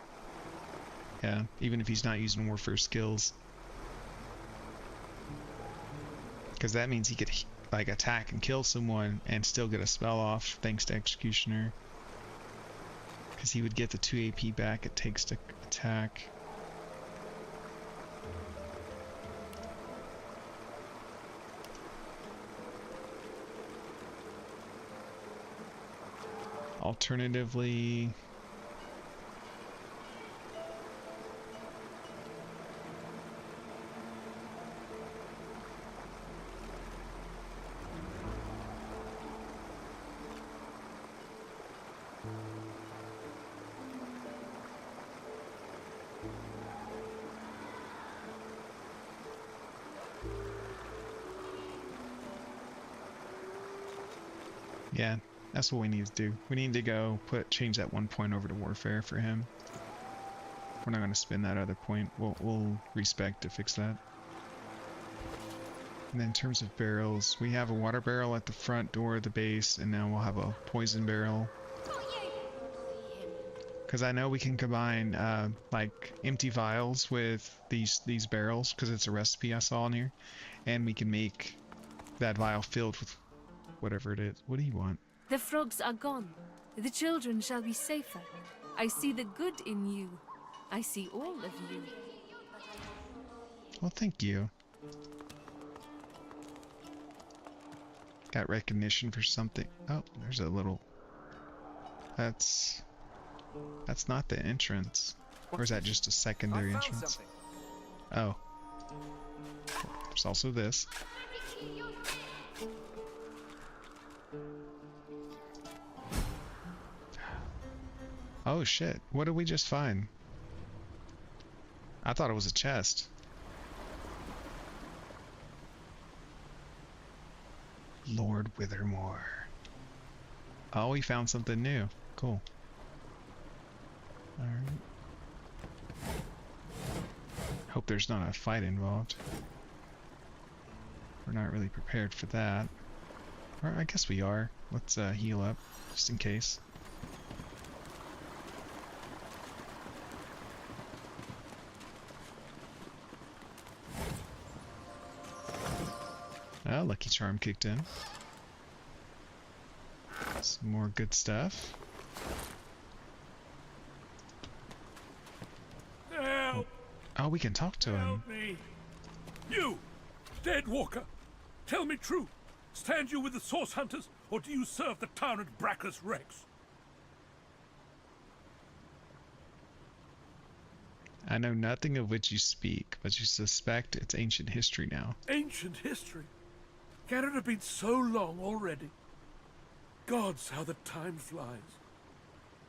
Yeah, even if he's not using Warfare skills. Because that means he could like attack and kill someone and still get a spell off thanks to Executioner. Because he would get the 2 AP back it takes to attack. Alternatively, yeah, that's what we need to do. We need to go change that 1 point over to Warfare for him. We're not going to spend that other point. We'll respec to fix that. And then in terms of barrels, we have a water barrel at the front door of the base, and now we'll have a poison barrel. Because I know we can combine like empty vials with these barrels, because it's a recipe I saw in here, and we can make that vial filled with whatever it is. What do you want? The frogs are gone. The children shall be safer. I see the good in you. I see all of you. Well, thank you. Got recognition for something. Oh, there's a little... That's not the entrance. Or is that just a secondary entrance? Oh. There's also this. Oh shit, what did we just find? I thought it was a chest. Lord Withermore. Oh, we found something new. Cool. Alright. Hope there's not a fight involved. We're not really prepared for that. Or I guess we are. Let's heal up, just in case. Oh, Lucky Charm kicked in. Some more good stuff. Help! Oh, we can talk to him. Help me! You, dead walker, tell me true. Stand you with the Source Hunters, or do you serve the town at Brachus Rex? I know nothing of which you speak, but you suspect it's ancient history now. Ancient history? Can it have been so long already? Gods, how the time flies.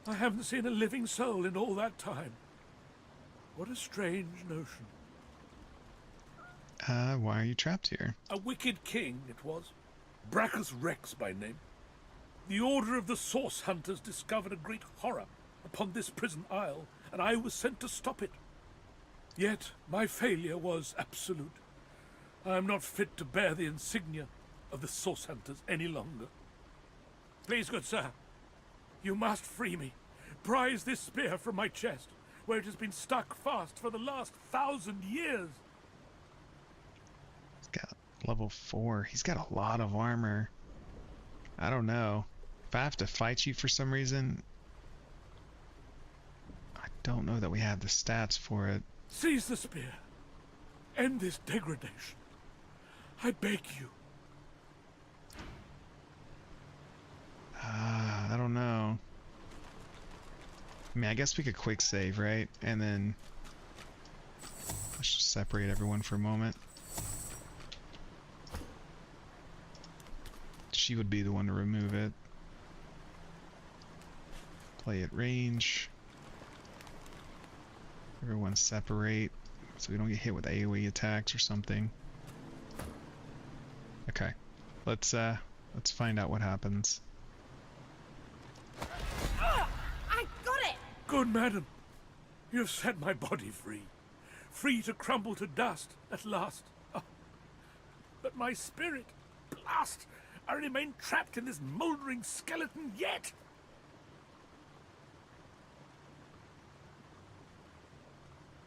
I haven't seen a living soul in all that time. What a strange notion. Why are you trapped here? A wicked king, it was. Brachus Rex by name. The Order of the Source Hunters discovered a great horror upon this prison isle, and I was sent to stop it. Yet my failure was absolute. I am not fit to bear the insignia of the Source Hunters any longer. Please, good sir, you must free me. Prise this spear from my chest, where it has been stuck fast for the last 1,000 years. He's got level 4. He's got a lot of armor. I don't know. If I have to fight you for some reason, I don't know that we have the stats for it. Seize the spear. End this degradation. I beg you. I don't know. I mean, I guess we could quick save, right? And then let's just separate everyone for a moment. She would be the one to remove it. Play at range. Everyone separate so we don't get hit with AoE attacks or something. Okay. Let's find out what happens. I got it! Good madam, you have set my body free. Free to crumble to dust at last. Oh. But my spirit, blast! I remain trapped in this mouldering skeleton yet!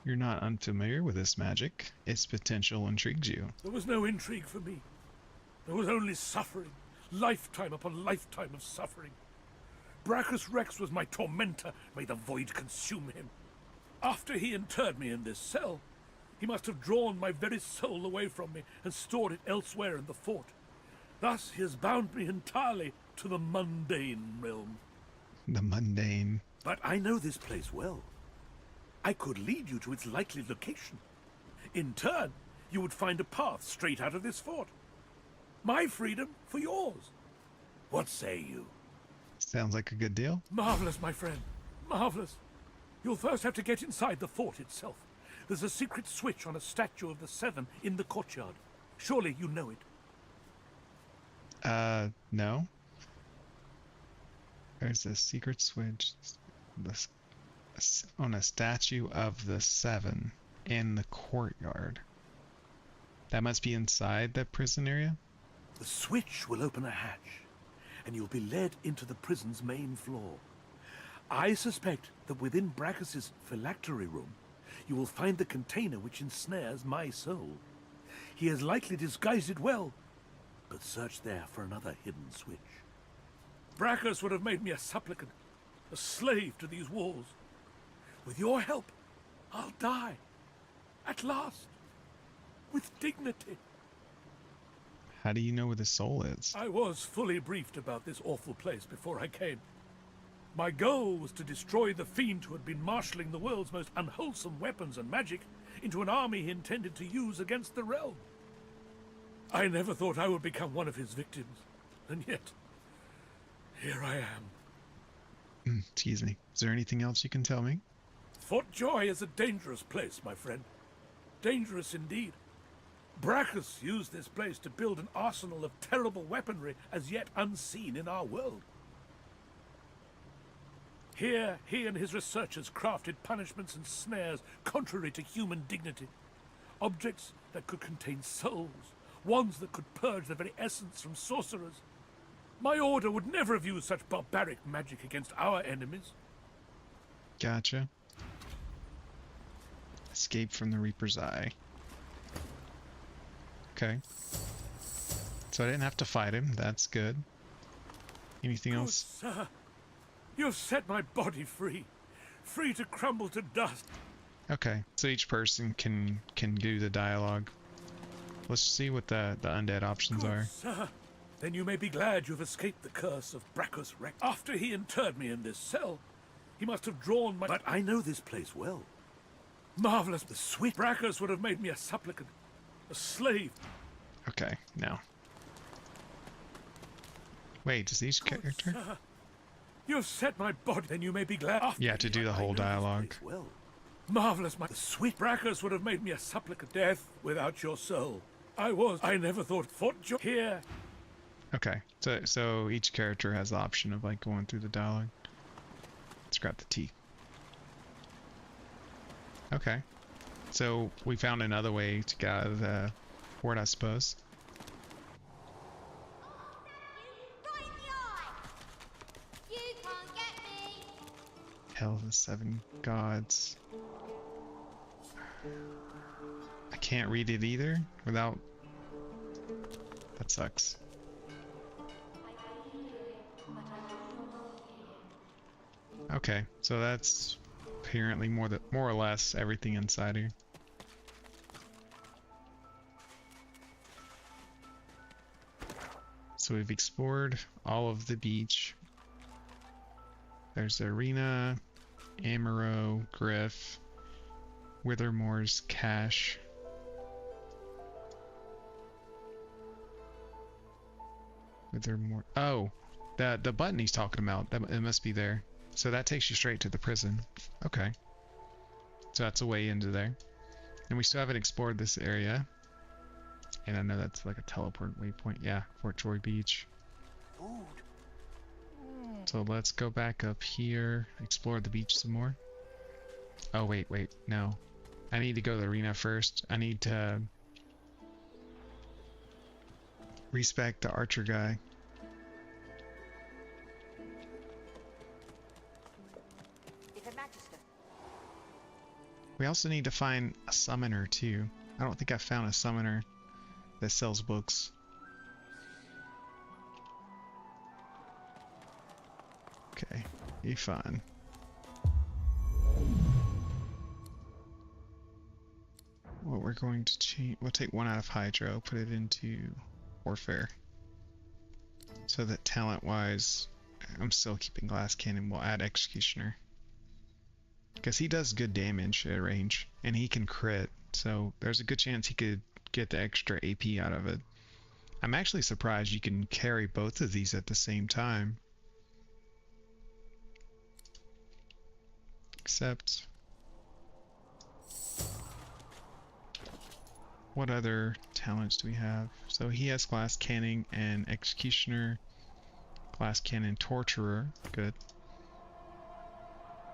You're not unfamiliar with this magic. Its potential intrigues you. There was no intrigue for me. There was only suffering. Lifetime upon lifetime of suffering. Brachus Rex was my tormentor. May the void consume him. After he interred me in this cell, he must have drawn my very soul away from me and stored it elsewhere in the fort. Thus he has bound me entirely to the mundane realm. The mundane. But I know this place well. I could lead you to its likely location. In turn, you would find a path straight out of this fort. My freedom for yours. What say you? Sounds like a good deal. Marvelous, my friend. Marvelous. You'll first have to get inside the fort itself. There's a secret switch on a statue of the Seven in the courtyard. Surely you know it. No. There's a secret switch on a statue of the Seven in the courtyard. That must be inside that prison area? The switch will open a hatch, and you'll be led into the prison's main floor. I suspect that within Brachus's phylactery room, you will find the container which ensnares my soul. He has likely disguised it well, but search there for another hidden switch. Brachus would have made me a supplicant, a slave to these walls. With your help, I'll die. At last. With dignity. How do you know where the soul is? I was fully briefed about this awful place before I came. My goal was to destroy the fiend who had been marshalling the world's most unwholesome weapons and magic into an army he intended to use against the realm. I never thought I would become one of his victims, and yet, here I am. Excuse me. Is there anything else you can tell me? Fort Joy is a dangerous place, my friend. Dangerous indeed. Brachus used this place to build an arsenal of terrible weaponry as yet unseen in our world. Here, he and his researchers crafted punishments and snares contrary to human dignity. Objects that could contain souls, wands that could purge the very essence from sorcerers. My order would never have used such barbaric magic against our enemies. Gotcha. Escape from the Reaper's Eye. Okay. So I didn't have to fight him. That's good. Anything else? Sir, you have set my body free. Free to crumble to dust. Okay. So each person can do the dialogue. Let's see what the undead options are. Sir, then you may be glad you've escaped the curse of Brachus Rex. After he interred me in this cell, he must have drawn my... But I know this place well. Marvelous. The sweet Brachus would have made me a supplicant, a slave. Okay, now. Wait, is each character? Sir, you've set my body, then you may be glad... Yeah, to do the whole dialogue. Well, marvelous. The sweet Brachus would have made me a supplicant. Death without your soul. I never thought Fort Joy here. Okay, so each character has the option of like going through the dialogue. Let's grab the T. Okay, so we found another way to get out of the fort, I suppose. You can't get me. Hell of the 7 gods. I can't read it either without... That sucks. Okay, so that's apparently more or less everything inside here. So we've explored all of the beach. There's the arena, Amaro, Griff, Withermore's cache. Withermore. Oh, the button he's talking about. It must be there. So that takes you straight to the prison. Okay. So that's a way into there. And we still haven't explored this area. And I know that's like a teleport waypoint. Yeah, Fort Joy Beach. So let's go back up here, explore the beach some more. Oh, wait, no. I need to go to the arena first. I need to respec the archer guy. We also need to find a summoner too. I don't think I found a summoner that sells books. Okay, be fine. What we're going to change, we'll take 1 out of Hydro, put it into Warfare. So that talent wise, I'm still keeping Glass Cannon. We'll add Executioner. Because he does good damage at range, and he can crit, so there's a good chance he could get the extra AP out of it. I'm actually surprised you can carry both of these at the same time. Except... what other talents do we have? So he has Glass Cannon and Executioner. Glass Cannon Torturer. Good.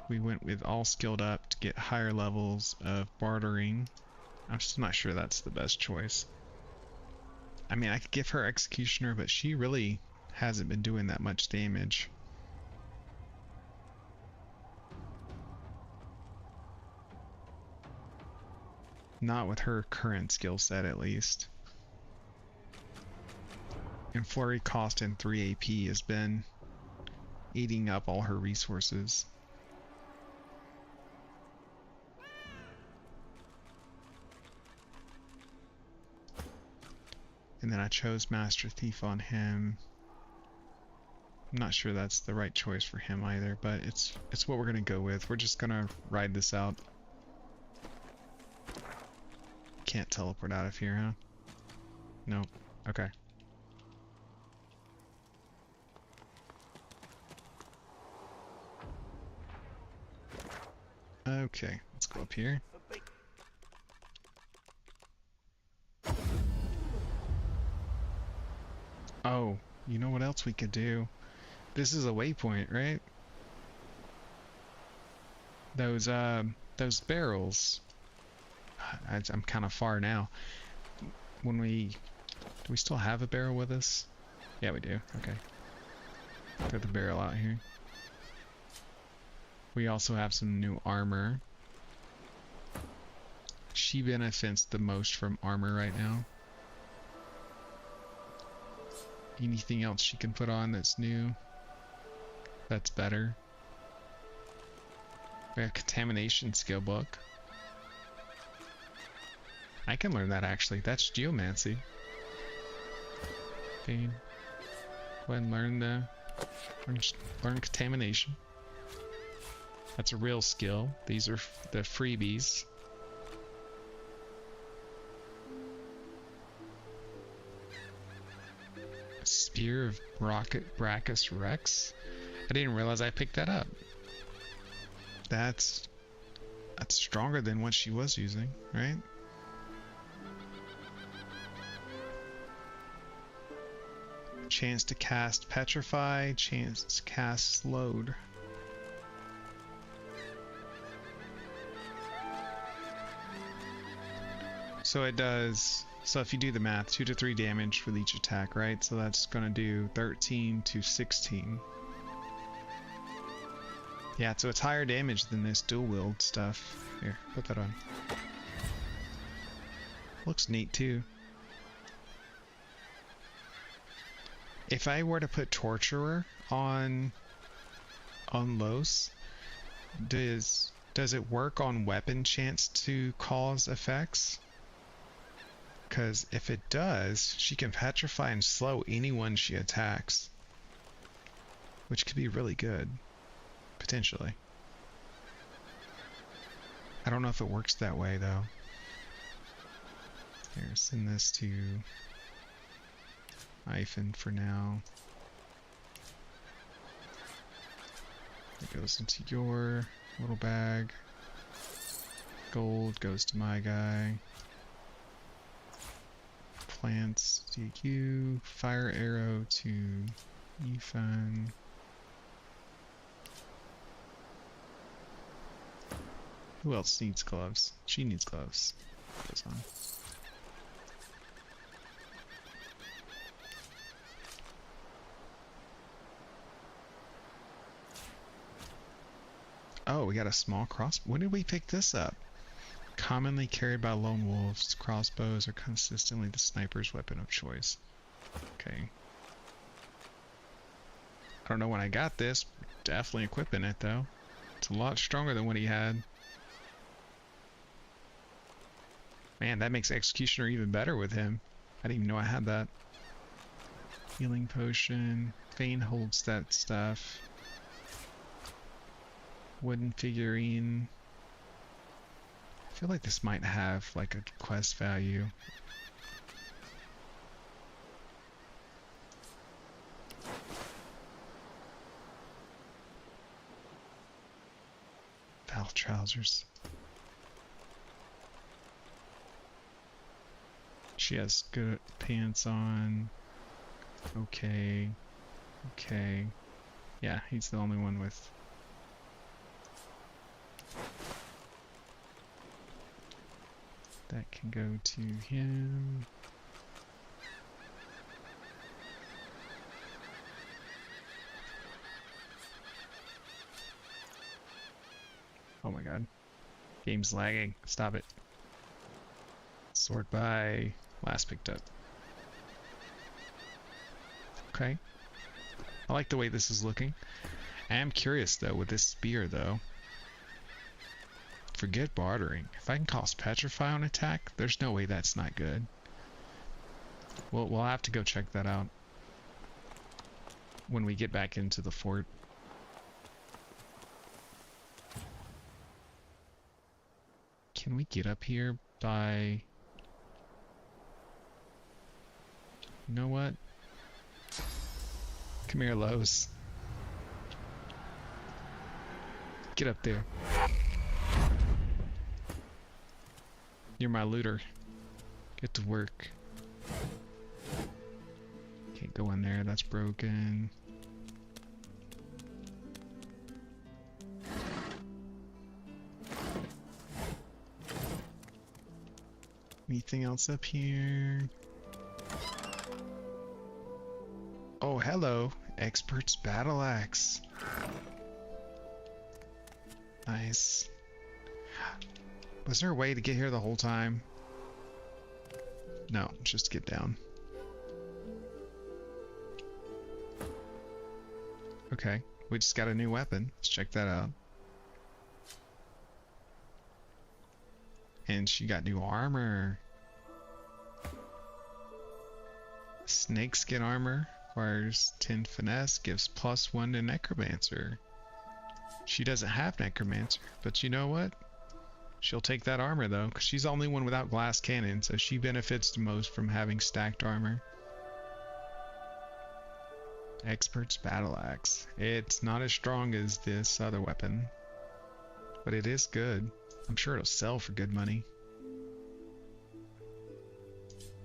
We went with all skilled up to get higher levels of bartering. I'm just not sure that's the best choice. I mean, I could give her Executioner, but she really hasn't been doing that much damage. Not with her current skill set, at least. And Flurry cost in 3 AP has been eating up all her resources. And then I chose Master Thief on him. I'm not sure that's the right choice for him either, but it's what we're gonna go with. We're just gonna ride this out. Can't teleport out of here, huh? Nope. Okay. Okay, let's go up here. Oh, you know what else we could do? This is a waypoint, right? Those barrels. I'm kind of far now. Do we still have a barrel with us? Yeah, we do. Okay. Got the barrel out here. We also have some new armor. She benefits the most from armor right now. Anything else she can put on that's new? That's better. We have Contamination skill book. I I can learn that actually. That's geomancy. Okay. Go ahead and learn contamination. That's a real skill. These are the freebies. Spear of Brachus Rex. I didn't realize I picked that up. That's stronger than what she was using, right? Chance to cast Petrify, chance to cast Slowed. So it does, so if you do the math, 2 to 3 damage with each attack, right? So that's gonna do 13 to 16. Yeah, so it's higher damage than this dual wield stuff. Here, put that on. Looks neat too. If I were to put Torturer on Lohse, does it work on weapon chance to cause effects? Because if it does, she can petrify and slow anyone she attacks, which could be really good, potentially. I don't know if it works that way though. Here, send this to Ivan for now. It goes into your little bag. Gold goes to my guy. Plants DQ. Fire arrow to Ethan. Who else needs gloves? She needs gloves. Goes on. Oh, we got a small crossbow. When did we pick this up? Commonly carried by lone wolves, crossbows are consistently the sniper's weapon of choice. Okay. I don't know when I got this. Definitely equipping it though. It's a lot stronger than what he had. Man, that makes Executioner even better with him. I didn't even know I had that. Healing potion. Fane holds that stuff. Wooden figurine. I feel like this might have like a quest value. Val trousers. She has good pants on. Okay. Okay. Yeah, he's the only one with. That can go to him. Oh my god. Game's lagging. Stop it. Sort by last picked up. Okay. I like the way this is looking. I am curious though with this spear though. Forget bartering. If I can cost Petrify on attack, there's no way that's not good. We'll have to go check that out when we get back into the fort. Can we get up here by... You know what? Come here, Lohse. Get up there. You're my looter. Get to work. Can't go in there, that's broken. Anything else up here? Oh, hello. Expert's Battle Axe. Nice. Was there a way to get here the whole time? No, just get down. Okay, we just got a new weapon. Let's check that out. And she got new armor. Snakeskin armor requires 10 finesse, gives +1 to necromancer. She doesn't have necromancer, but you know what? She'll take that armor though, because she's the only one without glass cannon, so she benefits the most from having stacked armor. Expert's battle axe. It's not as strong as this other weapon, but it is good. I'm sure it'll sell for good money.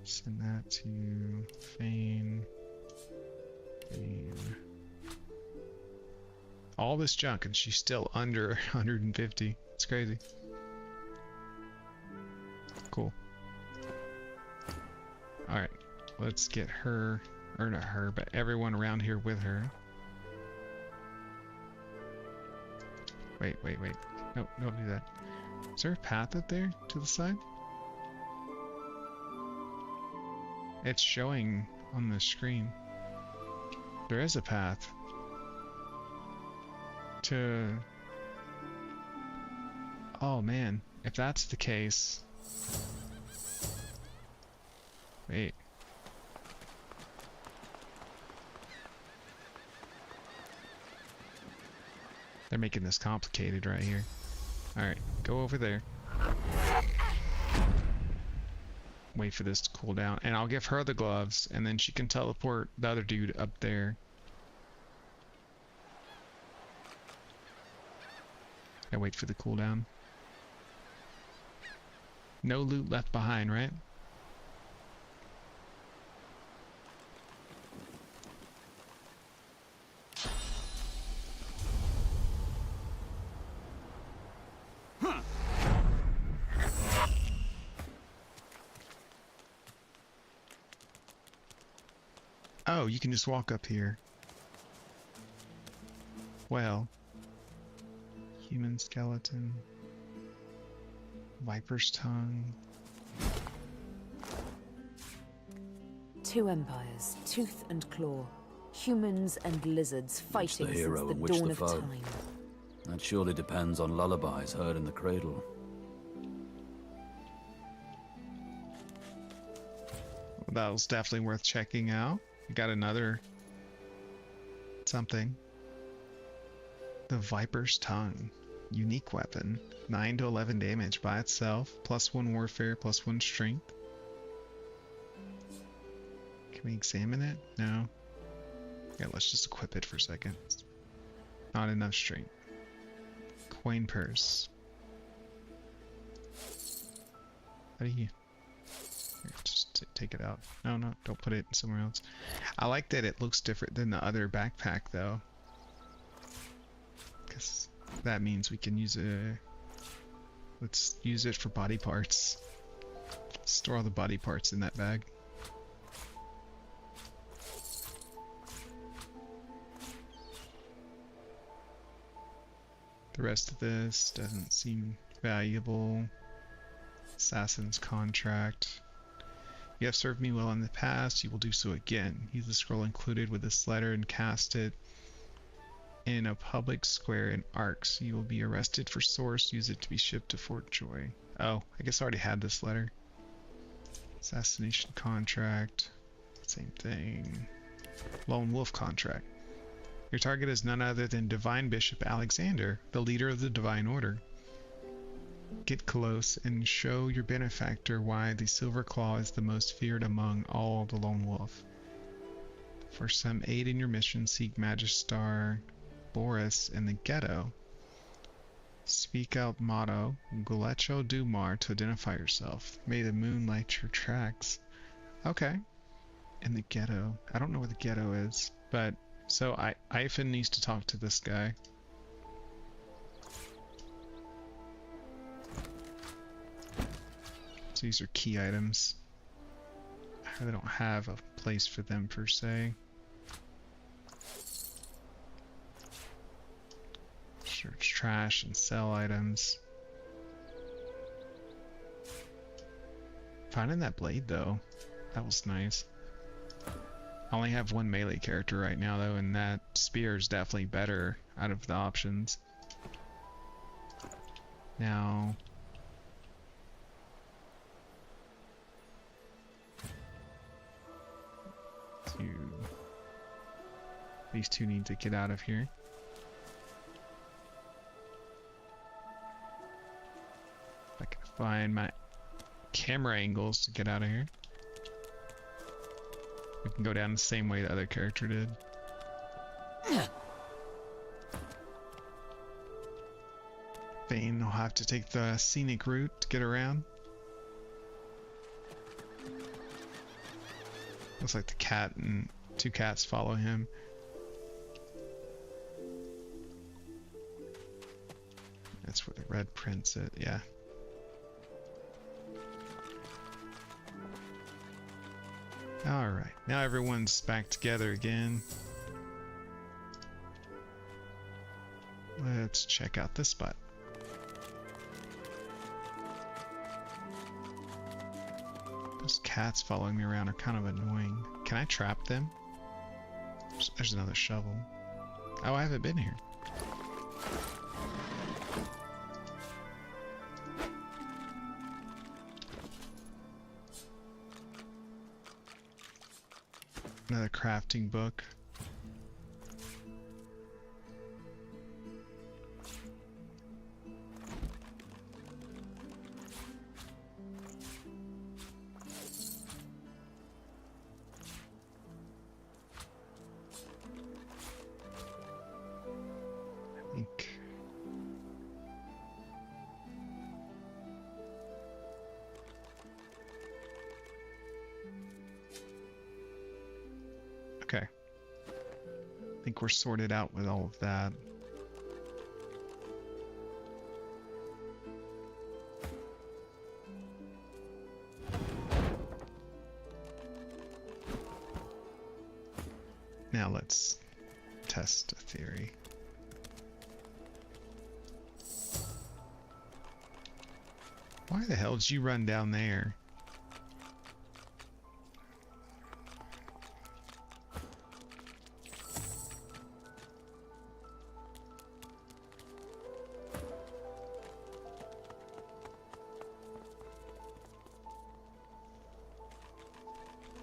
Send that to Fane. All this junk and she's still under 150. It's crazy. Cool. Alright, let's get her, or not her, but everyone around here with her. Wait. No, don't do that. Is there a path up there to the side? It's showing on the screen. There is a path to... Oh man, if that's the case... Wait. They're making this complicated right here. Alright, go over there. Wait for this to cool down. And I'll give her the gloves, and then she can teleport the other dude up there. And wait for the cooldown. No loot left behind, right? Oh, you can just walk up here. Well. Human skeleton. Viper's tongue. 2 empires, tooth and claw. Humans and lizards fighting the since hero the and which dawn the of foe? time. That surely depends on lullabies heard in the cradle. That was definitely worth checking out. We got another something. The Viper's Tongue. Unique weapon. 9 to 11 damage by itself. +1 warfare, +1 strength. Can we examine it? No. Yeah, let's just equip it for a second. Not enough strength. Coin purse. How do you... Here, just take it out. No, don't put it somewhere else. I like that it looks different than the other backpack though. Because that means we can use it. Let's use it for body parts. Store all the body parts in that bag. The rest of this doesn't seem valuable. Assassin's contract. You have served me well in the past, you will do so again. Use the scroll included with this letter and cast it in a public square in Arx. You will be arrested for source. Use it to be shipped to Fort Joy. Oh, I guess I already had this letter. Assassination contract. Same thing. Lone Wolf contract. Your target is none other than Divine Bishop Alexander, the leader of the Divine Order. Get close and show your benefactor why the Silver Claw is the most feared among all the Lone Wolf. For some aid in your mission, seek Magistar Boris in the ghetto. Speak out motto, Gulecho du Mar, to identify yourself. May the moon light your tracks. Okay. In the ghetto. I don't know where the ghetto is, but so Ivan needs to talk to this guy. So these are key items. I don't have a place for them per se. Search trash and sell items. Finding that blade though, that was nice. I only have one melee character right now though, and that spear is definitely better out of the options. Now, These two need to get out of here. If I can find my camera angles to get out of here. We can go down the same way the other character did. Vane will have to take the scenic route to get around. Looks like the cat and two cats follow him. That's where the red print's at, yeah. Alright, now everyone's back together again. Let's check out this spot. Those cats following me around are kind of annoying. Can I trap them? There's another shovel. Oh, I haven't been here. Another crafting book. Okay. I think we're sorted out with all of that. Now let's test a theory. Why the hell did you run down there?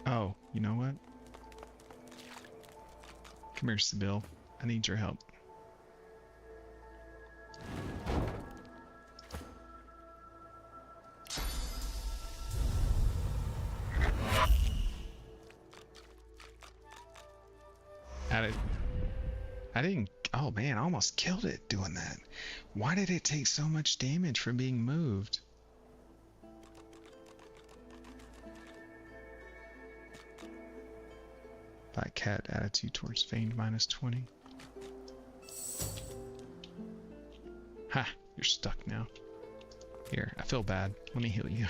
Oh, you know what? Come here, Sybil. I need your help. I didn't. Oh man, I almost killed it doing that. Why did it take so much damage from being moved? Black cat attitude towards Feigned -20. Ha, you're stuck now. Here, I feel bad. Let me heal you.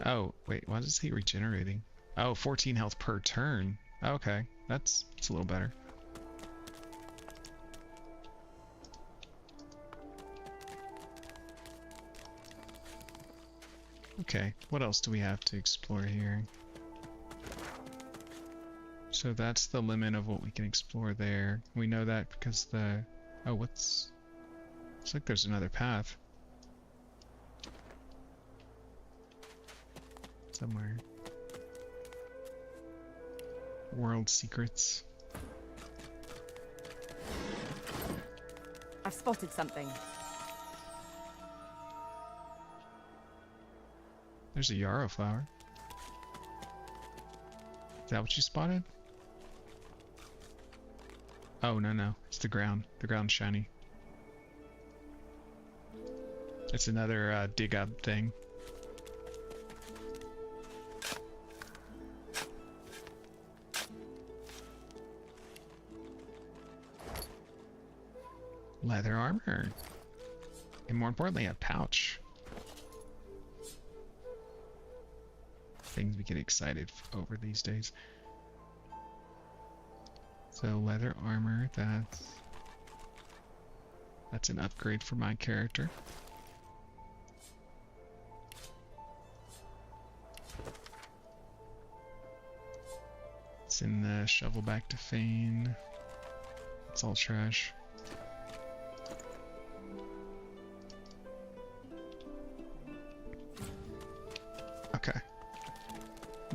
Oh, wait, why does he regenerating? Oh, 14 health per turn. Okay, that's a little better. Okay, what else do we have to explore here? So that's the limit of what we can explore there. We know that because the... Oh, what's... Looks like there's another path. Somewhere. World secrets. I've spotted something. There's a yarrow flower. Is that what you spotted? Oh, no. It's the ground. The ground's shiny. It's another dig up thing. Leather armor. And more importantly, a pouch. Things we get excited over these days. So leather armor, that's an upgrade for my character. Send the shovel back to Fane. It's all trash.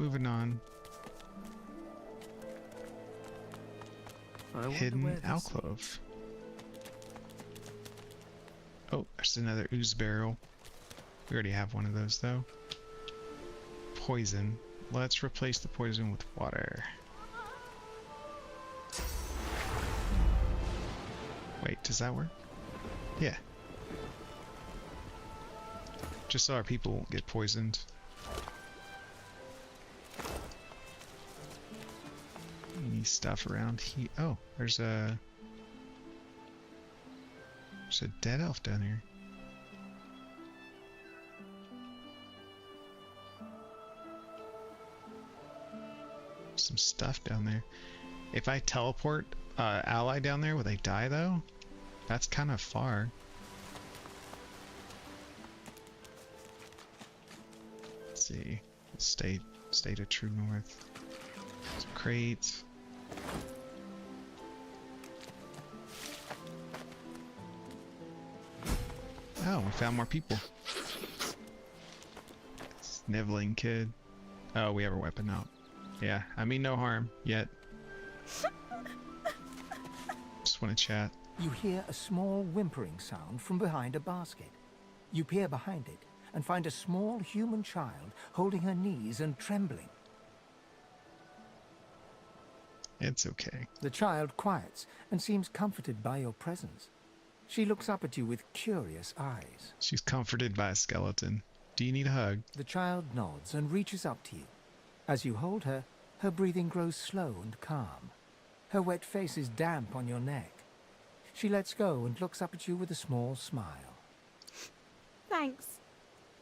moving on. Hidden alcove. Oh, there's another ooze barrel. We already have one of those though. Poison. Let's replace the poison with water. Wait, does that work? Yeah. Just so our people won't get poisoned. Any stuff around here? Oh, there's a dead elf down here. Some stuff down there. If I teleport ally down there, will they die though? That's kind of far. Let's see. Stay to true north. Some crates. Oh, we found more people. Sniveling kid. Oh, we have our weapon out. Yeah, I mean no harm yet. Just want to chat. You hear a small whimpering sound from behind a basket. You peer behind it and find a small human child holding her knees and trembling. It's okay. The child quiets and seems comforted by your presence. She looks up at you with curious eyes. She's comforted by a skeleton. Do you need a hug? The child nods and reaches up to you. As you hold her, her breathing grows slow and calm. Her wet face is damp on your neck. She lets go and looks up at you with a small smile. Thanks.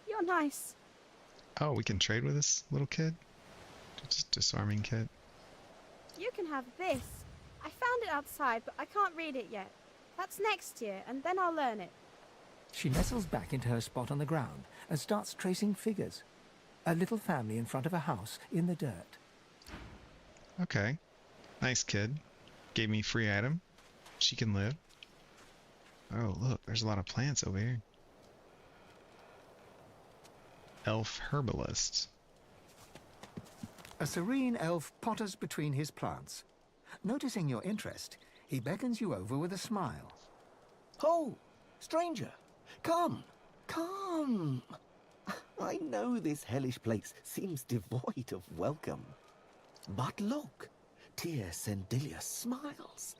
You're nice. Oh, we can trade with this little kid? Just disarming kid. You can have this. I found it outside, but I can't read it yet. That's next year, and then I'll learn it. She nestles back into her spot on the ground and starts tracing figures. A little family in front of a house in the dirt. Okay. Nice kid. Gave me free item. She can live. Oh, look, there's a lot of plants over here. Elf herbalist. A serene elf potters between his plants. Noticing your interest, he beckons you over with a smile. Oh, stranger, come, come. I know this hellish place seems devoid of welcome. But look, Tyr Sendilius smiles.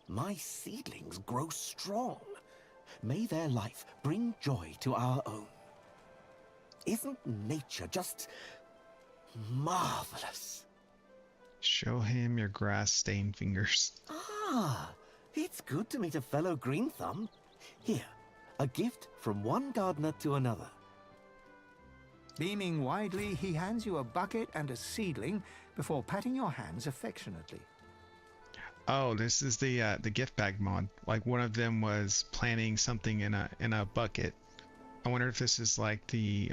My seedlings grow strong. May their life bring joy to our own. Isn't nature just marvelous? Show him your grass-stained fingers. Ah, it's good to meet a fellow Green Thumb. Here, a gift from one gardener to another. Beaming widely, he hands you a bucket and a seedling before patting your hands affectionately. Oh, this is the gift bag mod. Like one of them was planting something in a bucket. I wonder if this is like the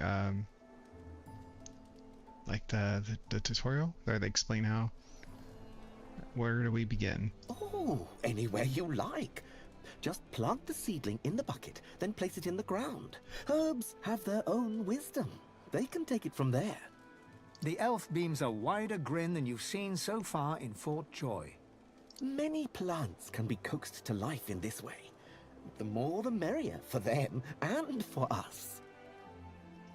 tutorial where they explain how. Where do we begin? Oh, anywhere you like. Just plant the seedling in the bucket, then place it in the ground. Herbs have their own wisdom. They can take it from there. The elf beams a wider grin than you've seen so far in Fort Joy. Many plants can be coaxed to life in this way. The more the merrier for them and for us.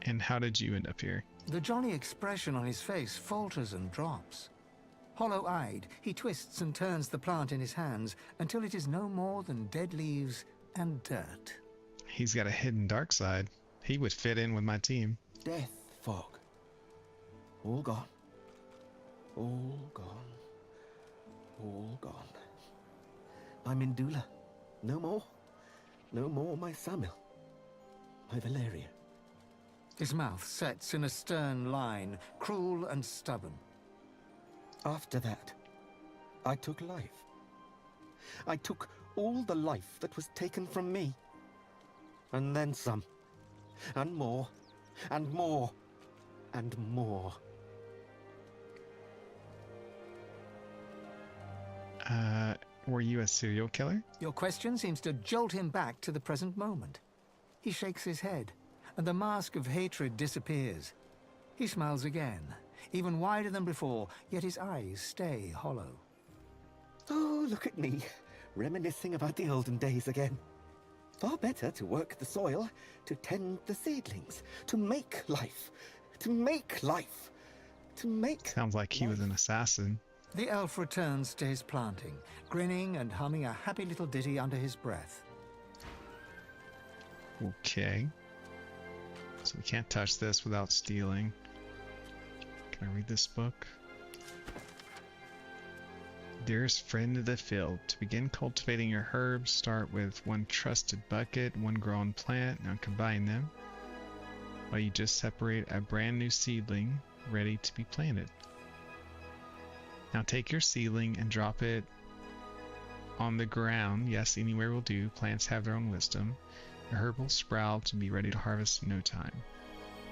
And how did you end up here? The jolly expression on his face falters and drops. Hollow-eyed, he twists and turns the plant in his hands until it is no more than dead leaves and dirt. He's got a hidden dark side. He would fit in with my team. Death fog. All gone. All gone. All gone. My Mindula. No more. No more my Samil. My Valeria. His mouth sets in a stern line, cruel and stubborn. After that, I took life. I took all the life that was taken from me. And then some. And more. And more. And more. Were you a serial killer? Your question seems to jolt him back to the present moment. He shakes his head, and the mask of hatred disappears. He smiles again, even wider than before, yet his eyes stay hollow. Oh, look at me, reminiscing about the olden days again. Far better to work the soil, to tend the seedlings, to make life, to make life, to make... Sounds like he was an assassin. The elf returns to his planting, grinning and humming a happy little ditty under his breath. Okay. So we can't touch this without stealing. Can I read this book? Dearest friend of the field, to begin cultivating your herbs, start with one trusted bucket, one grown plant. Now combine them while you just separate a brand new seedling ready to be planted. Now take your seedling and drop it on the ground. Yes, anywhere will do. Plants have their own wisdom. The herb will sprout and be ready to harvest in no time.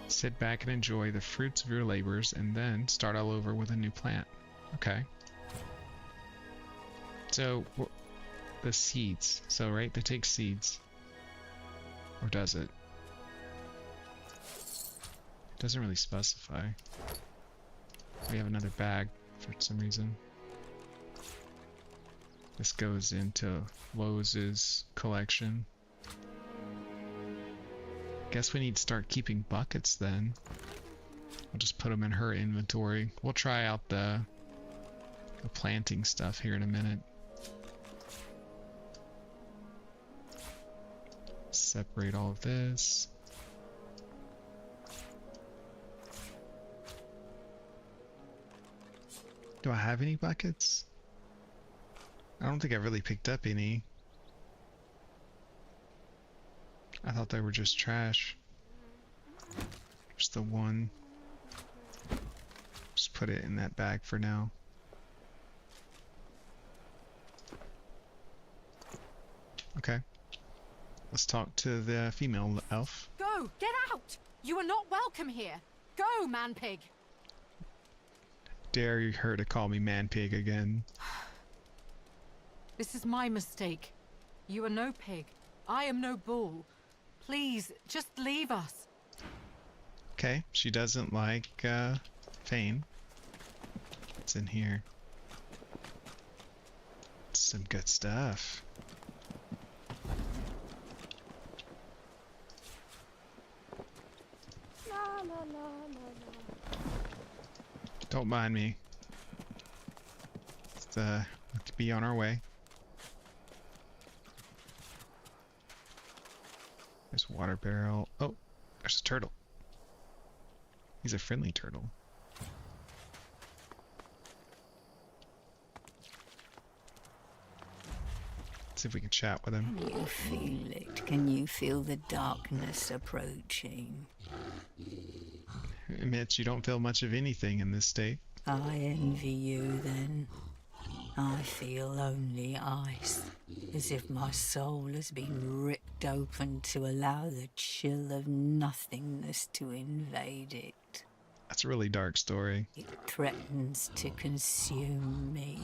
Sit back and enjoy the fruits of your labors, and then start all over with a new plant. Okay. So, the seeds. So, right, they take seeds. Or does it? It doesn't really specify. We have another bag for some reason. This goes into Lowe's collection. Guess we need to start keeping buckets then. I'll just put them in her inventory. We'll try out the planting stuff here in a minute. Separate all of this. Do I have any buckets? I don't think I really picked up any. I thought they were just trash. Just the one. Just put it in that bag for now. Okay. Let's talk to the female elf. Go! Get out! You are not welcome here! Go, man-pig! Dare her to call me man-pig again. This is my mistake. You are no pig. I am no bull. Please, just leave us. Okay, she doesn't like Fane. What's in here? Some good stuff. Don't mind me. Let's be on our way. There's a water barrel. Oh, there's a turtle. He's a friendly turtle. Let's see if we can chat with him. Can you feel it? Can you feel the darkness approaching? Admits you don't feel much of anything in this state. I envy you then. I feel only ice, as if my soul has been ripped open to allow the chill of nothingness to invade it. That's a really dark story. It threatens to consume me.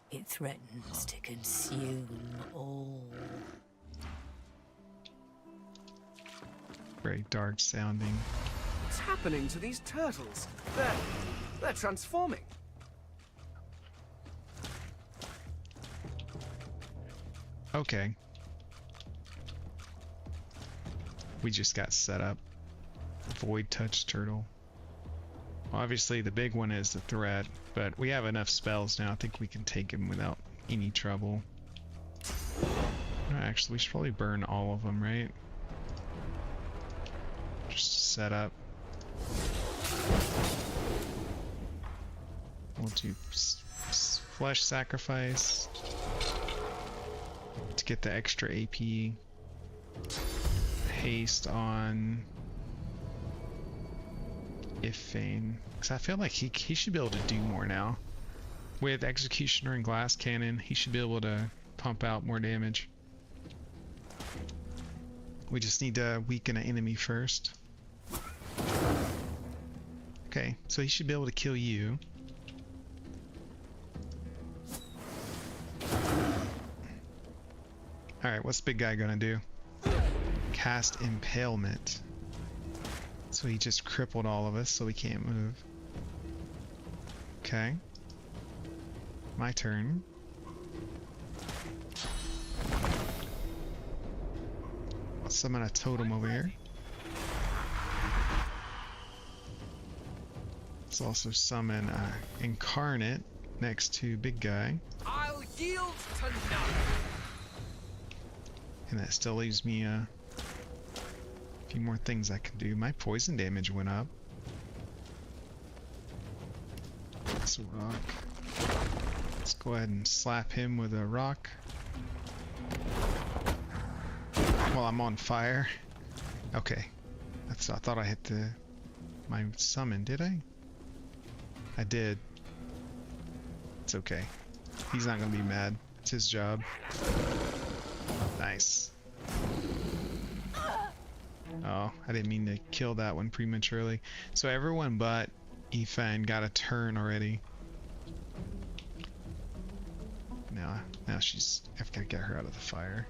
It threatens to consume all. Very dark sounding. What's happening to these turtles? They're transforming. Okay. We just got set up. Void touch turtle. Well, obviously the big one is the threat, but we have enough spells now. I think we can take him without any trouble. Actually, we should probably burn all of them, right? Just set up. We'll do flesh sacrifice to get the extra AP. Haste on Ifane, because I feel like he should be able to do more now. With Executioner and Glass Cannon, he should be able to pump out more damage. We just need to weaken an enemy first. Okay, so he should be able to kill you. Alright, what's the big guy gonna do? Cast Impalement. So he just crippled all of us, so we can't move. Okay. My turn. Let's summon a totem over here. Let's also summon Incarnate next to Big Guy. I'll yield to none. And that still leaves me a few more things I can do. My poison damage went up. That's a rock. Let's go ahead and slap him with a rock. While I'm on fire. Okay. I thought I hit my summon, did I? I did. It's okay. He's not gonna be mad. It's his job. Nice. Oh, I didn't mean to kill that one prematurely. So everyone but Ifan got a turn already. Now I've got to get her out of the fire.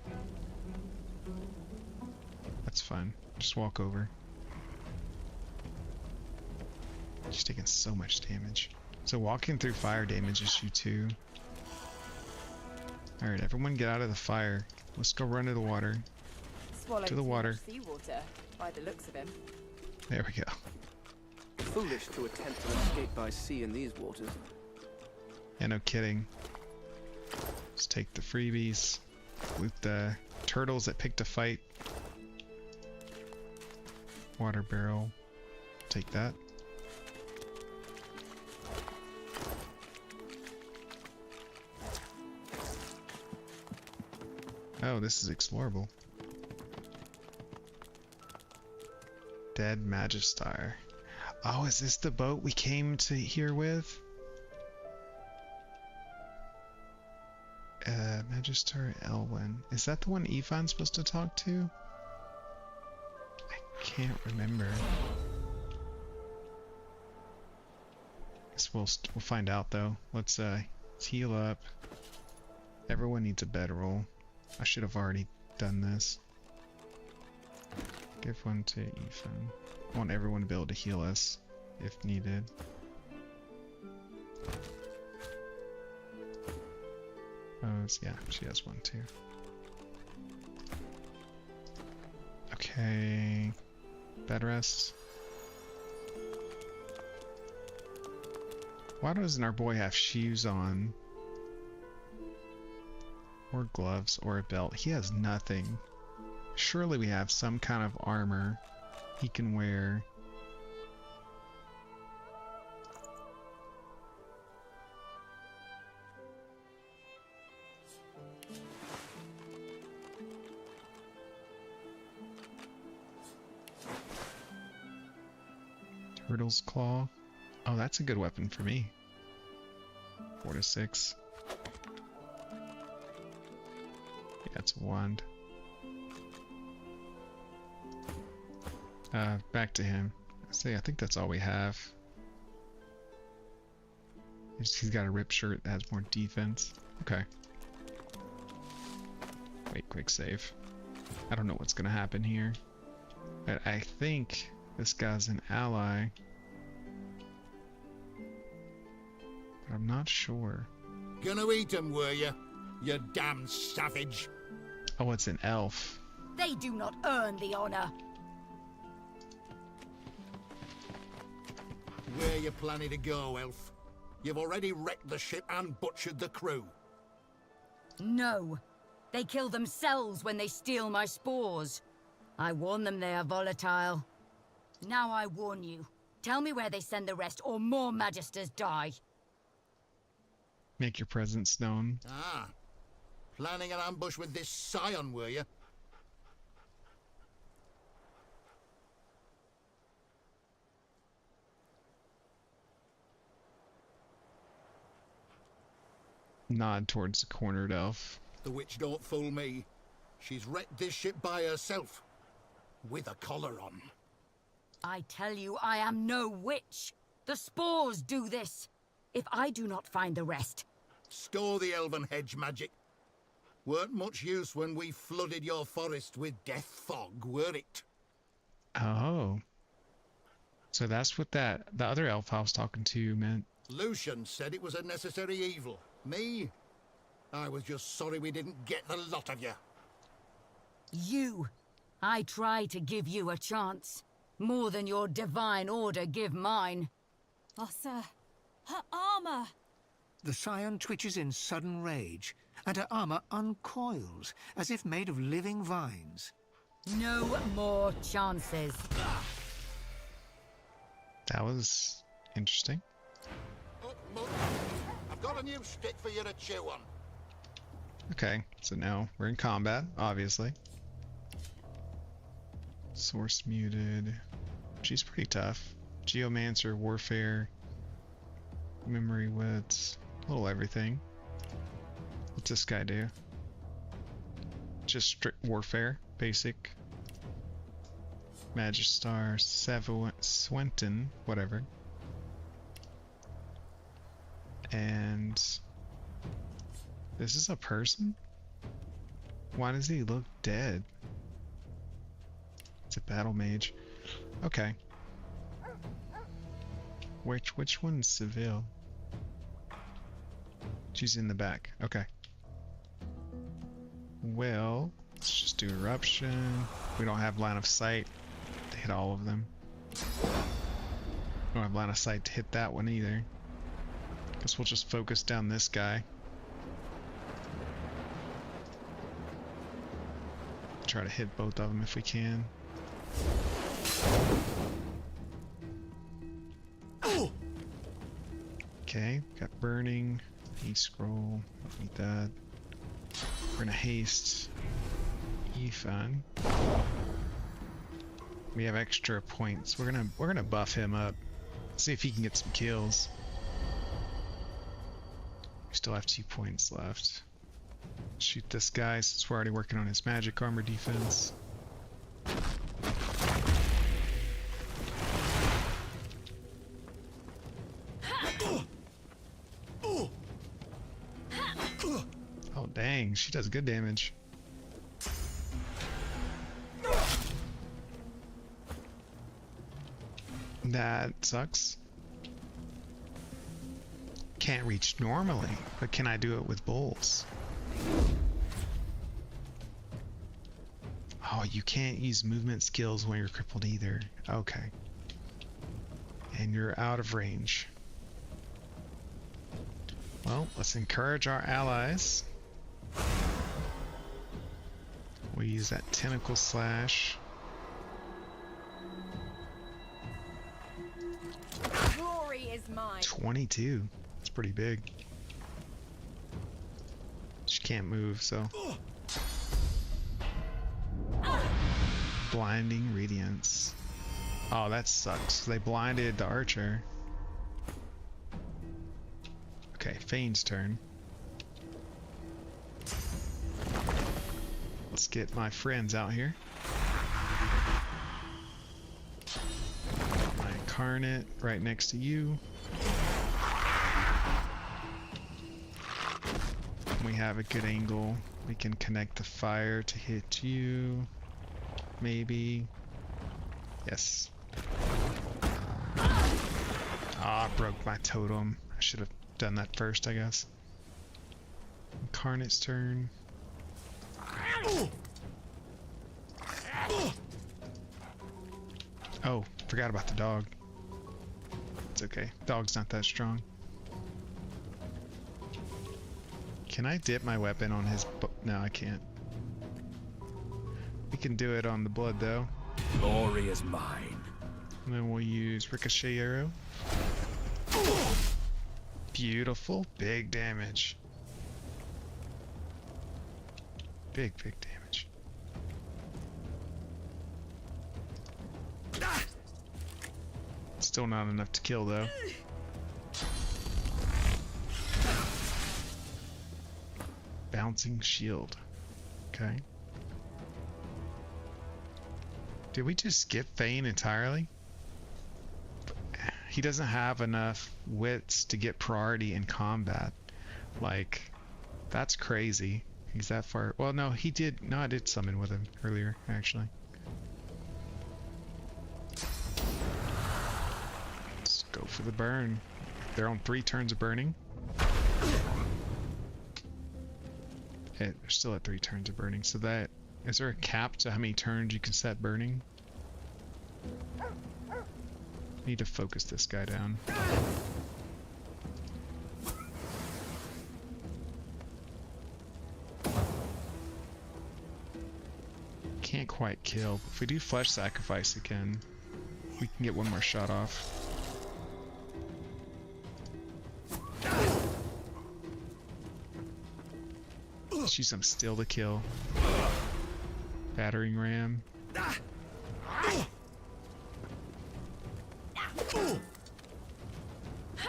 That's fine. Just walk over. She's taking so much damage. So walking through fire damages you too. Alright, everyone get out of the fire. Let's go run to the water. Swallowed to the water. Seawater, by the looks of him. There we go. Foolish to attempt to escape by sea in these waters. Yeah, no kidding. Let's take the freebies. Loot the turtles that picked a fight. Water barrel. Take that. Oh, this is explorable. Dead Magister. Oh, is this the boat we came to here with? Magister Elwyn. Is that the one Ifan's supposed to talk to? I can't remember. Guess we'll find out though. Let's heal up. Everyone needs a bedroll. I should have already done this. Give one to Ifan. I want everyone to be able to heal us if needed. Yeah, she has one too. Okay. Bed rest. Why doesn't our boy have shoes on? Or gloves or a belt? He has nothing. Surely we have some kind of armor he can wear. Turtle's Claw. Oh, that's a good weapon for me. 4 to 6. Yeah, it's a wand. Back to him. I think that's all we have. He's got a ripped shirt that has more defense. Okay. Wait, quick save. I don't know what's gonna happen here. But I think this guy's an ally. But I'm not sure. Gonna eat him, were you? You damn savage. Oh, it's an elf. They do not earn the honor. Where you planning to go, elf? You've already wrecked the ship and butchered the crew. No. They kill themselves when they steal my spores. I warn them they are volatile. Now I warn you. Tell me where they send the rest, or more Magisters die. Make your presence known. Ah. Planning an ambush with this scion, were you? Nod towards the cornered elf. The witch don't fool me. She's wrecked this ship by herself. With a collar on. I tell you, I am no witch. The spores do this. If I do not find the rest... Store the elven hedge magic. Weren't much use when we flooded your forest with death fog, were it? Oh. So that's what the other elf I was talking to meant. Lucian said it was a necessary evil. Me? I was just sorry we didn't get the lot of you. You! I try to give you a chance. More than your divine order give mine. Oh, sir. Her armor! The Scion twitches in sudden rage, and her armor uncoils, as if made of living vines. No more chances. That was interesting. Up, Mutt. I've got a new stick for you to chew on. Okay, so now we're in combat, obviously. Source muted. She's pretty tough. Geomancer, Warfare, Memory Wits, a little everything. What's this guy do? Just strict Warfare, basic. Magistar, Swenton, whatever. And this is a person? Why does he look dead? It's a battle mage. Okay. Which one's Seville? She's in the back. Okay. Well, let's just do eruption. We don't have line of sight to hit all of them. We don't have line of sight to hit that one either. Guess we'll just focus down this guy. Try to hit both of them if we can. Okay, got burning. Need scroll. Don't need that. We're gonna haste Ethan. We have extra points. We're gonna buff him up. See if he can get some kills. We still have 2 points left. Shoot this guy since we're already working on his magic armor defense. Oh dang, she does good damage. That sucks. Can't reach normally, but can I do it with bowls? Oh, you can't use movement skills when you're crippled either. Okay. And you're out of range. Well, let's encourage our allies. We'll use that tentacle slash. Glory is mine. 22. It's pretty big. She can't move, so. Blinding Radiance. Oh, that sucks. They blinded the archer. Okay, Fane's turn. Let's get my friends out here. My Incarnate right next to you. We have a good angle. We can connect the fire to hit you. Maybe. Yes. Ah, I broke my totem. I should have done that first, I guess. Incarnate's turn. Oh, forgot about the dog. It's okay. Dog's not that strong. Can I dip my weapon on his... No, I can't. We can do it on the blood, though. Glory is mine. And then we'll use Ricochet Arrow. Beautiful. Big damage. Big damage. Still not enough to kill, though. Bouncing shield. Okay. Did we just skip Fane entirely? He doesn't have enough wits to get priority in combat. Like, that's crazy. He's that far. Well, no, he did. No, I did summon with him earlier, actually. Let's go for the burn. They're on 3 turns of burning. Okay, they're still at 3 turns of burning. So that, is there a cap to how many turns you can set burning? Need to focus this guy down. Can't quite kill. If we do flesh sacrifice again, we can get one more shot off. Let's use some steel to kill. Battering ram.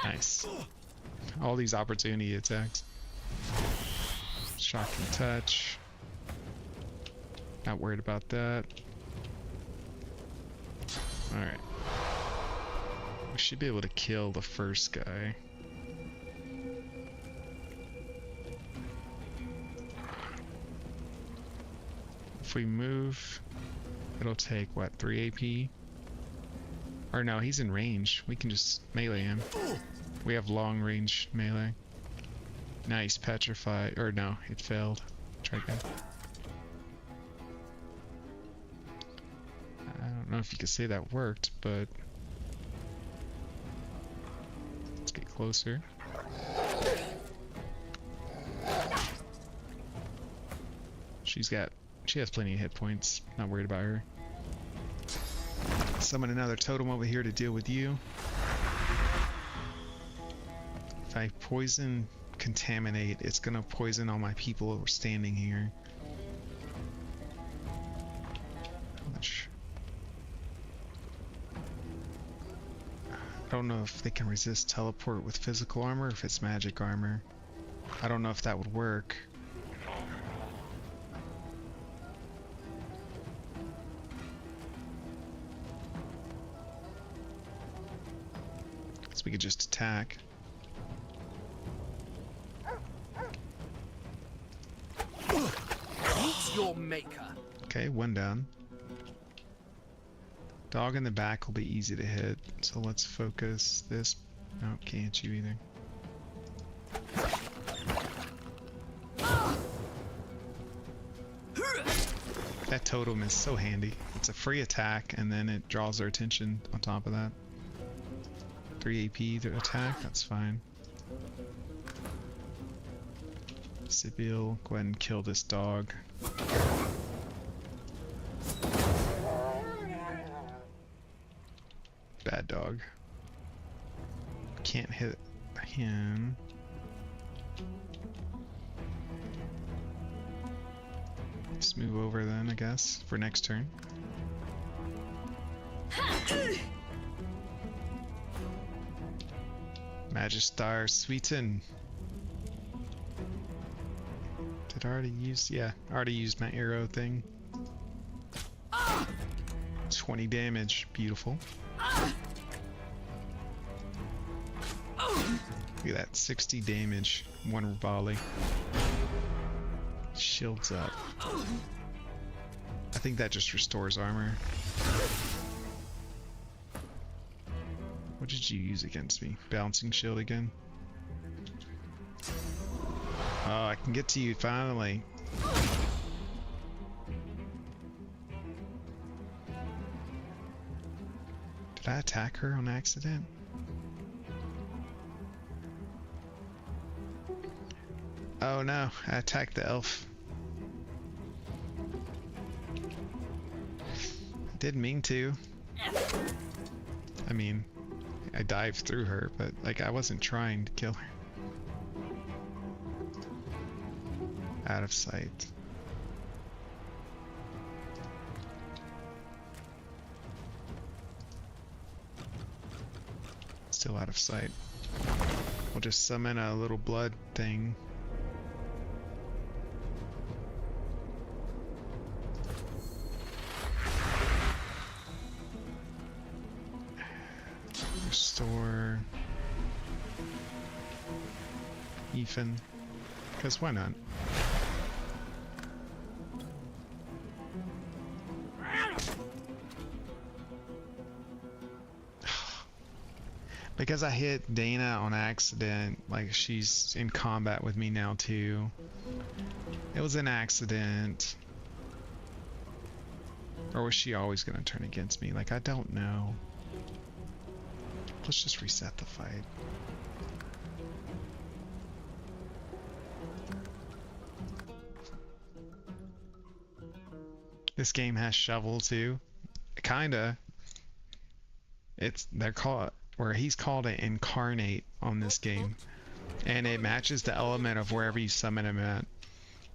Nice. All these opportunity attacks. Shocking touch. Not worried about that. Alright. We should be able to kill the first guy. If we move, it'll take, what, 3 AP? Or no, he's in range. We can just melee him. We have long range melee. Nice, petrify. Or no, it failed. Try again. I don't know if you could say that worked, but let's get closer. She has plenty of hit points. Not worried about her. Summon another totem over here to deal with you. If I poison contaminate, it's gonna poison all my people who are standing here. I don't know if they can resist teleport with physical armor or if it's magic armor. I don't know if that would work. So we could just attack. Meet your maker. Okay, one down. Dog in the back will be easy to hit, so let's focus this. No, can't you either. That totem is so handy. It's a free attack, and then it draws their attention on top of that. 3 AP to attack, that's fine. Sibyl, go ahead and kill this dog. Bad dog. Can't hit him. Just move over then, I guess, for next turn. Magistar Sweeten. Did I already use? Yeah, I already used my arrow thing. 20 damage. Beautiful. Look at that, 60 damage, 1 volley. Shields up. I think that just restores armor. What did you use against me? Bouncing shield again? Oh, I can get to you finally. Did I attack her on accident? Oh no, I attacked the elf. I didn't mean to. I mean, I dived through her, but like I wasn't trying to kill her. Out of sight. Still out of sight. We'll just summon a little blood thing. Restore Ethan, because why not? Because I hit Dana on accident, like she's in combat with me now too. It was an accident. Or was she always going to turn against me? Like, I don't know. Let's just reset the fight. This game has shovel too. Kinda. They're called, or he's called an incarnate on this game. And it matches the element of wherever you summon him at.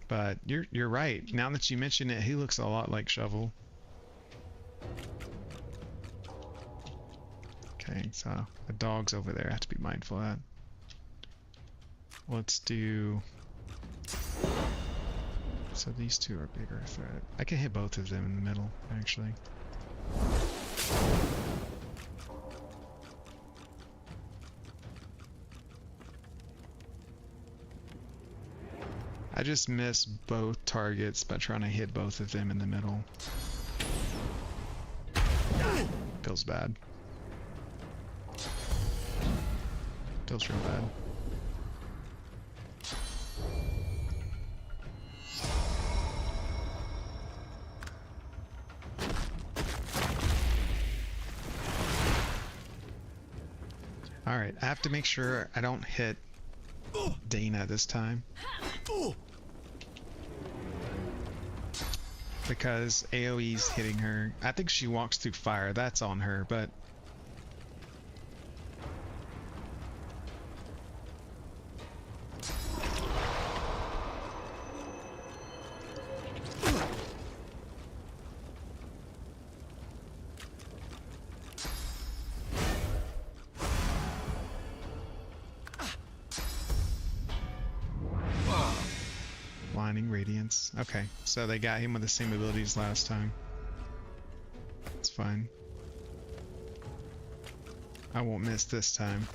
But you're right. Now that you mention it, he looks a lot like Shovel. Okay, so the dog's over there. I have to be mindful of that. Let's do... So these two are bigger threat. I can hit both of them in the middle, actually. I just missed both targets by trying to hit both of them in the middle. Feels bad. Feels real bad. Alright, I have to make sure I don't hit Dana this time. Because AoE's hitting her. I think she walks through fire, that's on her, but... Blinding Radiance. Okay, so they got him with the same abilities last time. It's fine. I won't miss this time.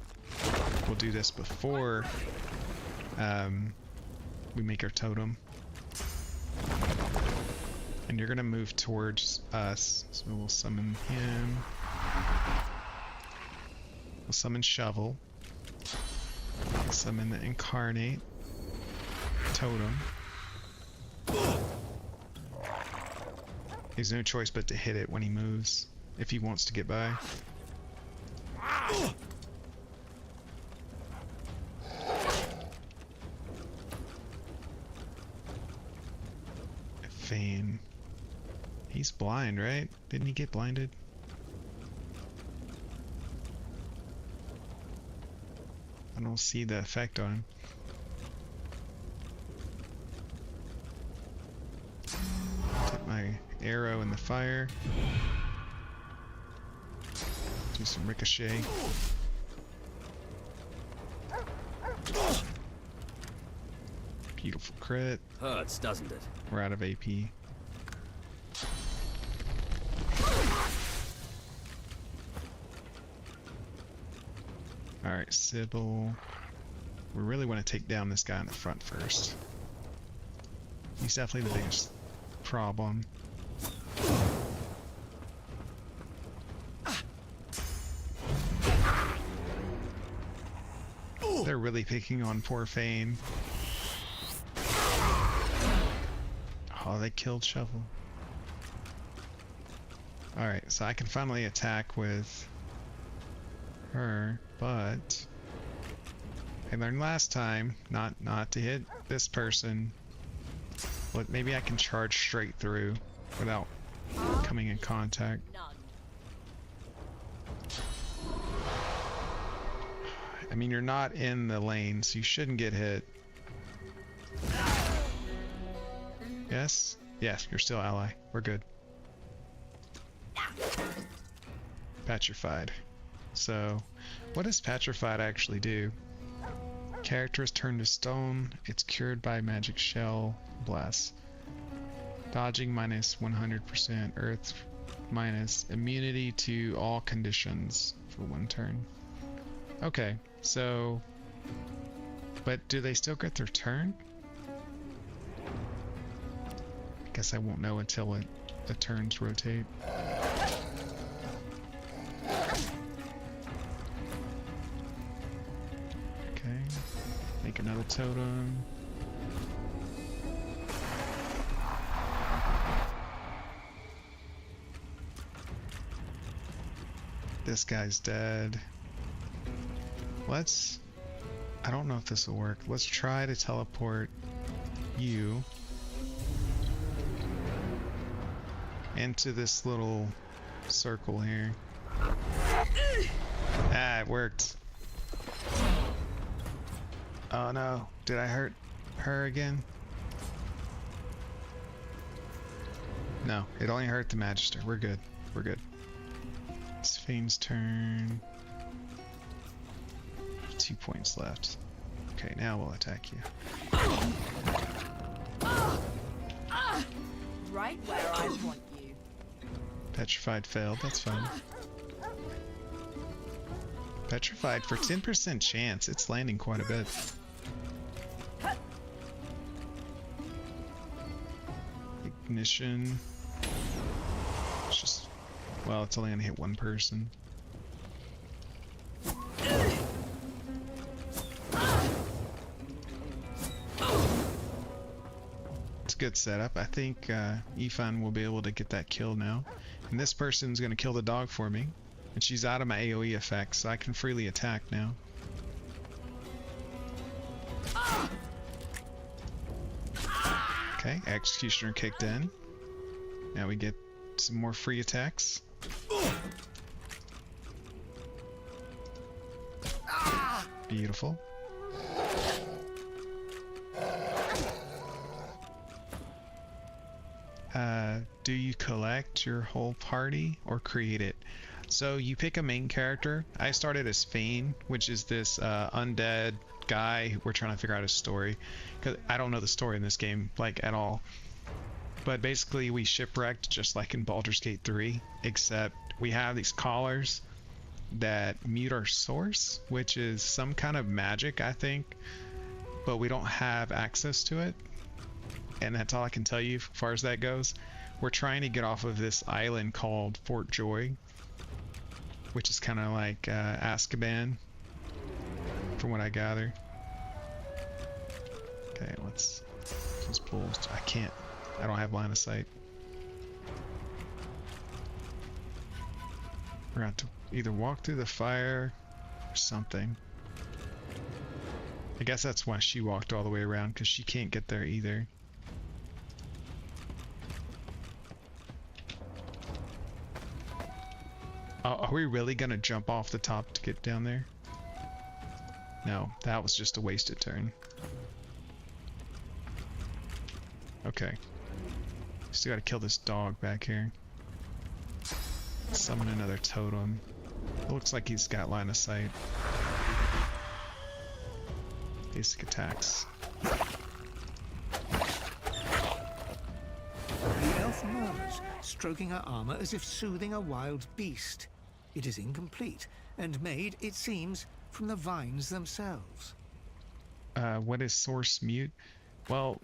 We'll do this before we make our totem. And you're gonna move towards us, so we'll summon him. We'll summon Shovel. We'll summon the Incarnate. Totem. There's no choice but to hit it when he moves, if he wants to get by. Fane. He's blind, right? Didn't he get blinded? I don't see the effect on him. Put my arrow in the fire. Do some ricochet. Beautiful crit. Hurts, doesn't it? We're out of AP. Alright, Sybil. We really want to take down this guy in the front first. He's definitely the biggest problem. They're really picking on poor Fane. Oh, they killed Shovel. Alright, so I can finally attack with her, but I learned last time not to hit this person. But maybe I can charge straight through without coming in contact. I mean, you're not in the lane, so you shouldn't get hit. Yes? Yes, you're still ally. We're good. Petrified. So, what does Petrified actually do? Character is turned to stone. It's cured by magic shell. Bless. Dodging minus 100%. Earth minus immunity to all conditions for 1 turn. Okay, so... But do they still get their turn? I guess I won't know until the turns rotate. Make another totem. This guy's dead. Let's... I don't know if this will work. Let's try to teleport you into this little circle here. Ah, it worked. Oh no, did I hurt her again? No, it only hurt the Magister. We're good. We're good. It's Fane's turn. 2 points left. Okay, now we'll attack you. Right where I want you. Petrified failed, that's fine. Petrified for 10% chance, it's landing quite a bit. Ignition. It's just, well, it's only gonna hit one person. It's a good setup. I think Ifan will be able to get that kill now. And this person's gonna kill the dog for me. And she's out of my AoE effects, so I can freely attack now. Okay, Executioner kicked in. Now we get some more free attacks. Beautiful. Do you collect your whole party or create it? So you pick a main character. I started as Fane, which is this undead guy. We're trying to figure out his story, because I don't know the story in this game like at all. But basically we shipwrecked just like in Baldur's Gate 3, except we have these collars that mute our source, which is some kind of magic, I think, but we don't have access to it. And that's all I can tell you as far as that goes. We're trying to get off of this island called Fort Joy, which is kind of like Azkaban, from what I gather. Okay, let's pull. I don't have line of sight. We're going to either walk through the fire or something. I guess that's why she walked all the way around, because she can't get there either. Are we really gonna jump off the top to get down there? No, that was just a wasted turn. Okay. Still gotta kill this dog back here. Summon another totem. It looks like he's got line of sight. Basic attacks. The elf murmurs, stroking her armor as if soothing a wild beast. It is incomplete, and made, it seems, from the vines themselves. What is source mute? Well,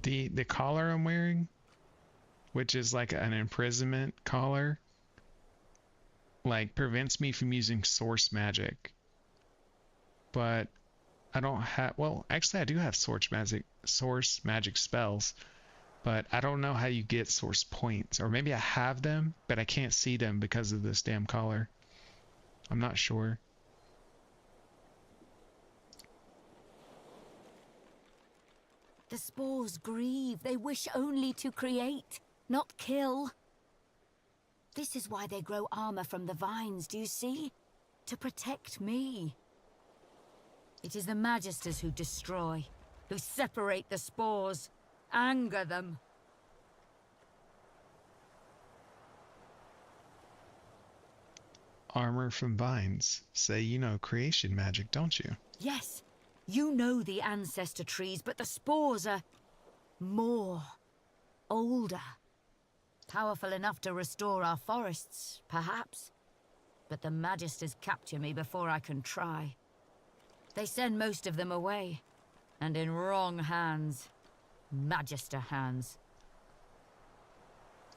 the collar I'm wearing, which is like an imprisonment collar, like prevents me from using source magic. But I don't have, well, actually I do have source magic spells, but I don't know how you get source points, or maybe I have them, but I can't see them because of this damn collar. I'm not sure. The spores grieve. They wish only to create, not kill. This is why they grow armor from the vines, do you see? To protect me. It is the Magisters who destroy, who separate the spores, anger them. Armor from vines. Say you know creation magic, don't you? Yes, you know the ancestor trees, but the spores are more, older. Powerful enough to restore our forests, perhaps. But the Magisters capture me before I can try. They send most of them away, and in wrong hands. Magister hands.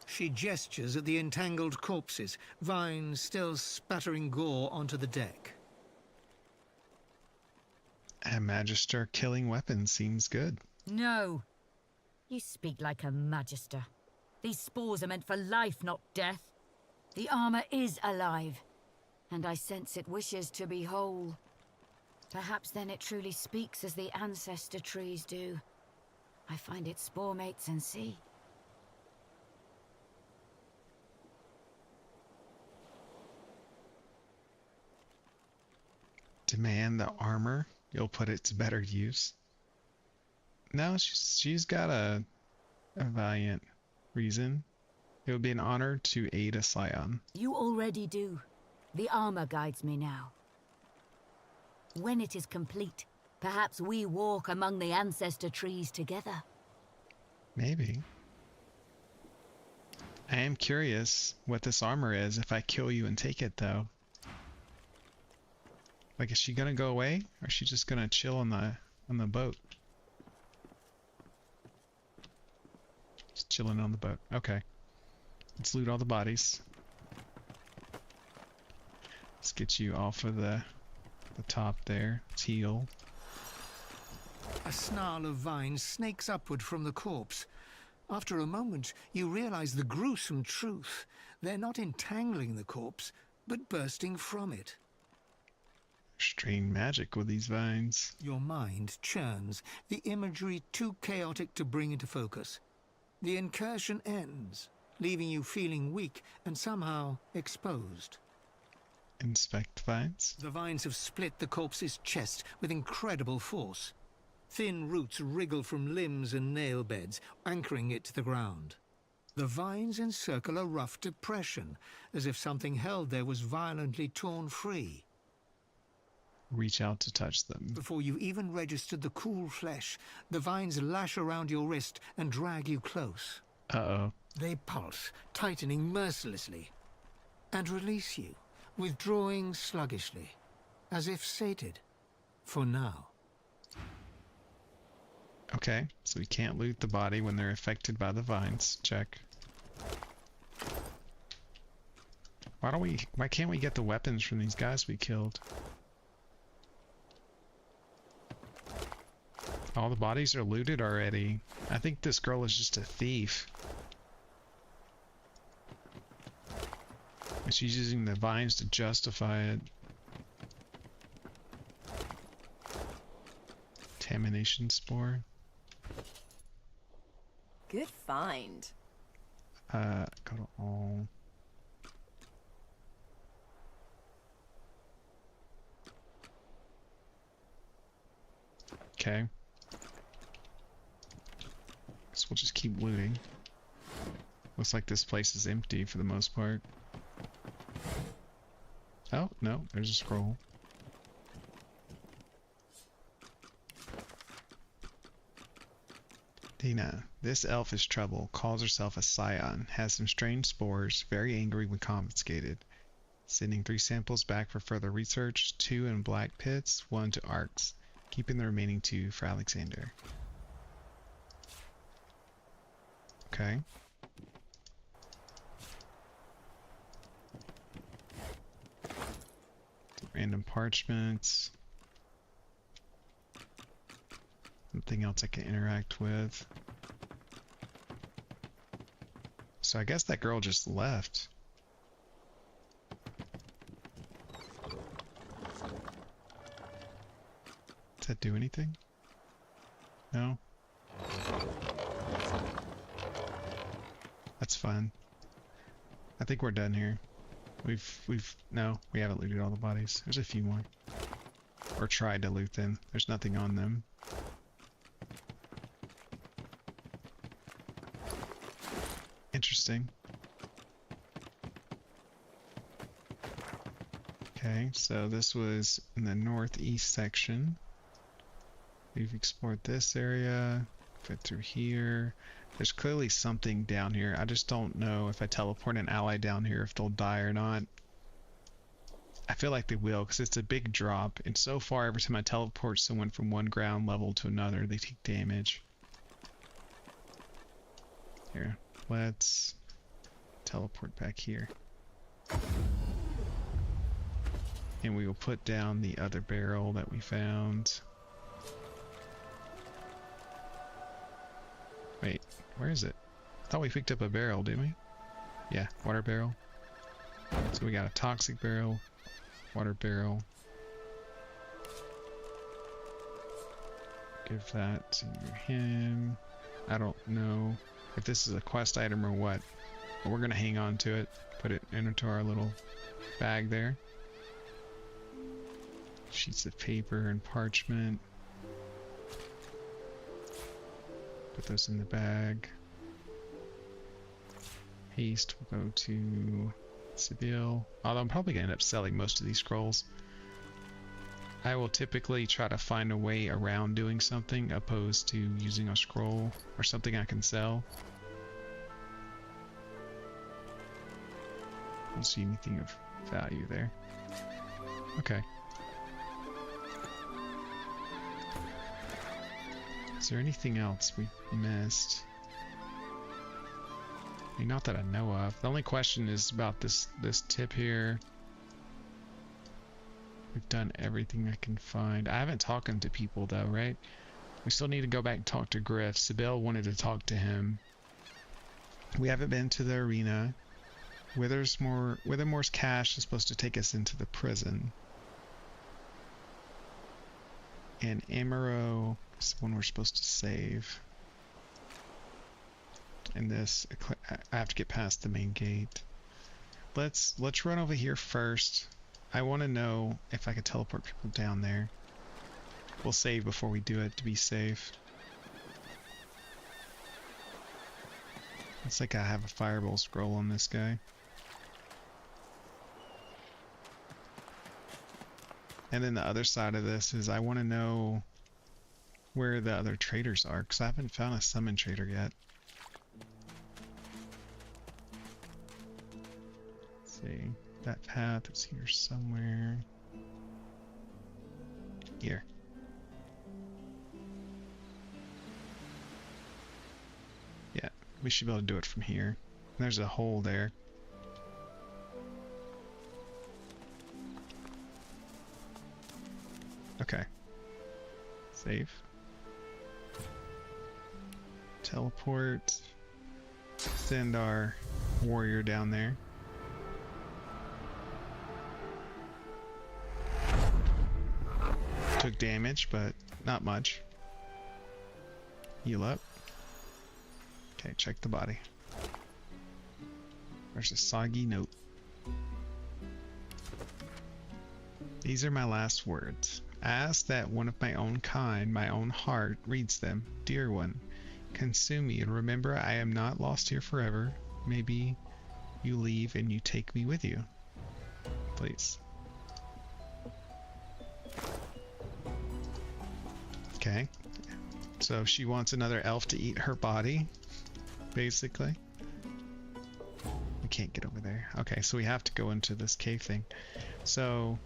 She gestures at the entangled corpses, vines still spattering gore onto the deck. A Magister killing weapons seems good. No. You speak like a Magister. These spores are meant for life, not death. The armor is alive, and I sense it wishes to be whole. Perhaps then it truly speaks as the ancestor trees do. I find its spore mates and see. Demand the armor. You'll put it to better use. No, she's got a valiant reason. It would be an honor to aid a scion. You already do. The armor guides me now. When it is complete, perhaps we walk among the ancestor trees together. Maybe. I am curious what this armor is if I kill you and take it, though. Like, is she gonna go away, or is she just gonna chill on the boat? Just chilling on the boat. Okay. Let's loot all the bodies. Let's get you off of the top there. Let's heal. A snarl of vines snakes upward from the corpse. After a moment, you realize the gruesome truth. They're not entangling the corpse, but bursting from it. Strange magic with these vines. Your mind churns, the imagery too chaotic to bring into focus. The incursion ends, leaving you feeling weak and somehow exposed. Inspect vines. The vines have split the corpse's chest with incredible force. Thin roots wriggle from limbs and nail beds, anchoring it to the ground. The vines encircle a rough depression, as if something held there was violently torn free. Reach out to touch them. Before you even registered the cool flesh, the vines lash around your wrist and drag you close. Uh-oh. They pulse, tightening mercilessly, and release you, withdrawing sluggishly, as if sated, for now. Okay, so we can't loot the body when they're affected by the vines. Check. Why can't we get the weapons from these guys we killed? All the bodies are looted already. I think this girl is just a thief. She's using the vines to justify it. Contamination spore. Good find. Go to all. Okay. So we'll just keep looting. Looks like this place is empty for the most part. Oh, no, there's a scroll. Dina, this elf is trouble, calls herself a scion, has some strange spores, very angry when confiscated. Sending 3 samples back for further research, 2 in black pits, 1 to Arx, keeping the remaining 2 for Alexander. Okay. Random parchments. Something else I can interact with. So I guess that girl just left. Does that do anything? No? That's fun. I think we're done here. No, we haven't looted all the bodies. There's a few more. Or tried to loot them. There's nothing on them. Interesting. Okay, so this was in the northeast section. We've explored this area. Fit through here. There's clearly something down here. I just don't know if I teleport an ally down here if they'll die or not. I feel like they will because it's a big drop, and so far every time I teleport someone from one ground level to another they take damage. Here, let's teleport back here. And we will put down the other barrel that we found. Where is it? I thought we picked up a barrel, didn't we? Yeah, water barrel. So we got a toxic barrel, water barrel. Give that to him. I don't know if this is a quest item or what, but we're gonna hang on to it. Put it into our little bag there. Sheets of paper and parchment. Put those in the bag. Haste will go to Seville. Although I'm probably gonna end up selling most of these scrolls. I will typically try to find a way around doing something opposed to using a scroll or something I can sell. I don't see anything of value there. Okay. Is there anything else we missed? I mean, not that I know of. The only question is about this tip here. We've done everything I can find. I haven't talked to people though, right? We still need to go back and talk to Griff. Sibyl wanted to talk to him. We haven't been to the arena. Withermore's cache is supposed to take us into the prison. And Amaro is the one we're supposed to save. And this, I have to get past the main gate. Let's run over here first. I want to know if I could teleport people down there. We'll save before we do it to be safe. Looks like I have a fireball scroll on this guy. And then the other side of this is I want to know where the other traders are, because I haven't found a summon trader yet. Let's see. That path is here somewhere. Here. Yeah, we should be able to do it from here. There's a hole there. Okay. Save. Teleport. Send our warrior down there. Took damage, but not much. Heal up. Okay, check the body. There's a soggy note. These are my last words. I ask that one of my own kind, my own heart, reads them. Dear one, consume me, and remember I am not lost here forever. Maybe you leave and you take me with you. Please. Okay. So she wants another elf to eat her body, basically. We can't get over there. Okay, so we have to go into this cave thing. So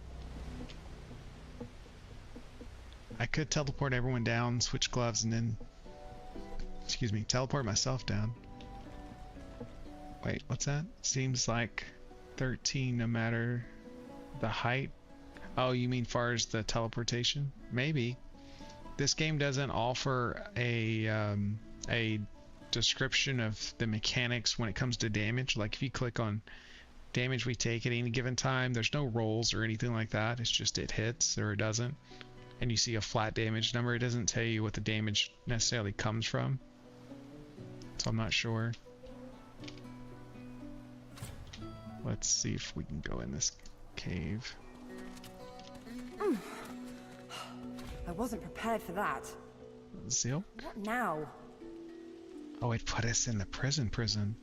I could teleport everyone down, switch gloves, and then, excuse me, teleport myself down. Wait, what's that? Seems like 13 no matter the height. Oh, you mean far as the teleportation? Maybe. This game doesn't offer a description of the mechanics when it comes to damage. Like if you click on damage we take at any given time, there's no rolls or anything like that. It's just it hits or it doesn't. And you see a flat damage number. It doesn't tell you what the damage necessarily comes from. So I'm not sure. Let's see if we can go in this cave. I wasn't prepared for that. Zilk? What now? Oh, it put us in the prison.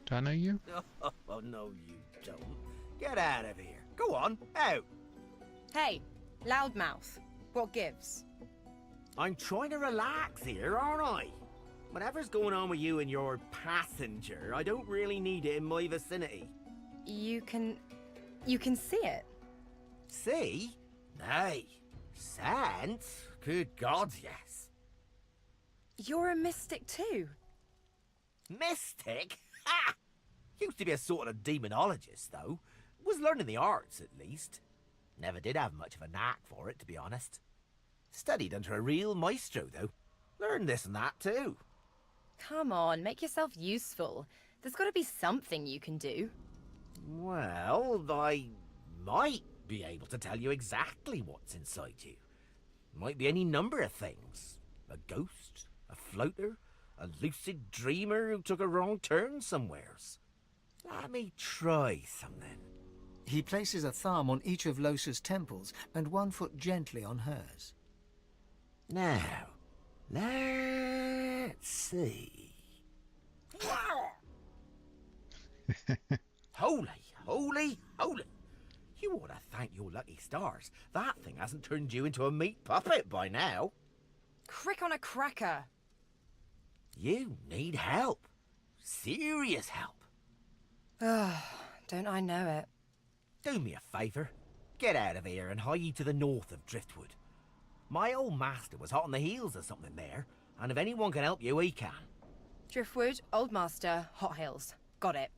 Do I know you? Oh, no, you don't. Get out of here. Go on, out. Hey, loudmouth. What gives? I'm trying to relax here, aren't I? Whatever's going on with you and your passenger, I don't really need it in my vicinity. You can see it. See? Nay. Sense? Good God, yes. You're a mystic too. Mystic? Ha! Used to be a sort of demonologist, though. Was learning the arts, at least. Never did have much of a knack for it, to be honest. Studied under a real maestro, though. Learn this and that too. Come on, make yourself useful. There's got to be something you can do. Well, I might be able to tell you exactly what's inside you. Might be any number of things. A ghost, a floater, a lucid dreamer who took a wrong turn somewheres. Let me try something. He places a thumb on each of Losa's temples and one foot gently on hers. Now, let's see. Holy, holy, holy. You ought to thank your lucky stars. That thing hasn't turned you into a meat puppet by now. Crick on a cracker. You need help. Serious help. Don't I know it? Do me a favour. Get out of here and hie ye to the north of Driftwood. My old master was hot on the heels of something there, and if anyone can help you, he can. Driftwood, Old Master, Hot Hills. Got it.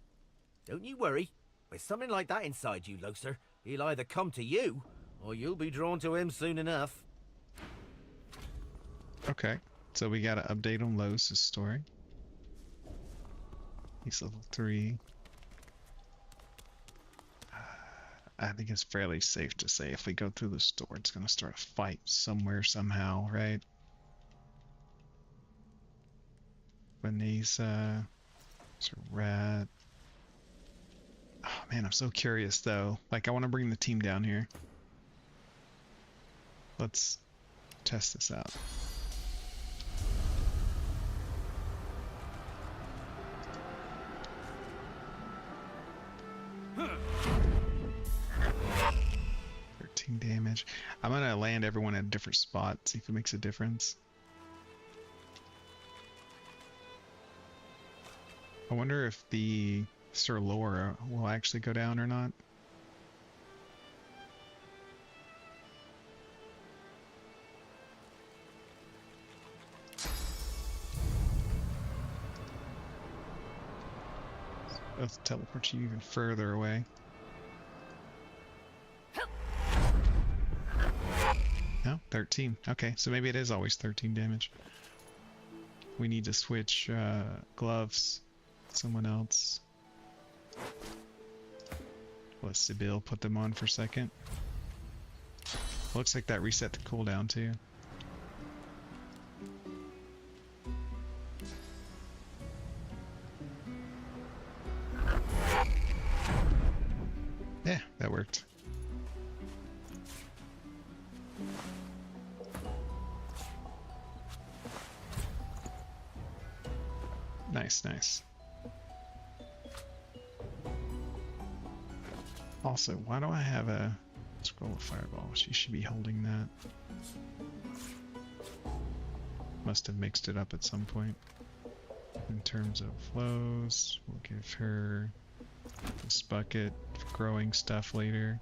Don't you worry. With something like that inside you, Loser, he'll either come to you, or you'll be drawn to him soon enough. Okay, so we got an update on Losa's story. He's level 3. I think it's fairly safe to say if we go through the store, it's going to start a fight somewhere, somehow, right? When these, it's a rat. Oh man, I'm so curious though. Like, I want to bring the team down here. Let's test this out. Damage. I'm gonna land everyone at a different spot, see if it makes a difference. I wonder if the Sir Laura will actually go down or not. Let's teleport you even further away. No, 13. Okay, so maybe it is always 13 damage. We need to switch gloves. Someone else. Let Sibyl put them on for a second. Looks like that reset the cooldown too. Yeah, that worked. Nice, nice. Also, why do I have a scroll of fireball? She should be holding that. Must have mixed it up at some point. In terms of flows, we'll give her this bucket for growing stuff later.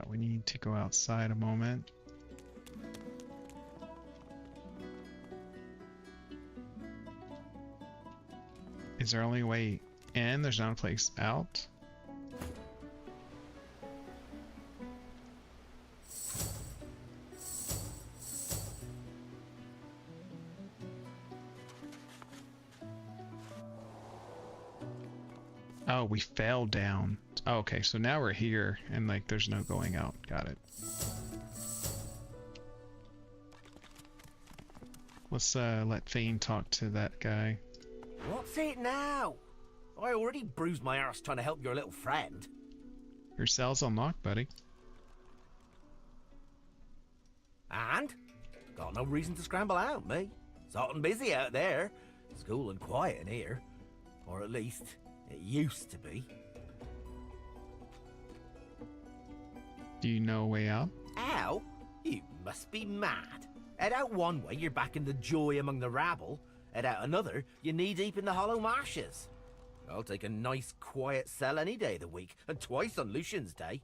We need to go outside a moment. Is there only a way in? There's not a place out? Oh, we fell down. Oh, okay, so now we're here and like there's no going out. Got it. Let's let Fane talk to that guy. What's it now? I already bruised my arse trying to help your little friend. Your cell's unlocked, buddy. And? Got no reason to scramble out, me. It's hot and busy out there. It's cool and quiet in here. Or at least, it used to be. Do you know a way out? Out? You must be mad. Head out one way, you're back in the joy among the rabble. Head out another, you're knee-deep in the hollow marshes. I'll take a nice, quiet cell any day of the week, and twice on Lucian's Day.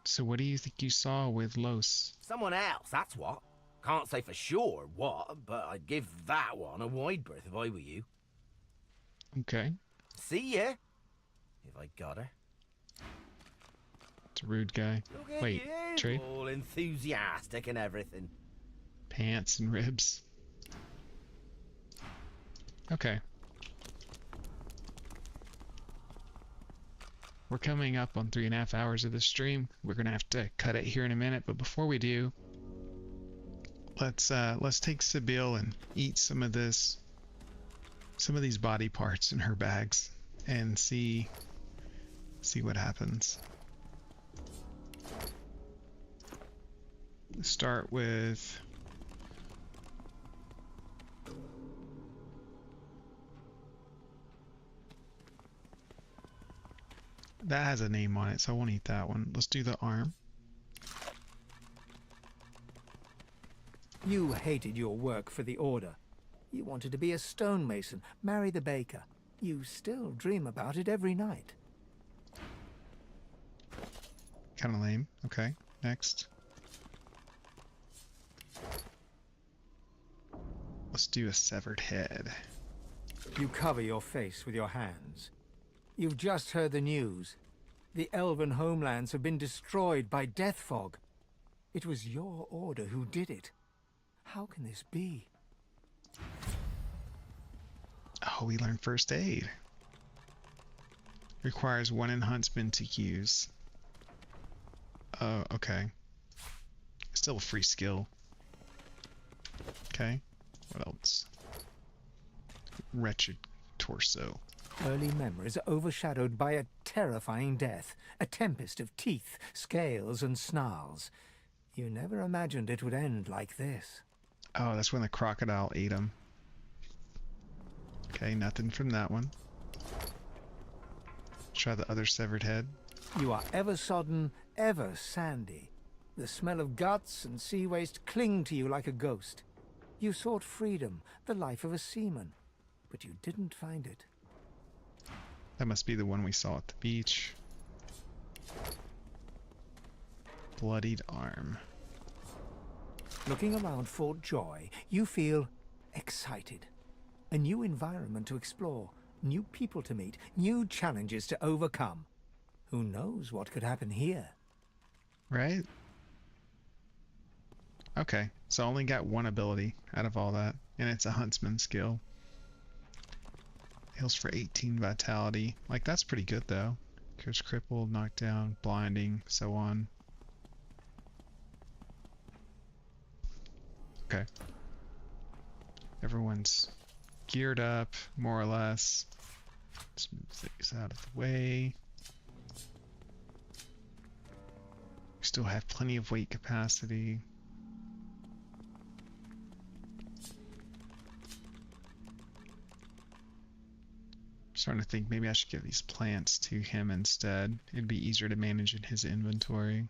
So what do you think you saw with Los? Someone else, that's what. Can't say for sure what, but I'd give that one a wide berth if I were you. Okay. See ya, if I got her. It's a rude guy. Look at Wait, you, trade? all enthusiastic and everything. Pants and ribs. Okay. We're coming up on 3.5 hours of the stream. We're gonna have to cut it here in a minute, but before we do, let's take Sibyl and eat some of these body parts in her bags and see what happens. Start with that has a name on it, so I won't eat that one. Let's do the arm. You hated your work for the Order. You wanted to be a stonemason, marry the baker. You still dream about it every night. Kind of lame. Okay, next. Let's do a severed head. You cover your face with your hands. You've just heard the news. The elven homelands have been destroyed by death fog. It was your Order who did it. How can this be? Oh, we learned first aid. Requires 1 in Huntsman to use. Oh, okay. Still a free skill. Okay. What else? Wretched torso. Early memories are overshadowed by a terrifying death. A tempest of teeth, scales, and snarls. You never imagined it would end like this. Oh, that's when the crocodile ate him. Okay, nothing from that one. Try the other severed head. You are ever sodden, ever sandy. The smell of guts and sea waste cling to you like a ghost. You sought freedom, the life of a seaman, but you didn't find it. That must be the one we saw at the beach. Bloodied arm. Looking around Fort Joy, you feel excited. A new environment to explore, new people to meet, new challenges to overcome. Who knows what could happen here? Right? Okay, so I only got one ability out of all that, and it's a huntsman skill. Heals for 18 vitality. Like, that's pretty good though. Cures crippled, knockdown, blinding, so on. Okay. Everyone's geared up, more or less. Let's move things out of the way. We still have plenty of weight capacity. Starting to think maybe I should give these plants to him instead. It'd be easier to manage in his inventory.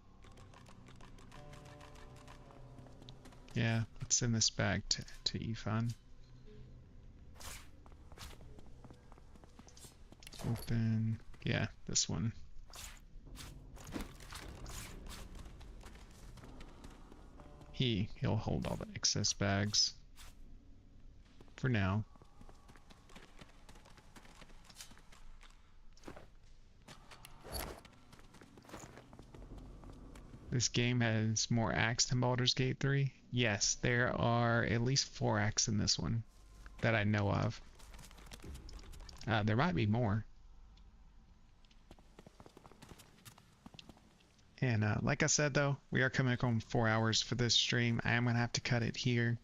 Yeah, let's send this back to Ifan. Open. Yeah, this one. He'll hold all the excess bags. For now. This game has more acts than Baldur's Gate 3. Yes, there are at least 4 acts in this one that I know of. There might be more. And like I said though, we are coming up on 4 hours for this stream. I am going to have to cut it here.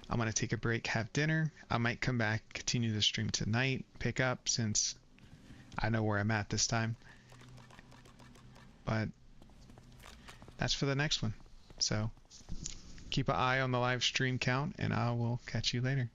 I'm going to take a break, have dinner. I might come back, continue the stream tonight, pick up since I know where I'm at this time. But that's for the next one. So keep an eye on the live stream count and I will catch you later.